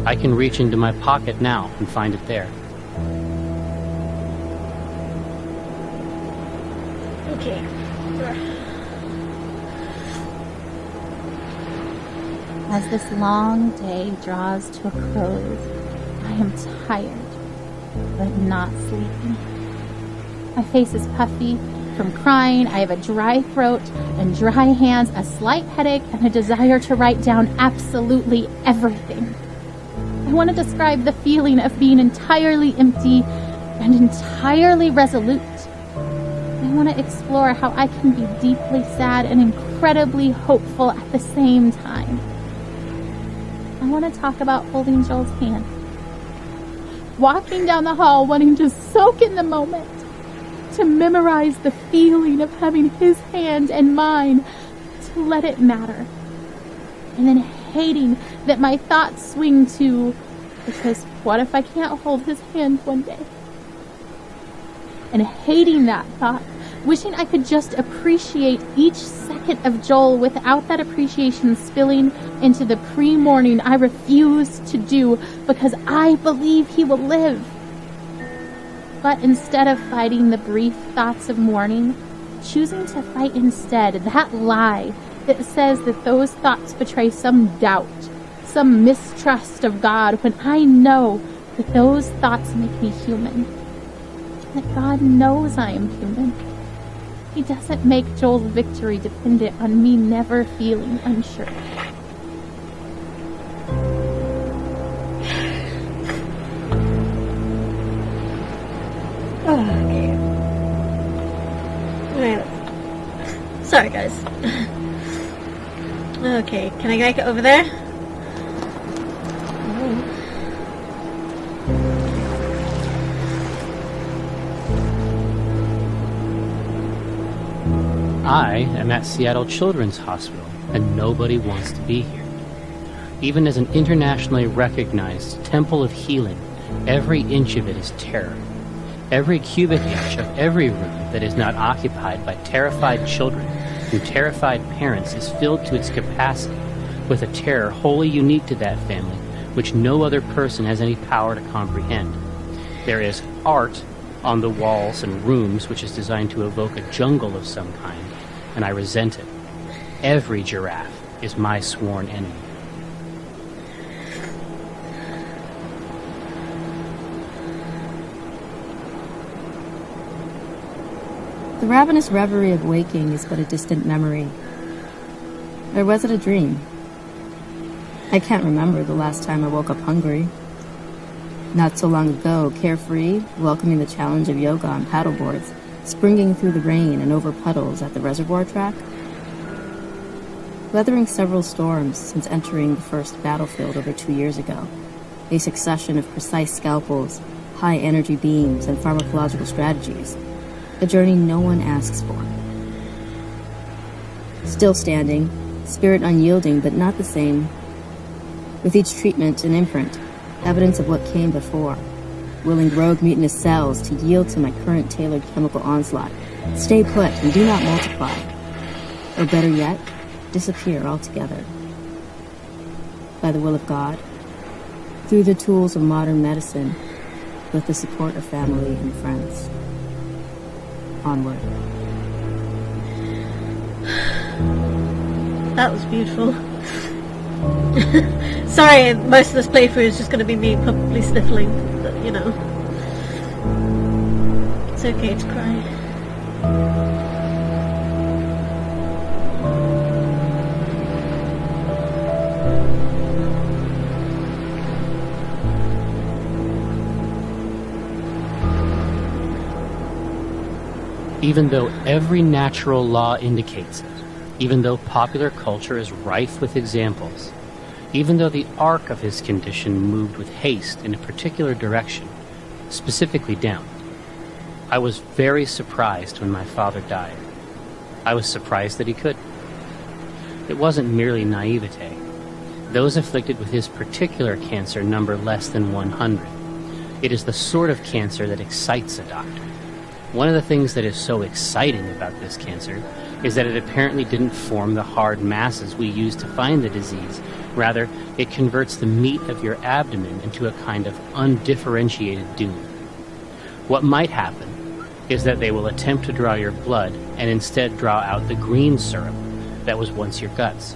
I can reach into my pocket now and find it there. Okay. As this long day draws to a close, I am tired, but not sleepy. My face is puffy from crying. I have a dry throat and dry hands, a slight headache, and a desire to write down absolutely everything. I want to describe the feeling of being entirely empty and entirely resolute. I want to explore how I can be deeply sad and incredibly hopeful at the same time. I want to talk about holding Joel's hand, walking down the hall wanting to soak in the moment, to memorize the feeling of having his hand and mine, to let it matter. And then hating that my thoughts swing to, because what if I can't hold his hand one day? And hating that thought, wishing I could just appreciate each second of Joel without that appreciation spilling into the pre-morning I refuse to do because I believe he will live. But instead of fighting the brief thoughts of mourning, choosing to fight instead that lie that says that those thoughts betray some doubt, some mistrust of God, when I know that those thoughts make me human. That God knows I am human. He doesn't make Joel's victory dependent on me never feeling unsure. Okay. Wait. Sorry, guys. Okay, can I make it over there? I am at Seattle Children's Hospital, and nobody wants to be here. Even as an internationally recognized temple of healing, every inch of it is terror. Every cubic inch of every room that is not occupied by terrified children and terrified parents is filled to its capacity with a terror wholly unique to that family, which no other person has any power to comprehend. There is art on the walls and rooms which is designed to evoke a jungle of some kind, and I resent it. Every giraffe is my sworn enemy. The ravenous reverie of waking is but a distant memory. Or was it a dream? I can't remember the last time I woke up hungry. Not so long ago, carefree, welcoming the challenge of yoga on paddleboards, springing through the rain and over puddles at the reservoir track. Weathering several storms since entering the first battlefield over 2 years ago, a succession of precise scalpels, high-energy beams, and pharmacological strategies. A journey no one asks for. Still standing, spirit unyielding but not the same. With each treatment an imprint, evidence of what came before. Willing rogue mutinous cells to yield to my current tailored chemical onslaught. Stay put and do not multiply. Or better yet, disappear altogether. By the will of God, through the tools of modern medicine, with the support of family and friends. Onward. That was beautiful. Sorry, most of this playthrough is just going to be me probably sniffling, but you know. It's okay to cry. Even though every natural law indicates it, even though popular culture is rife with examples, even though the arc of his condition moved with haste in a particular direction, specifically down, I was very surprised when my father died. I was surprised that he could. It wasn't merely naivete. Those afflicted with his particular cancer number less than 100. It is the sort of cancer that excites a doctor. One of the things that is so exciting about this cancer is that it apparently didn't form the hard masses we use to find the disease. Rather, it converts the meat of your abdomen into a kind of undifferentiated doom. What might happen is that they will attempt to draw your blood and instead draw out the green syrup that was once your guts.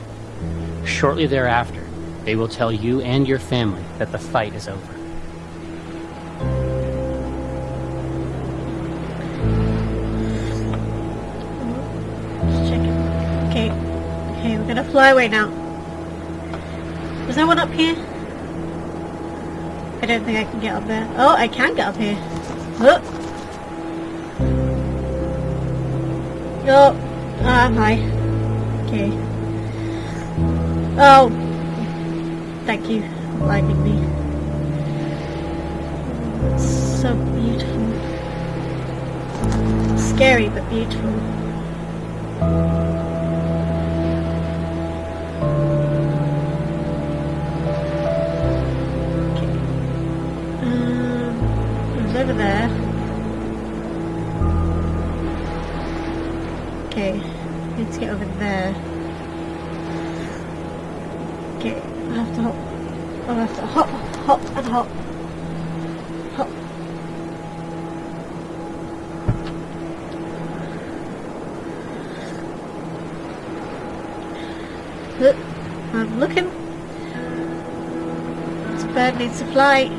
Shortly thereafter, they will tell you and your family that the fight is over. Okay, we're gonna fly away now. Is there one up here? I don't think I can get up there. Oh, I can get up here. Oh! Oh! Ah, hi. Okay. Oh! Thank you for blinding me. It's so beautiful. scary but beautiful. Okay. It was over there. Okay, need to get over there. Okay, I have to hop. I have to hop, hop, and hop. Hop. Look, I'm looking. This bird needs to fly.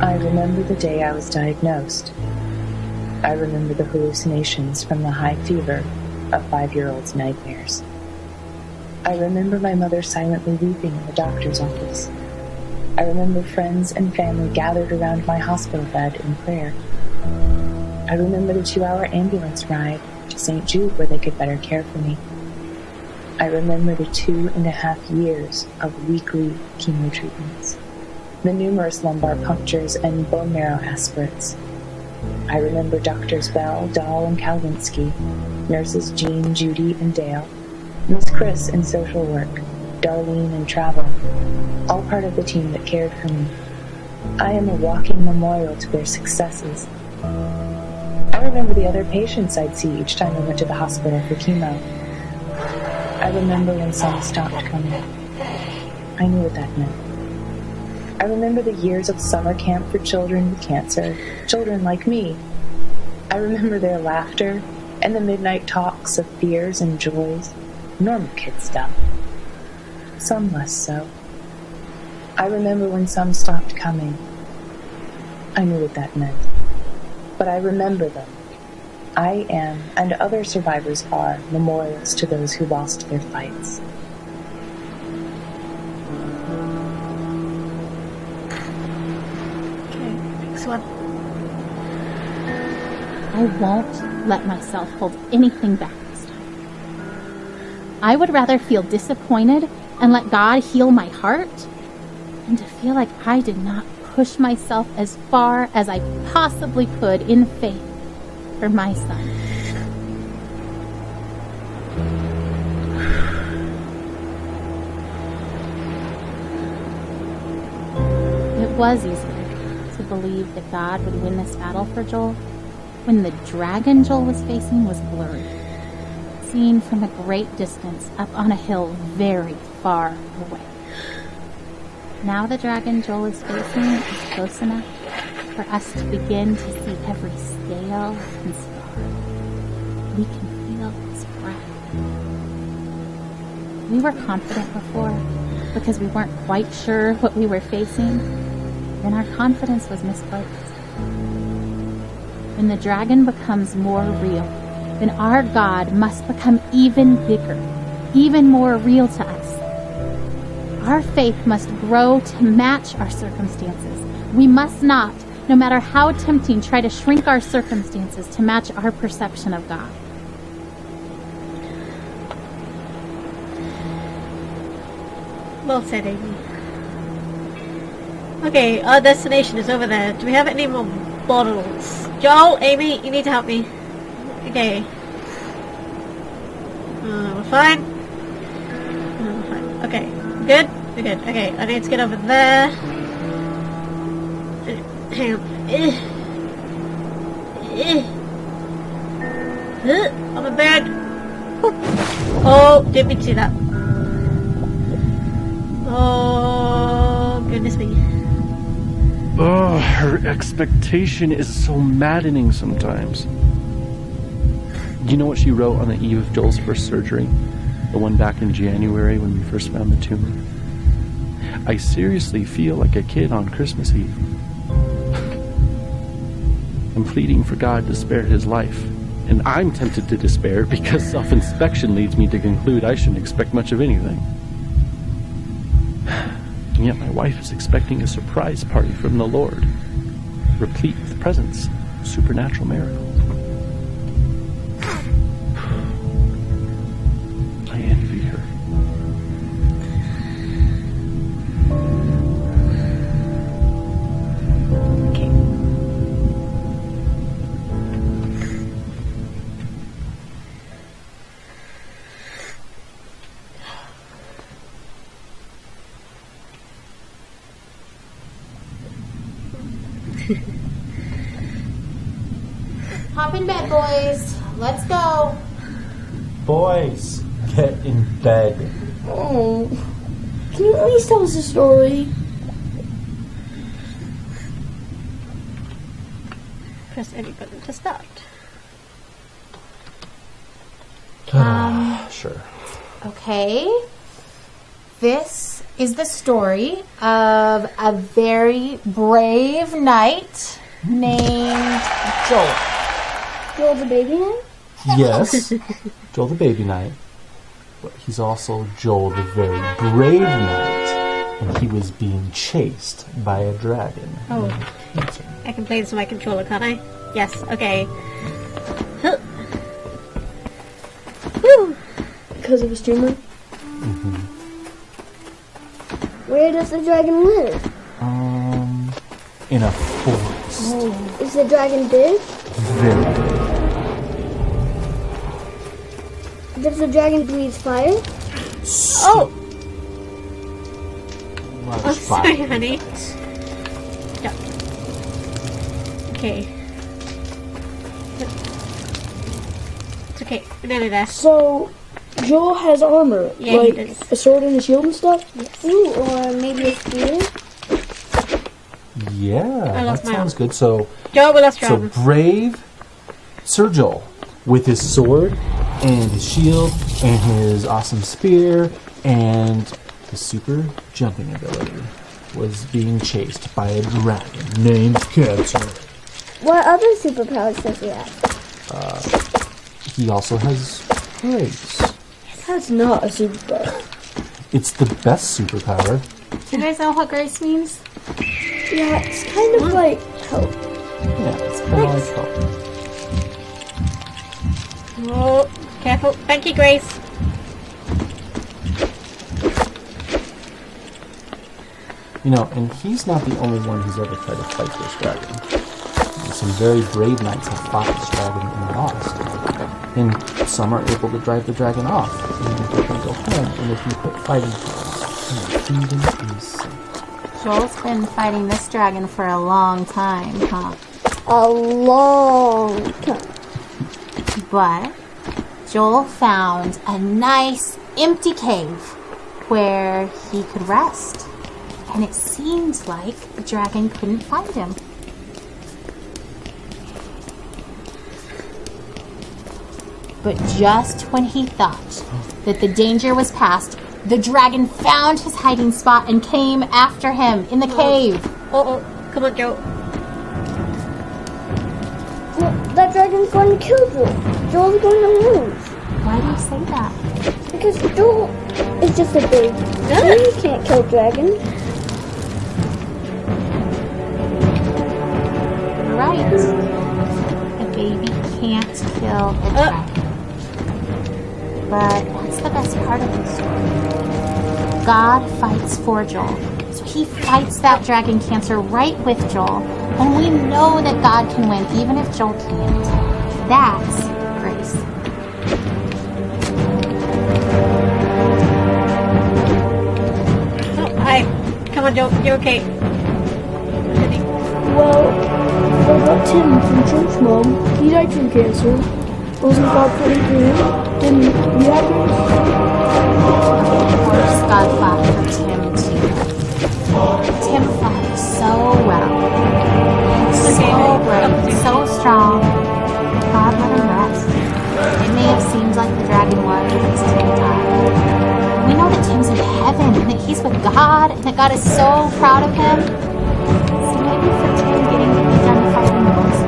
I remember the day I was diagnosed. I remember the hallucinations from the high fever of 5-year-old's nightmares. I remember my mother silently weeping in the doctor's office. I remember friends and family gathered around my hospital bed in prayer. I remember the 2-hour ambulance ride to St. Jude where they could better care for me. I remember the 2.5 years of weekly chemo treatments, the numerous lumbar punctures and bone marrow aspirates. I remember Doctors Bell, Dahl, and Kalwinsky, nurses Jean, Judy, and Dale, Miss Chris in social work, Darlene in travel, all part of the team that cared for me. I am a walking memorial to their successes. I remember the other patients I'd see each time I went to the hospital for chemo. I remember when some stopped coming. I knew what that meant. I remember the years of summer camp for children with cancer, children like me. I remember their laughter and the midnight talks of fears and joys, normal kid stuff. Some less so. I remember when some stopped coming. I knew what that meant. But I remember them. I am, and other survivors are, memorials to those who lost their fights. I won't let myself hold anything back this time. I would rather feel disappointed and let God heal my heart than to feel like I did not push myself as far as I possibly could in faith for my son. It was easier to believe that God would win this battle for Joel when the dragon Joel was facing was blurry, seen from a great distance up on a hill very far away. Now the dragon Joel is facing is close enough for us to begin to see every scale and scar. We can feel his breath. We were confident before because we weren't quite sure what we were facing. Then our confidence was misplaced. When the dragon becomes more real, then our God must become even bigger, even more real to us. Our faith must grow to match our circumstances. We must not, no matter how tempting, try to shrink our circumstances to match our perception of God. Well said, Amy. Okay, our destination is over there. Do we have any more bottles? Joel, Amy, you need to help me. Okay. We're fine. We're fine. Okay. Good? We're good. Okay, I need to get over there. Hang on. I'm a bird. Oh, didn't mean to do that. Oh, goodness me. Oh, her expectation is so maddening sometimes. You know what she wrote on the eve of Joel's first surgery? The one back in January when we first found the tumor? I seriously feel like a kid on Christmas Eve. I'm pleading for God to spare his life. And I'm tempted to despair because self-inspection leads me to conclude I shouldn't expect much of anything. And yet my wife is expecting a surprise party from the Lord, replete with presents, supernatural miracles. I envy her. Hop in bed, boys. Let's go. Boys, get in bed. Oh, can you at least tell us a story? Press any button to start. Sure. Okay. This is the story of a very brave knight named Joel. Joel the baby knight? Yes, Joel the baby knight. But he's also Joel the very brave knight, and he was being chased by a dragon. Oh. I can play this on my controller, can't I? Yes, okay. Huh. Woo! Because of a streamer? Mm-hmm. Where does the dragon live? In a forest. Oh. Is the dragon big? Very big. Does the dragon breathe fire? Oh! Large I'm sorry, fire. honey. Yeah. Okay. It's okay. We're nearly there. So, Joel has armor. Yeah, like he does. a sword and a shield and stuff? Yes. Ooh, or maybe a spear? Yeah, I lost that my sounds arm. good. So, Joel, we lost your so arm. brave Sir Joel, with his sword and his shield and his awesome spear and his super jumping ability, was being chased by a dragon named Cancer. What other superpowers does he have? He also has grace. That's not a superpower. It's the best superpower. Do you guys know what grace means? Yeah, it's kind of like hope. Yeah, it's kind of like hope. Oh, careful. Thank you, Grace. You know, and he's not the only one who's ever tried to fight this dragon. Some very brave knights have fought this dragon and lost. And some are able to drive the dragon off, and they can go home, and they can quit fighting for and the kingdom is safe. Joel's been fighting this dragon for a long time, huh? A long time. But Joel found a nice empty cave where he could rest. And it seemed like the dragon couldn't find him. But just when he thought that the danger was past, the dragon found his hiding spot and came after him in the cave. Oh, come on, Joel. Well, that dragon's going to kill Joel. Joel's going to lose. Why do you say that? Because Joel is just a baby. He can't kill dragons. You're right. A baby can't kill a dragon. But that's the best part of the story. God fights for Joel. So he fights that dragon cancer right with Joel. And we know that God can win even if Joel can't. That's grace. Oh, hi. Come on, Joel. You're okay. Well, what about Tim from Church Mom? He died from cancer. Wasn't God fighting for him? Didn't you have Of course, God fought for Tim too. Tim fought so well. So brave, so strong. God let him rest. It may have seemed like the dragon won because Tim died. We know that Tim's in heaven and that he's with God and that God is so proud of him. So maybe for Tim getting to be done fighting was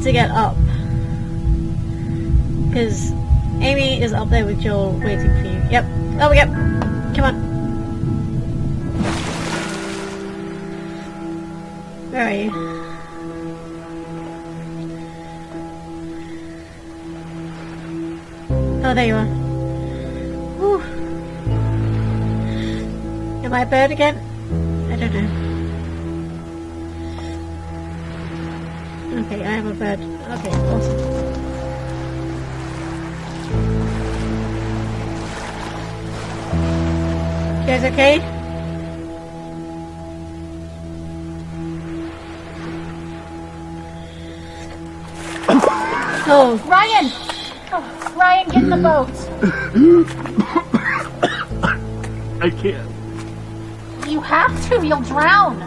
to get up. Because Amy is up there with Joel waiting for you. Yep. Oh, yep. Come on. Where are you? Oh, there you are. Whew. Am I a bird again? I don't know. Okay, I am a bird. Okay, awesome. You guys okay? Oh. Ryan! Oh, Ryan, get in the boat. I can't. You have to, you'll drown.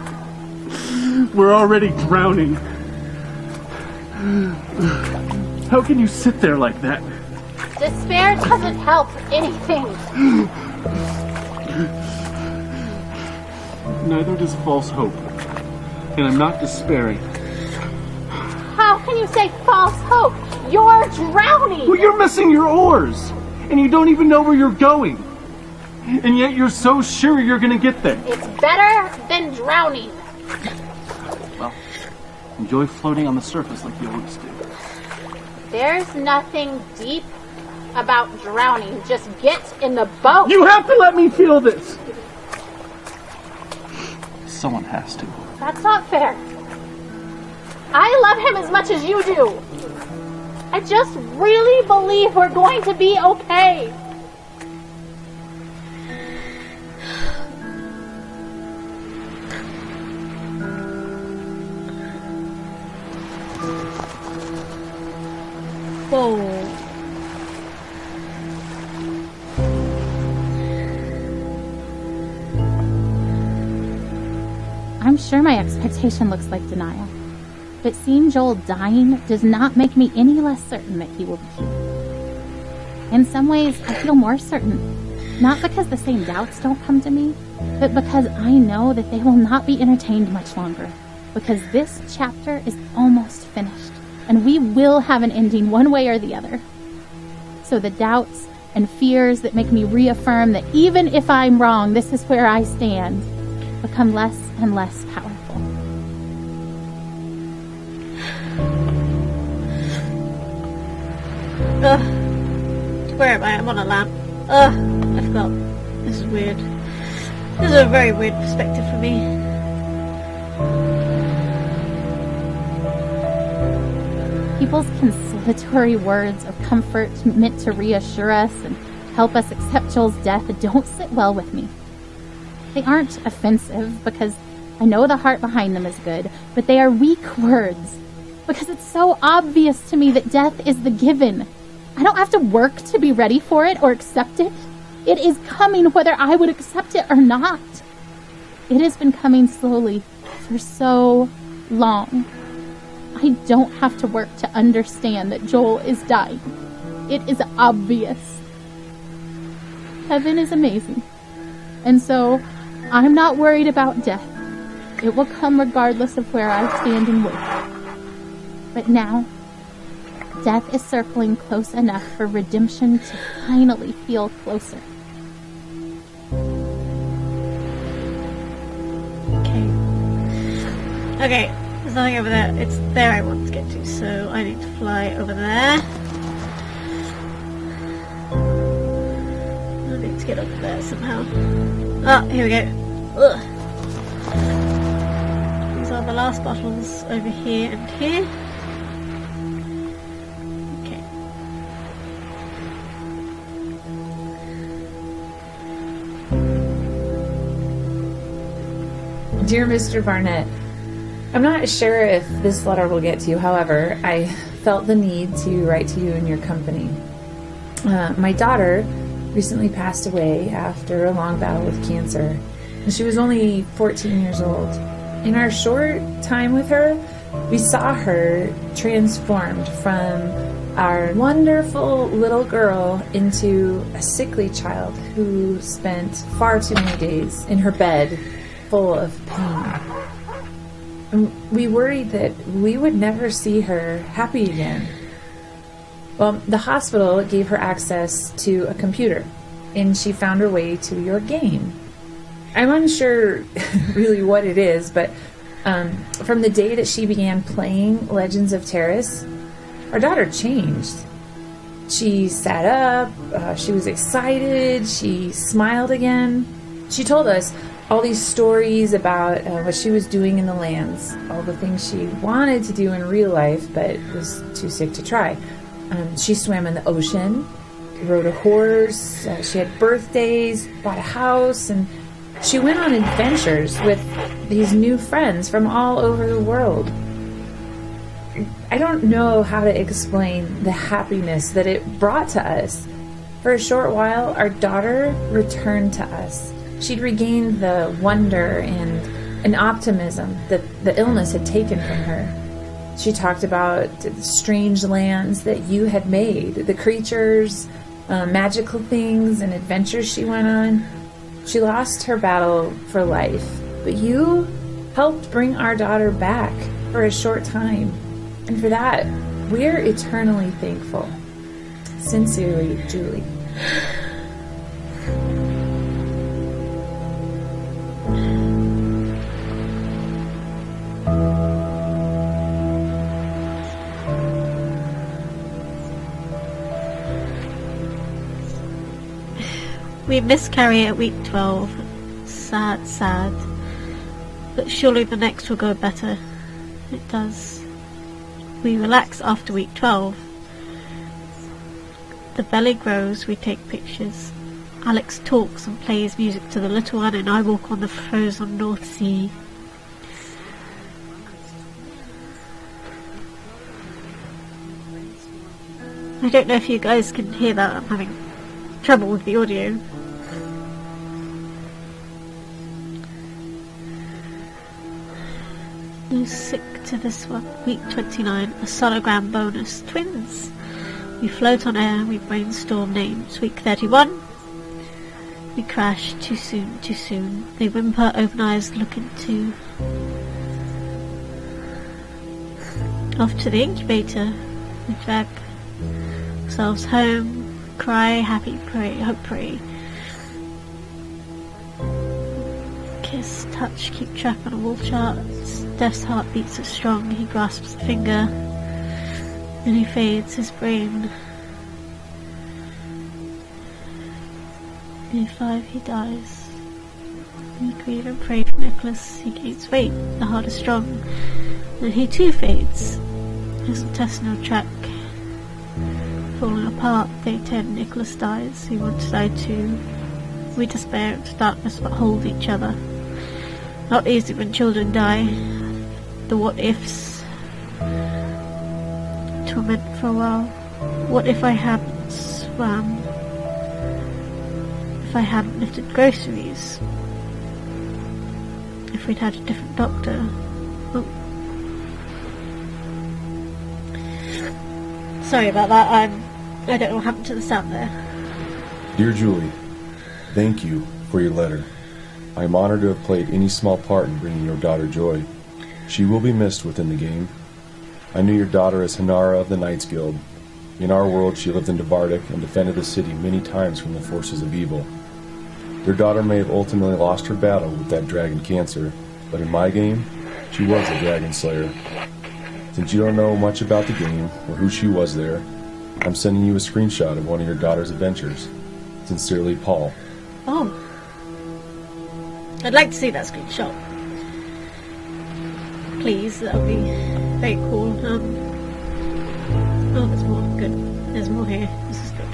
We're already drowning. How can you sit there like that? Despair doesn't help anything. Neither does false hope. And I'm not despairing. How can you say false hope? You're drowning! Well, you're missing your oars! And you don't even know where you're going! And yet you're so sure you're gonna get there! It's better than drowning. Well, enjoy floating on the surface like you always do. There's nothing deep about drowning. Just get in the boat. You have to let me feel this! Someone has to. That's not fair. I love him as much as you do. I just really believe we're going to be okay. Whoa. I'm sure my expectation looks like denial. But seeing Joel dying does not make me any less certain that he will be healed. In some ways, I feel more certain. Not because the same doubts don't come to me, but because I know that they will not be entertained much longer. Because this chapter is almost finished, and we will have an ending one way or the other. So the doubts and fears that make me reaffirm that even if I'm wrong, this is where I stand, become less and less powerful. Ugh. Where am I? I'm on a lamp. Ugh. I forgot. This is weird. This is a very weird perspective for me. People's consolatory words of comfort meant to reassure us and help us accept Joel's death don't sit well with me. They aren't offensive because I know the heart behind them is good, but they are weak words because it's so obvious to me that death is the given. I don't have to work to be ready for it or accept it. It is coming whether I would accept it or not. It has been coming slowly for so long. I don't have to work to understand that Joel is dying. It is obvious. Heaven is amazing. And so, I'm not worried about death. It will come regardless of where I stand and wait. But now, death is circling close enough for redemption to finally feel closer. Okay, there's nothing over there. It's there I want to get to, so I need to fly over there. I need to get over there somehow. Oh, here we go. Ugh. These are the last bottles over here and here. Dear Mr. Barnett, I'm not sure if this letter will get to you. However, I felt the need to write to you in your company. My daughter recently passed away after a long battle with cancer, and she was only 14 years old. In our short time with her, we saw her transformed from our wonderful little girl into a sickly child who spent far too many days in her bed full of pain. We worried that we would never see her happy again. Well, the hospital gave her access to a computer, and she found her way to your game. I'm unsure really what it is, but from the day that she began playing Legends of Terrace, our daughter changed. She sat up, she was excited, she smiled again. She told us all these stories about what she was doing in the lands, all the things she wanted to do in real life but was too sick to try. She swam in the ocean, rode a horse, she had birthdays, bought a house, and she went on adventures with these new friends from all over the world. I don't know how to explain the happiness that it brought to us. For a short while, our daughter returned to us. She'd regained the wonder and optimism that the illness had taken from her. She talked about the strange lands that you had made, the creatures, magical things, and adventures she went on. She lost her battle for life, but you helped bring our daughter back for a short time. And for that, we're eternally thankful. Sincerely, Julie. We miscarry at week 12. Sad, sad. But surely the next will go better. It does. We relax after week 12. The belly grows, we take pictures. Alex talks and plays music to the little one, and I walk on the frozen North Sea. I don't know if you guys can hear that. I'm having trouble with the audio. No sick to this one. Week 29, a sonogram bonus. Twins! We float on air, we brainstorm names. Week 31, we crash. Too soon, too soon. They whimper, open eyes, look into. Off to the incubator. We drag ourselves home. Cry, happy, pray, hope, pray. Kiss, touch, keep track on a wall chart. Death's heart beats so strong, he grasps a finger. Then he fades, his brain. In 5 he dies. We grieve and pray for Nicholas, he gains weight, the heart is strong. Then he too fades. His intestinal tract falling apart. Day 10, Nicholas dies. He wants to die too. We despair into darkness but hold each other. Not easy when children die. The what ifs torment for a while. What if I hadn't swam? If I hadn't lifted groceries? If we'd had a different doctor? Oh. Sorry about that. I don't know what happened to the sound there. Dear Julie, thank you for your letter. I am honored to have played any small part in bringing your daughter joy. She will be missed within the game. I knew your daughter as Hanara of the Knights Guild. In our world, she lived in Devardic and defended the city many times from the forces of evil. Your daughter may have ultimately lost her battle with that dragon cancer, but in my game, she was a dragon slayer. Since you don't know much about the game or who she was there, I'm sending you a screenshot of one of your daughter's adventures. Sincerely, Paul. Oh. I'd like to see that screenshot. Please, that would be very cool. Oh, there's more. Good. There's more here. This is good.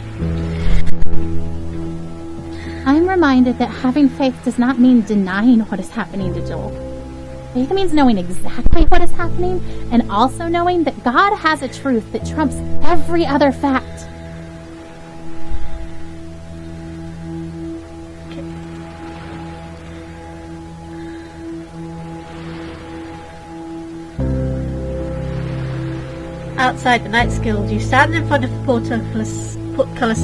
I'm reminded that having faith does not mean denying what is happening to Joel. Faith means knowing exactly what is happening and also knowing that God has a truth that trumps every other fact. Outside the Knights Guild, you stand in front of the portcullis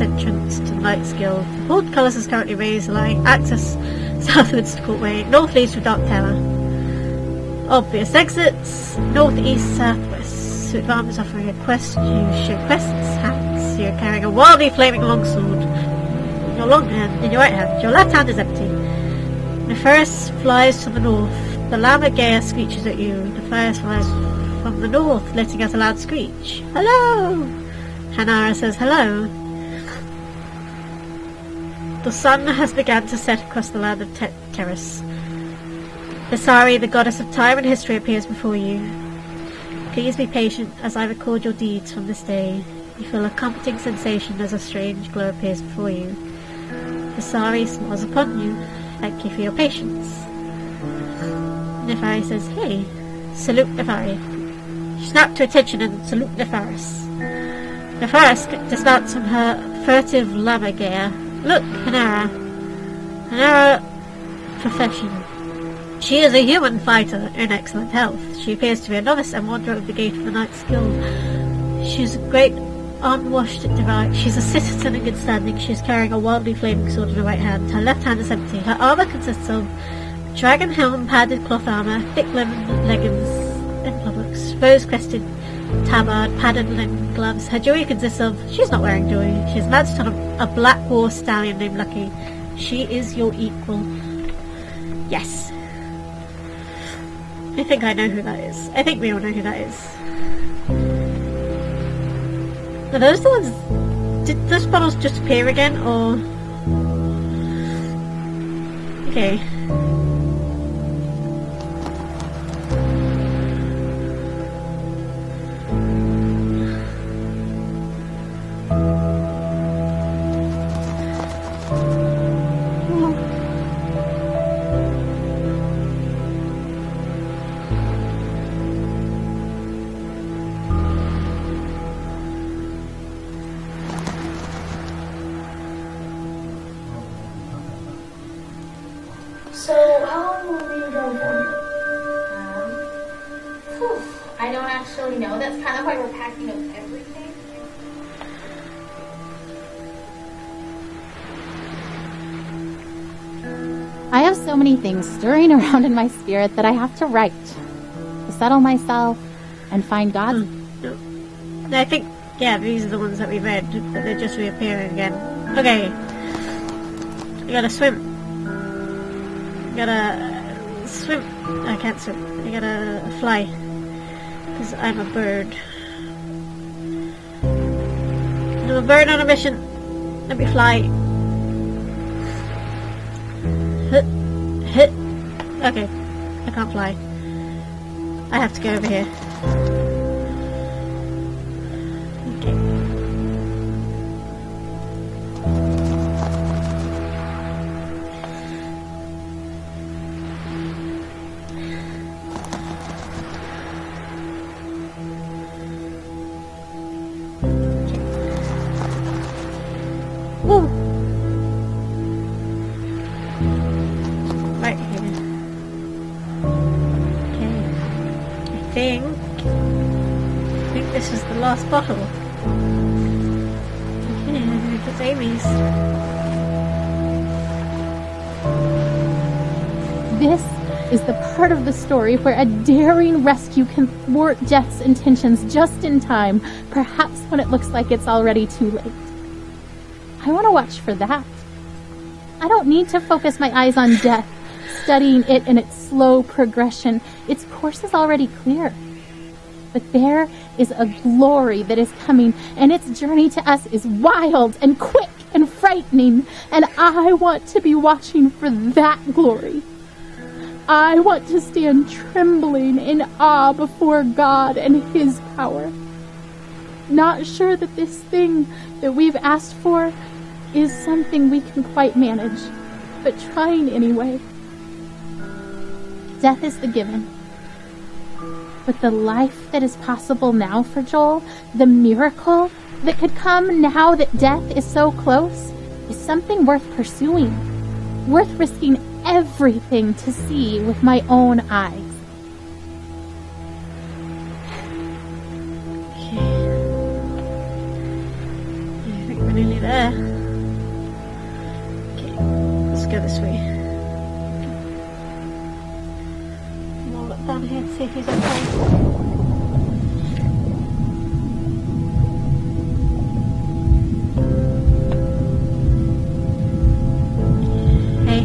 entrance to the Knights Guild. The portcullis is currently raised, allowing access southwards to Courtway. North leads to Dark Tower. obvious exits, northeast, southwest. To advance offering a quest, use your quest's hands. You're carrying a wildly flaming longsword in your long hand, in your right hand. Your left hand is empty. The first flies to the north. The Lammergeier screeches at you. The first flies from the north, letting out a loud screech. Hello! Hanara says hello. The sun has begun to set across the land of Terrace. Visari, the goddess of time and history, appears before you. Please be patient as I record your deeds from this day. You feel a comforting sensation as a strange glow appears before you. Visari smiles upon you. Thank you for your patience. Nefari says, hey, salute Nefari. Snap to attention and salute Nefaris. Nefaris dismounts from her furtive Lammergeier. Look, Hanara. Hanara, profession. She is a human fighter in excellent health. She appears to be a novice and wanderer of the Gate of the Knight's Guild. She is a great unwashed divine. She's a citizen in good standing. She is carrying a wildly flaming sword in her right hand. Her left hand is empty. Her armor consists of dragon helm, padded cloth armor, thick linen leggings and cloaks, rose-crested tabard, padded linen gloves. Her jewelry consists of... She's not wearing jewelry. She's mounted on a black war stallion named Lucky. She is your equal. Yes. I think I know who that is. I think we all know who that is. Are those the ones... Did those bottles just appear again, or... Okay. So, how long will we be going for? I don't actually know. That's kind of why we're packing up everything. I have so many things stirring around in my spirit that I have to write, to settle myself and find God. I think, yeah, these are the ones that we read, but they're just reappearing again. Okay. I gotta swim. I gotta swim. I can't swim. I gotta fly. Because I'm a bird. I'm a bird on a mission. Let me fly. Hit. Okay. I can't fly. I have to go over here. Woo! Right here. Okay. I think this is the last bottle. Okay, that's Amy's. This is the part of the story where a daring rescue can thwart Death's intentions just in time, perhaps when it looks like it's already too late. I want to watch for that. I don't need to focus my eyes on Death, studying it in its slow progression. Its course is already clear. But there is a glory that is coming, and its journey to us is wild and quick and frightening, and I want to be watching for that glory. I want to stand trembling in awe before God and His power. Not sure that this thing that we've asked for is something we can quite manage, but trying anyway. Death is the given. But the life that is possible now for Joel, the miracle that could come now that death is so close, is something worth pursuing, worth risking everything to see with my own eyes. Okay. I think we're nearly there. Okay, let's go this way. All at down here to see if he's okay. Hey,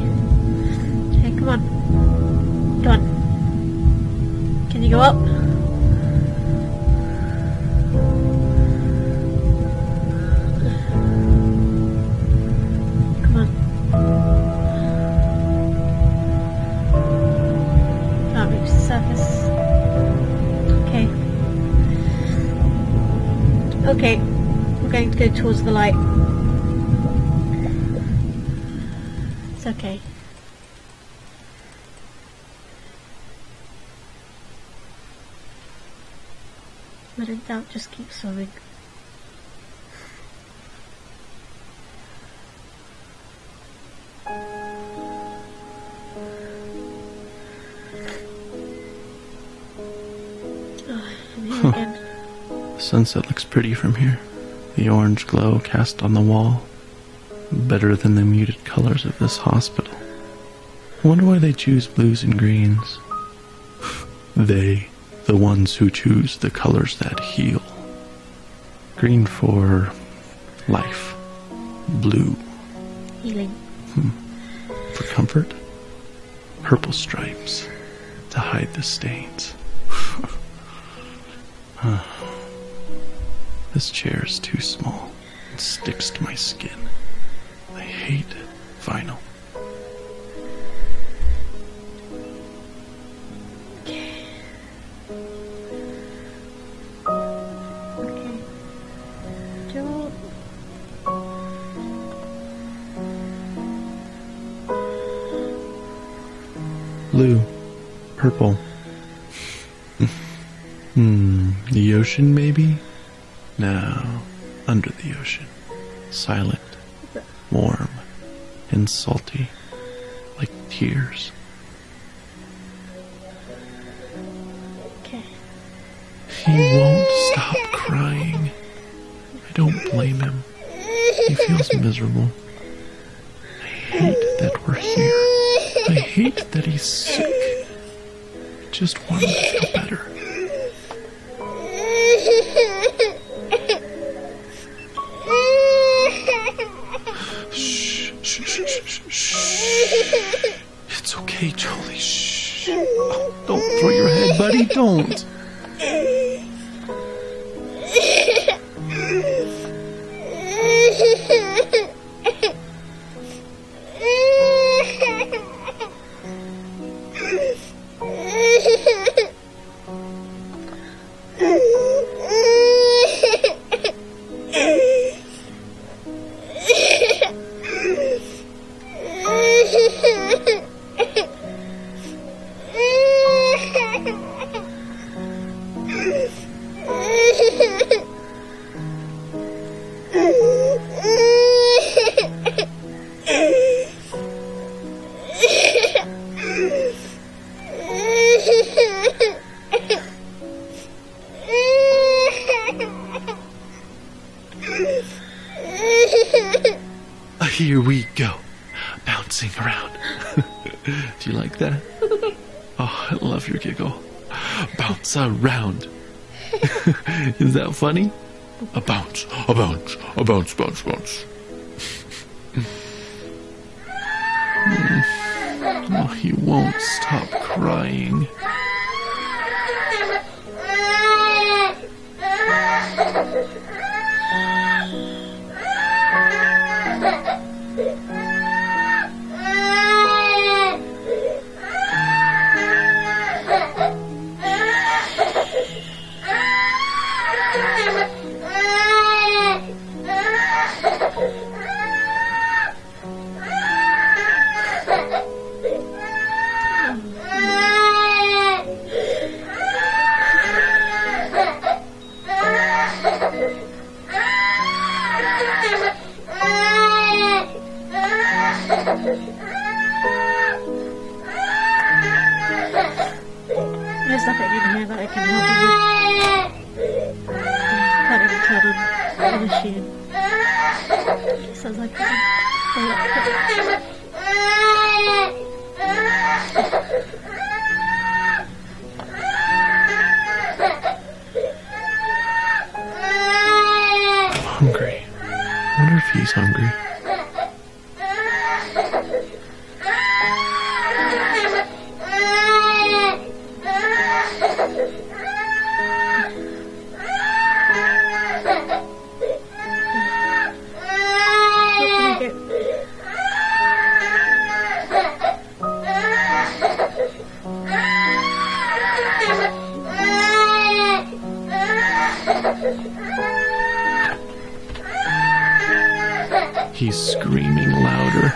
come on. Go on. Can you go up? Come on. Can't reach the surface. Okay, we're going to go towards the light. It's okay. But in doubt, just keep swimming. Oh, I'm here again. The sunset looks pretty from here. The orange glow cast on the wall. Better than the muted colors of this hospital. I wonder why they choose blues and greens. They, the ones who choose the colors that heal. Green for life. Blue. Healing. For comfort. Purple stripes to hide the stains. This chair is too small. It sticks to my skin. I hate vinyl. Okay. Joel. Blue. Purple. The ocean, maybe? No, under the ocean. Silent, warm, and salty, like tears. Okay. He won't stop crying. I don't blame him. He feels miserable. I hate that we're here. I hate that he's sick. I just want him to feel better. It's okay, Jolie. Shh. Oh, don't throw your head, buddy. Don't. Here we go, bouncing around. Do you like that? Oh, I love your giggle. Bounce around. Is that funny? A bounce, a bounce, a bounce, bounce, bounce. Oh, he won't stop crying. There's nothing in here that I can help him with. Can't even turn on the machine. It sounds like he's hungry. He's screaming louder.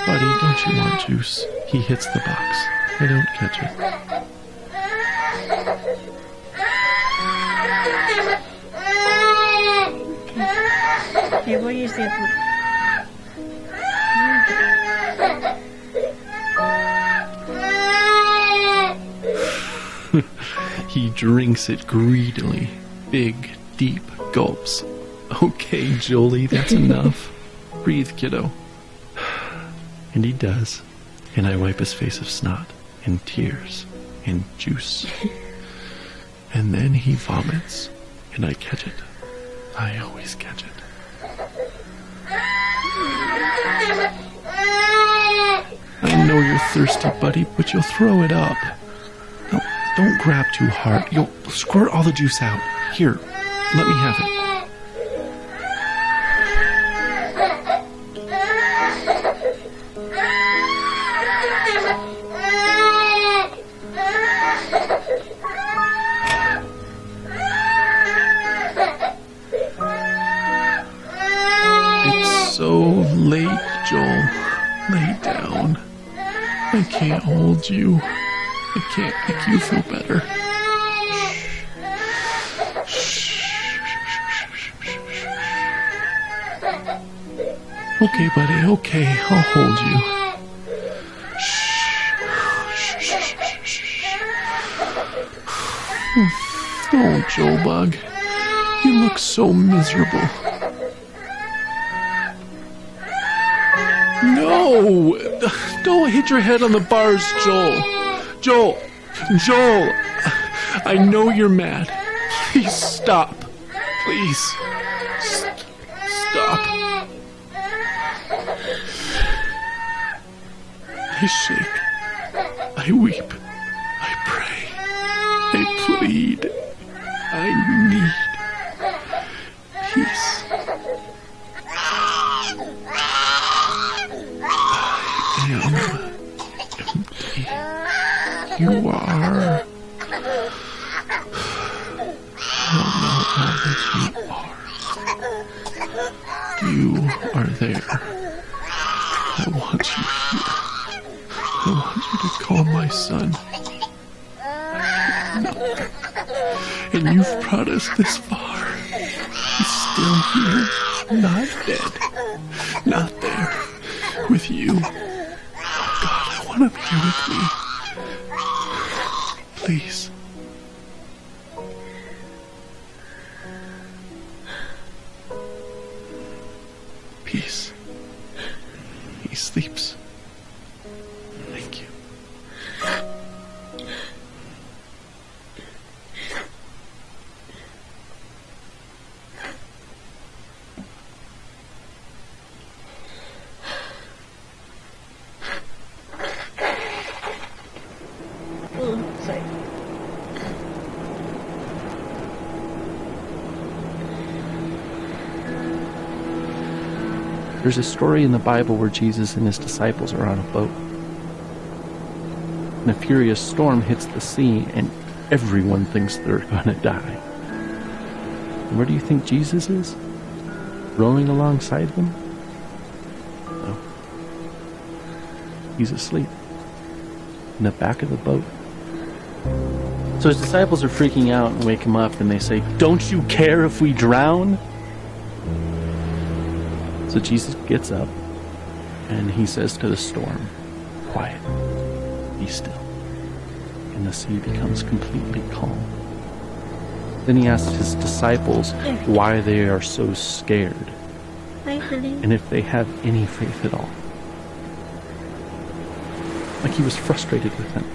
Buddy, don't you want juice? He hits the box. I don't catch it. Okay, we'll use the other one. He drinks it greedily. Big, deep gulps. Okay, Jolie, that's enough. Breathe, kiddo. And he does. And I wipe his face of snot and tears and juice. And then he vomits. And I catch it. I always catch it. I know you're thirsty, buddy, but you'll throw it up. No, don't grab too hard. You'll squirt all the juice out. Here, let me have it. So late, Joel. Lay down. I can't hold you. I can't make you feel better. Okay, buddy, okay. I'll hold you. Oh, Joel Bug. You look so miserable. No! Don't hit your head on the bars, Joel. Joel! I know you're mad. Please stop. Please. Stop. I shake. I weep. I pray. I plead. I need peace. You are. I don't know all that you are. You are there. I want you here. I want you to call my son. No. And you've brought us this far. He's still here. Not dead. Not there. With you. Oh God, I want him here with me. Please. Peace. He sleeps. Thank you. Sorry. There's a story in the Bible where Jesus and his disciples are on a boat. And a furious storm hits the sea, and everyone thinks they're gonna die. And where do you think Jesus is? Rowing alongside them? No. He's asleep. In the back of the boat. So his disciples are freaking out and wake him up, and they say, "Don't you care if we drown?" So Jesus gets up, and he says to the storm, "Quiet, be still." And the sea becomes completely calm. Then he asks his disciples why they are so scared, and if they have any faith at all. Like he was frustrated with them.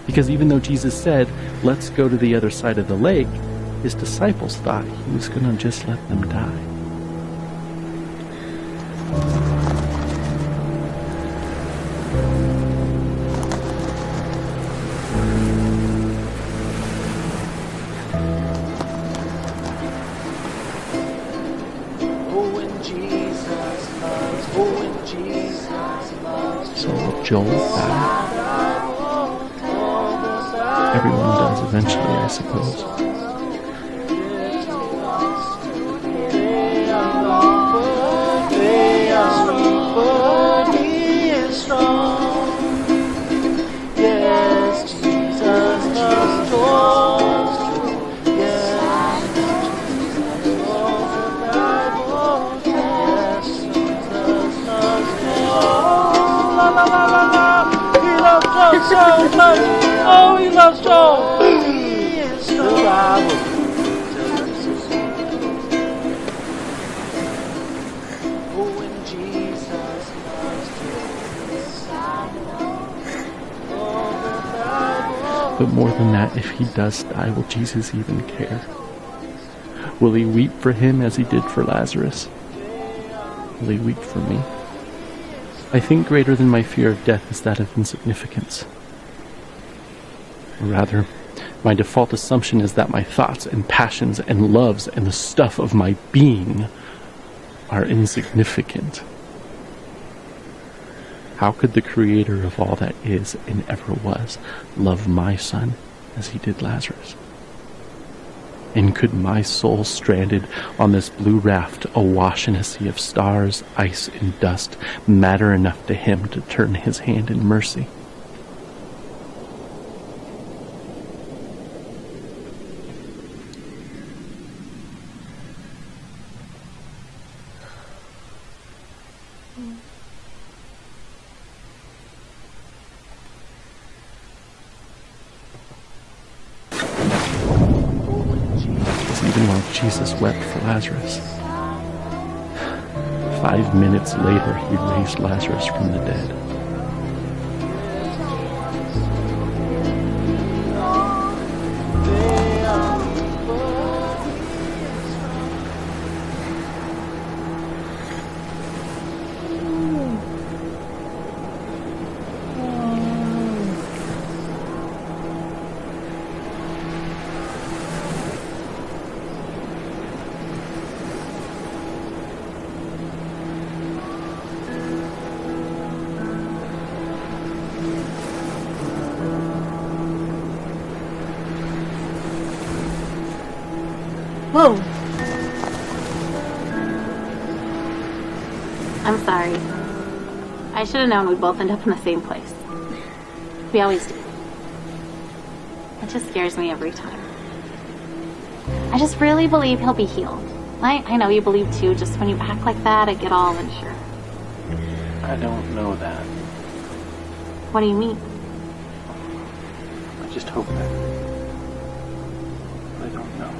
Because even though Jesus said, "Let's go to the other side of the lake," his disciples thought he was going to just let them die. So will Joel die? Everyone does eventually, I suppose. So much. Oh, he loves Joel. But more than that, if he does die, will Jesus even care? Will he weep for him as he did for Lazarus? Will he weep for me? I think greater than my fear of death is that of insignificance. Or rather, my default assumption is that my thoughts and passions and loves and the stuff of my being are insignificant. How could the creator of all that is and ever was love my son as he did Lazarus? And could my soul stranded on this blue raft awash in a sea of stars, ice, and dust matter enough to him to turn his hand in mercy? Even while Jesus wept for Lazarus. 5 minutes later, he raised Lazarus from the dead. Whoa! I'm sorry. I should have known we'd both end up in the same place. We always do. It just scares me every time. I just really believe he'll be healed. I know you believe too, just when you act like that, I get all unsure. I don't know that. What do you mean? I just hope that. I don't know.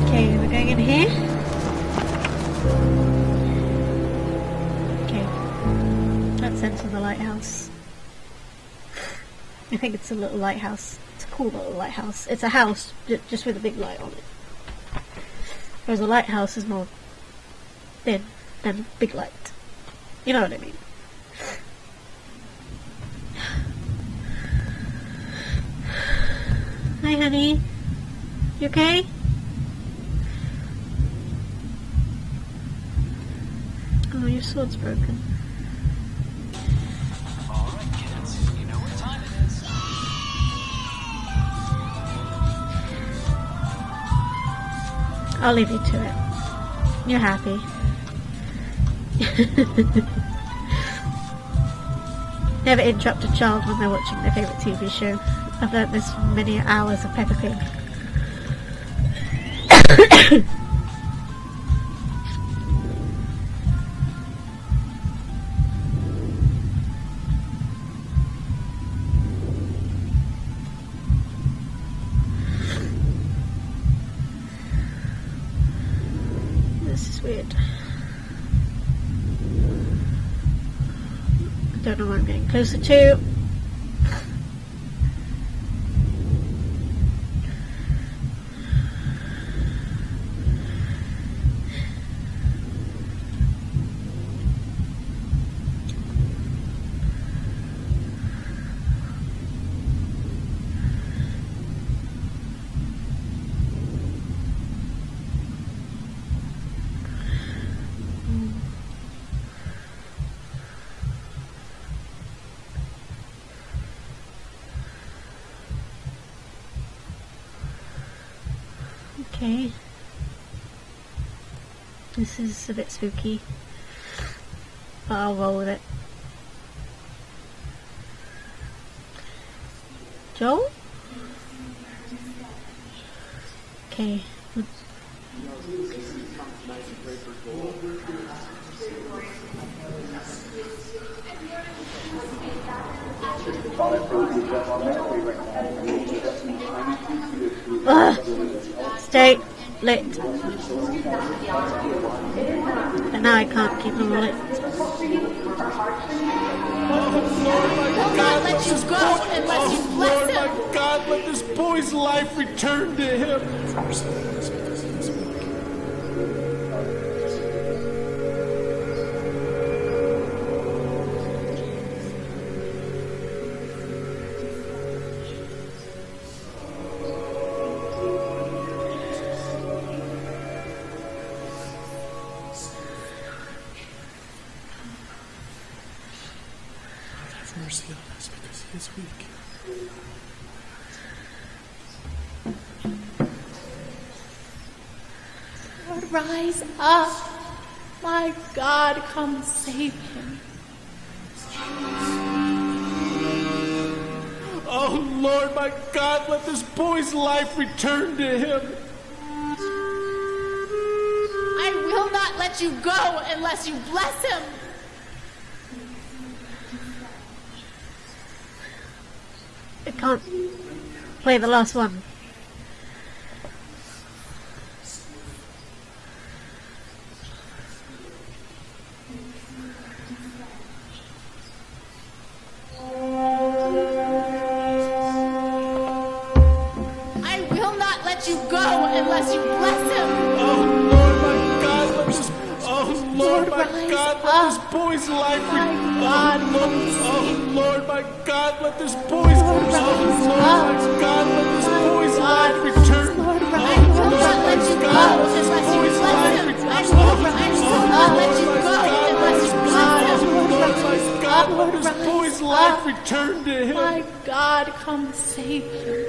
Okay, we're going in here. Okay. Let's enter the lighthouse. I think it's a little lighthouse. It's a cool little lighthouse. It's a house, just with a big light on it. Whereas a lighthouse is more thin than a big light. You know what I mean? Hi, honey. You okay? Oh, your sword's broken. Alright, kids, you know what time it is. I'll leave you to it. You're happy. Never interrupt a child when they're watching their favourite TV show. I've learnt this from many hours of Peppa Pig. Don't know what I'm getting closer to. Okay. This is a bit spooky, but I'll roll with it. Joel? Okay. Stay lit. But now I can't keep them lit. Will not let you go unless you bless him. Oh my God, let this boy's life return to him. Mercy on us because he is weak. Lord, rise up. My God, come save him. Oh Lord, my God, let this boy's life return to him. I will not let you go unless you bless him. I can't play the last one. I will not let you go unless you bless him. Oh Lord, my God, let this. Oh Lord, my God, let this boy's life. Oh Lord, my God, let this boy's. Oh Lord, my God, let this boy's life return. I will not let you go unless you bless him. I will not let you go unless you bless him. Lord, my God, let this boy's life return to him. My God, come save him.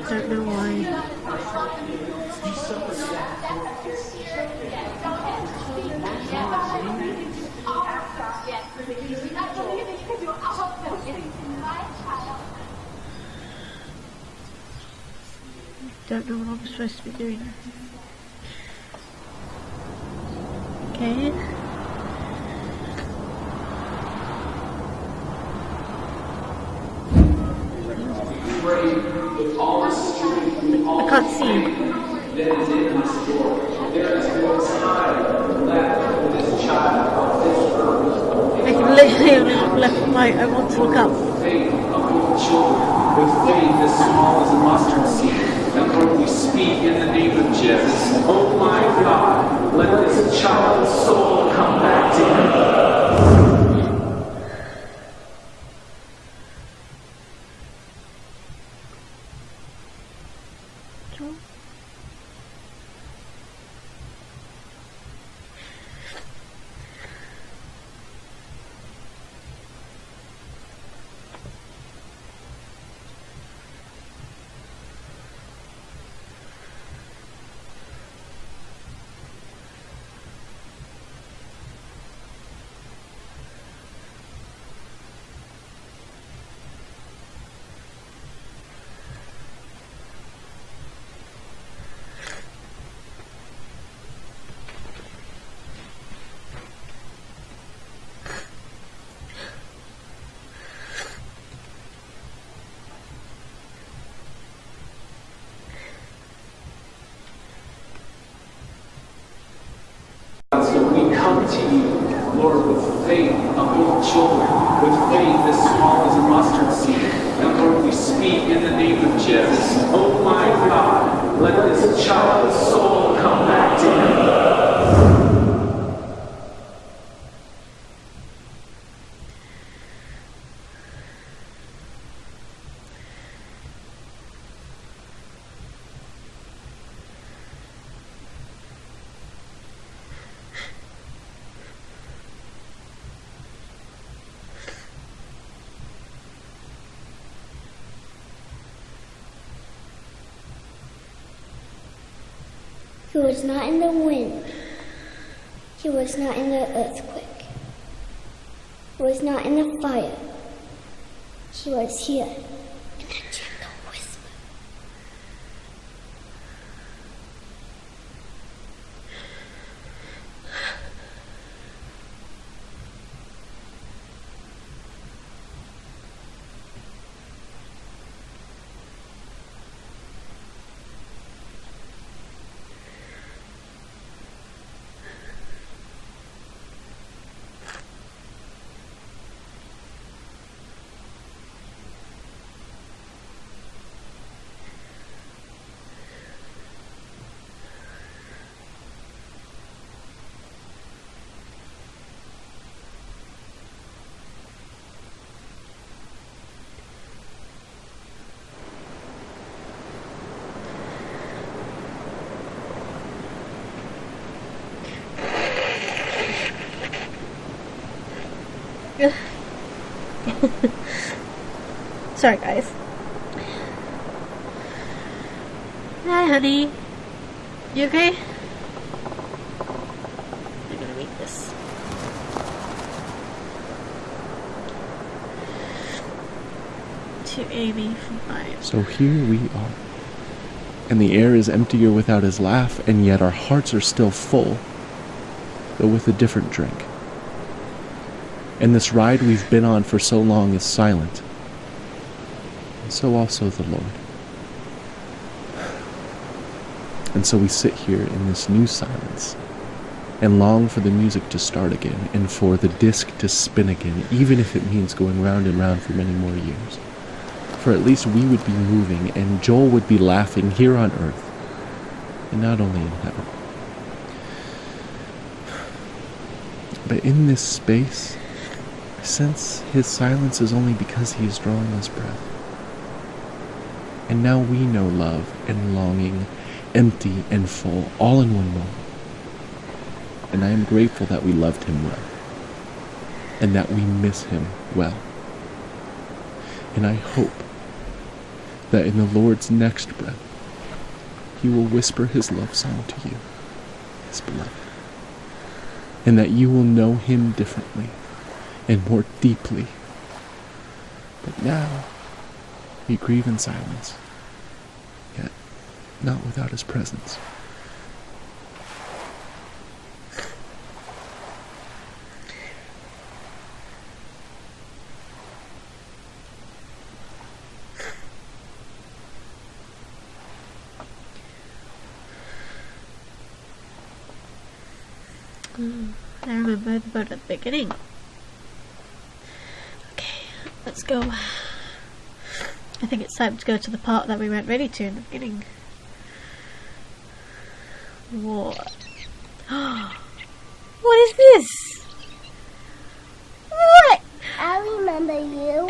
I don't know why. Don't know what I'm supposed to be doing. Okay. I can't see. I can literally look left and right. I want to look up. With faith as small as a mustard seed, and Lord, we speak in the name of Jesus. Oh my God, let this child's soul come back to him. people. Lord, with faith of little children, with faith as small as a mustard seed. And Lord, we speak in the name of Jesus. Oh my God, let this child's soul come back to him. He was not in the wind. He was not in the earthquake. He was not in the fire. He was here in a gentle whisper. Sorry, guys. Hi, honey. You okay? I'm gonna read this. To Amy from Maya. So here we are. And the air is emptier without his laugh, and yet our hearts are still full, though with a different drink. And this ride we've been on for so long is silent. And so also the Lord. And so we sit here in this new silence and long for the music to start again and for the disc to spin again, even if it means going round and round for many more years. For at least we would be moving and Joel would be laughing here on earth and not only in heaven. But in this space, I sense his silence is only because he is drawing his breath. And now we know love and longing, empty and full, all in one moment. And I am grateful that we loved him well, and that we miss him well. And I hope that in the Lord's next breath, he will whisper his love song to you, his beloved, and that you will know him differently and more deeply. But now, we grieve in silence, yet not without his presence. I remember about the beginning. Okay, let's go. I think it's time to go to the part that we weren't ready to in the beginning. What? What is this? What? I remember you.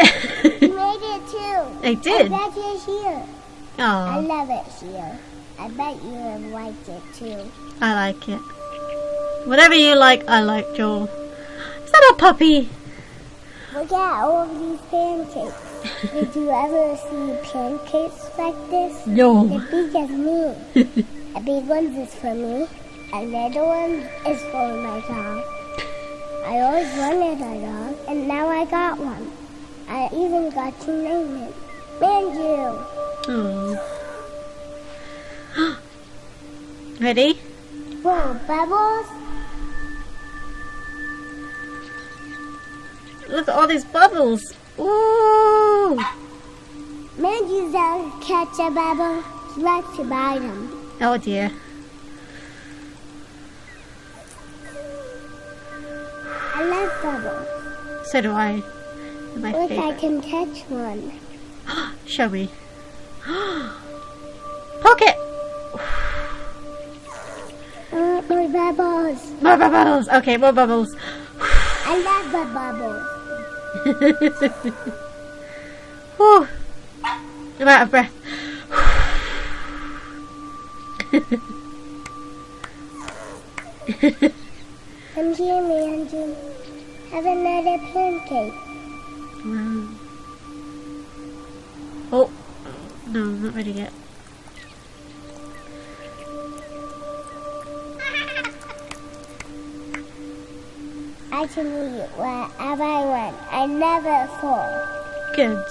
You made it too. I did. I bet it's here. Aww. I love it here. I bet you have liked it too. I like it. Whatever you like, I like, Joel. Is that a puppy? Look at all of these pancakes. Did you ever see pancakes like this? No. They're big as me. The big ones is for me, and the little ones is for my dog. I always wanted a dog, and now I got one. I even got to name it Manju. Oh. Ready? Whoa, bubbles? Look at all these bubbles. Ooh. Manju doesn't catch a bubble. He likes to bite them. Oh dear. I love bubbles. So do I. They're my Look, favorite. I can catch one. Show me. Pocket! More bubbles. More bubbles! Okay, more bubbles. I love the bubbles. Whew. I'm out of breath. Come here, Mandy. Have another pancake. Oh, no, I'm not ready yet. I can eat whatever I want. I never fall. Good.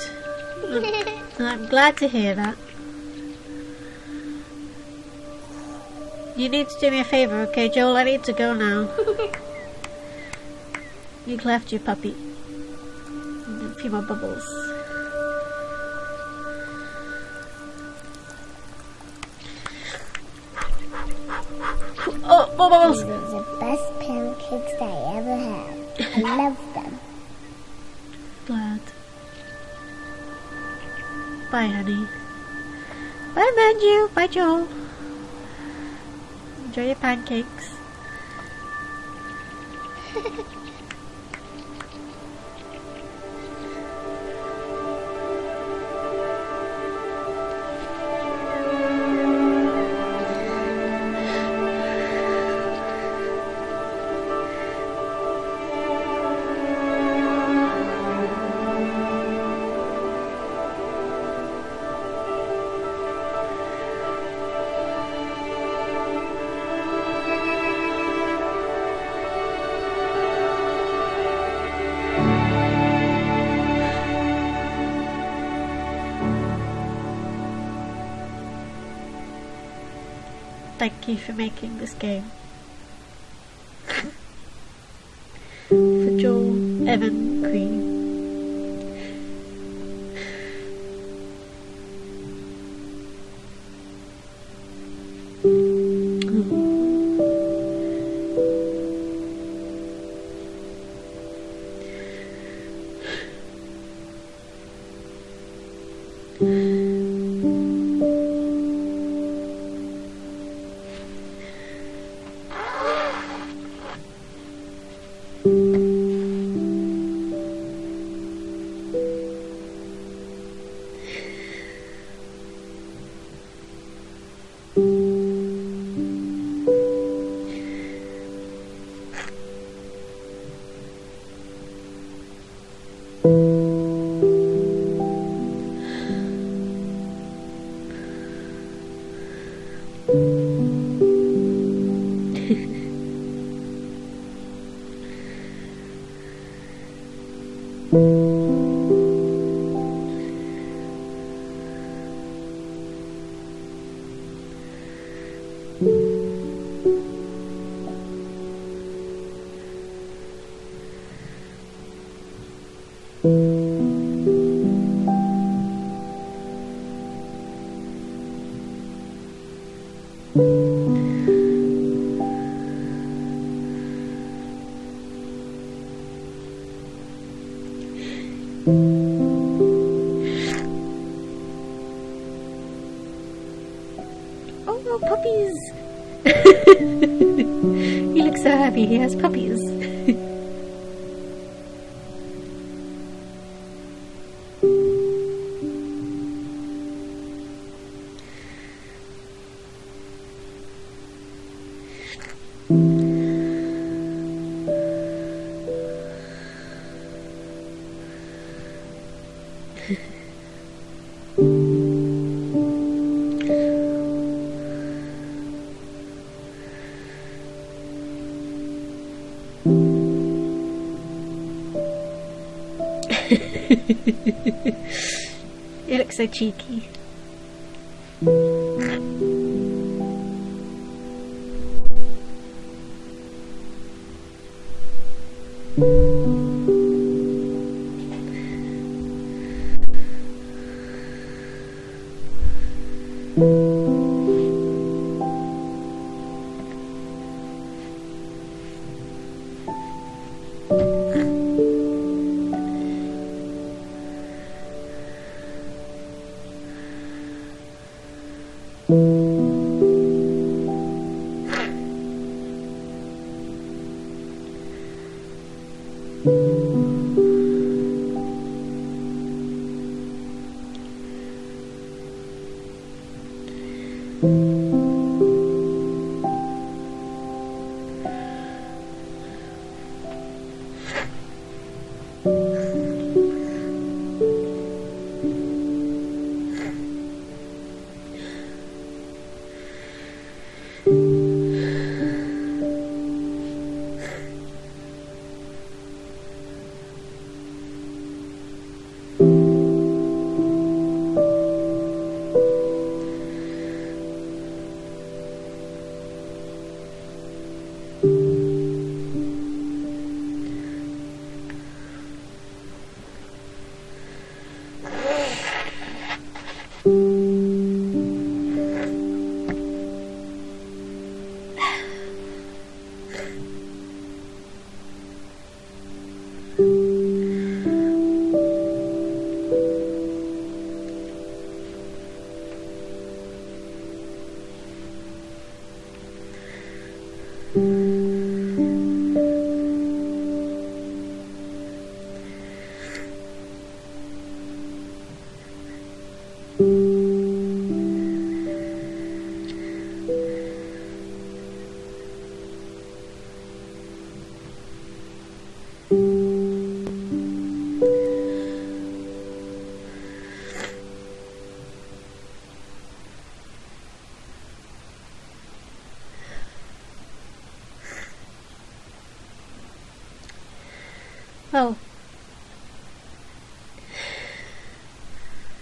I'm glad to hear that. You need to do me a favour, okay, Joel? I need to go now. You left your puppy. And a few more bubbles. Oh, more bubbles! These are the best pancakes that I ever had. I love them. Glad. Bye, honey. Bye, Manju. Bye, Joel. Enjoy your pancakes. Thank you for making this game. For Joel, Evan, Queen. Oh, puppies! He looks so happy he has puppies. You look so cheeky. Well,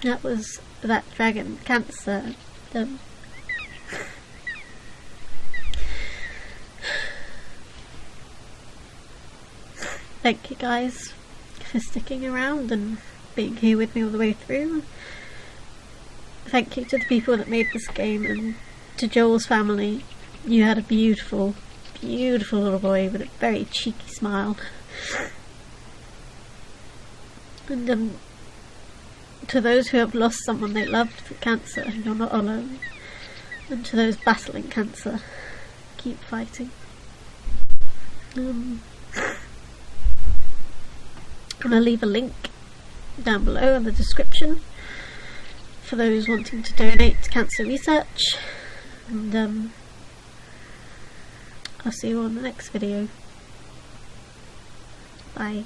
that was that dragon cancer. Thank you guys for sticking around and being here with me all the way through. Thank you to the people that made this game, and to Joel's family. You had a beautiful, beautiful little boy with a very cheeky smile. And to those who have lost someone they loved to cancer, you're not alone. And to those battling cancer, keep fighting. I'm going to leave a link down below in the description for those wanting to donate to cancer research. And I'll see you on the next video. Bye.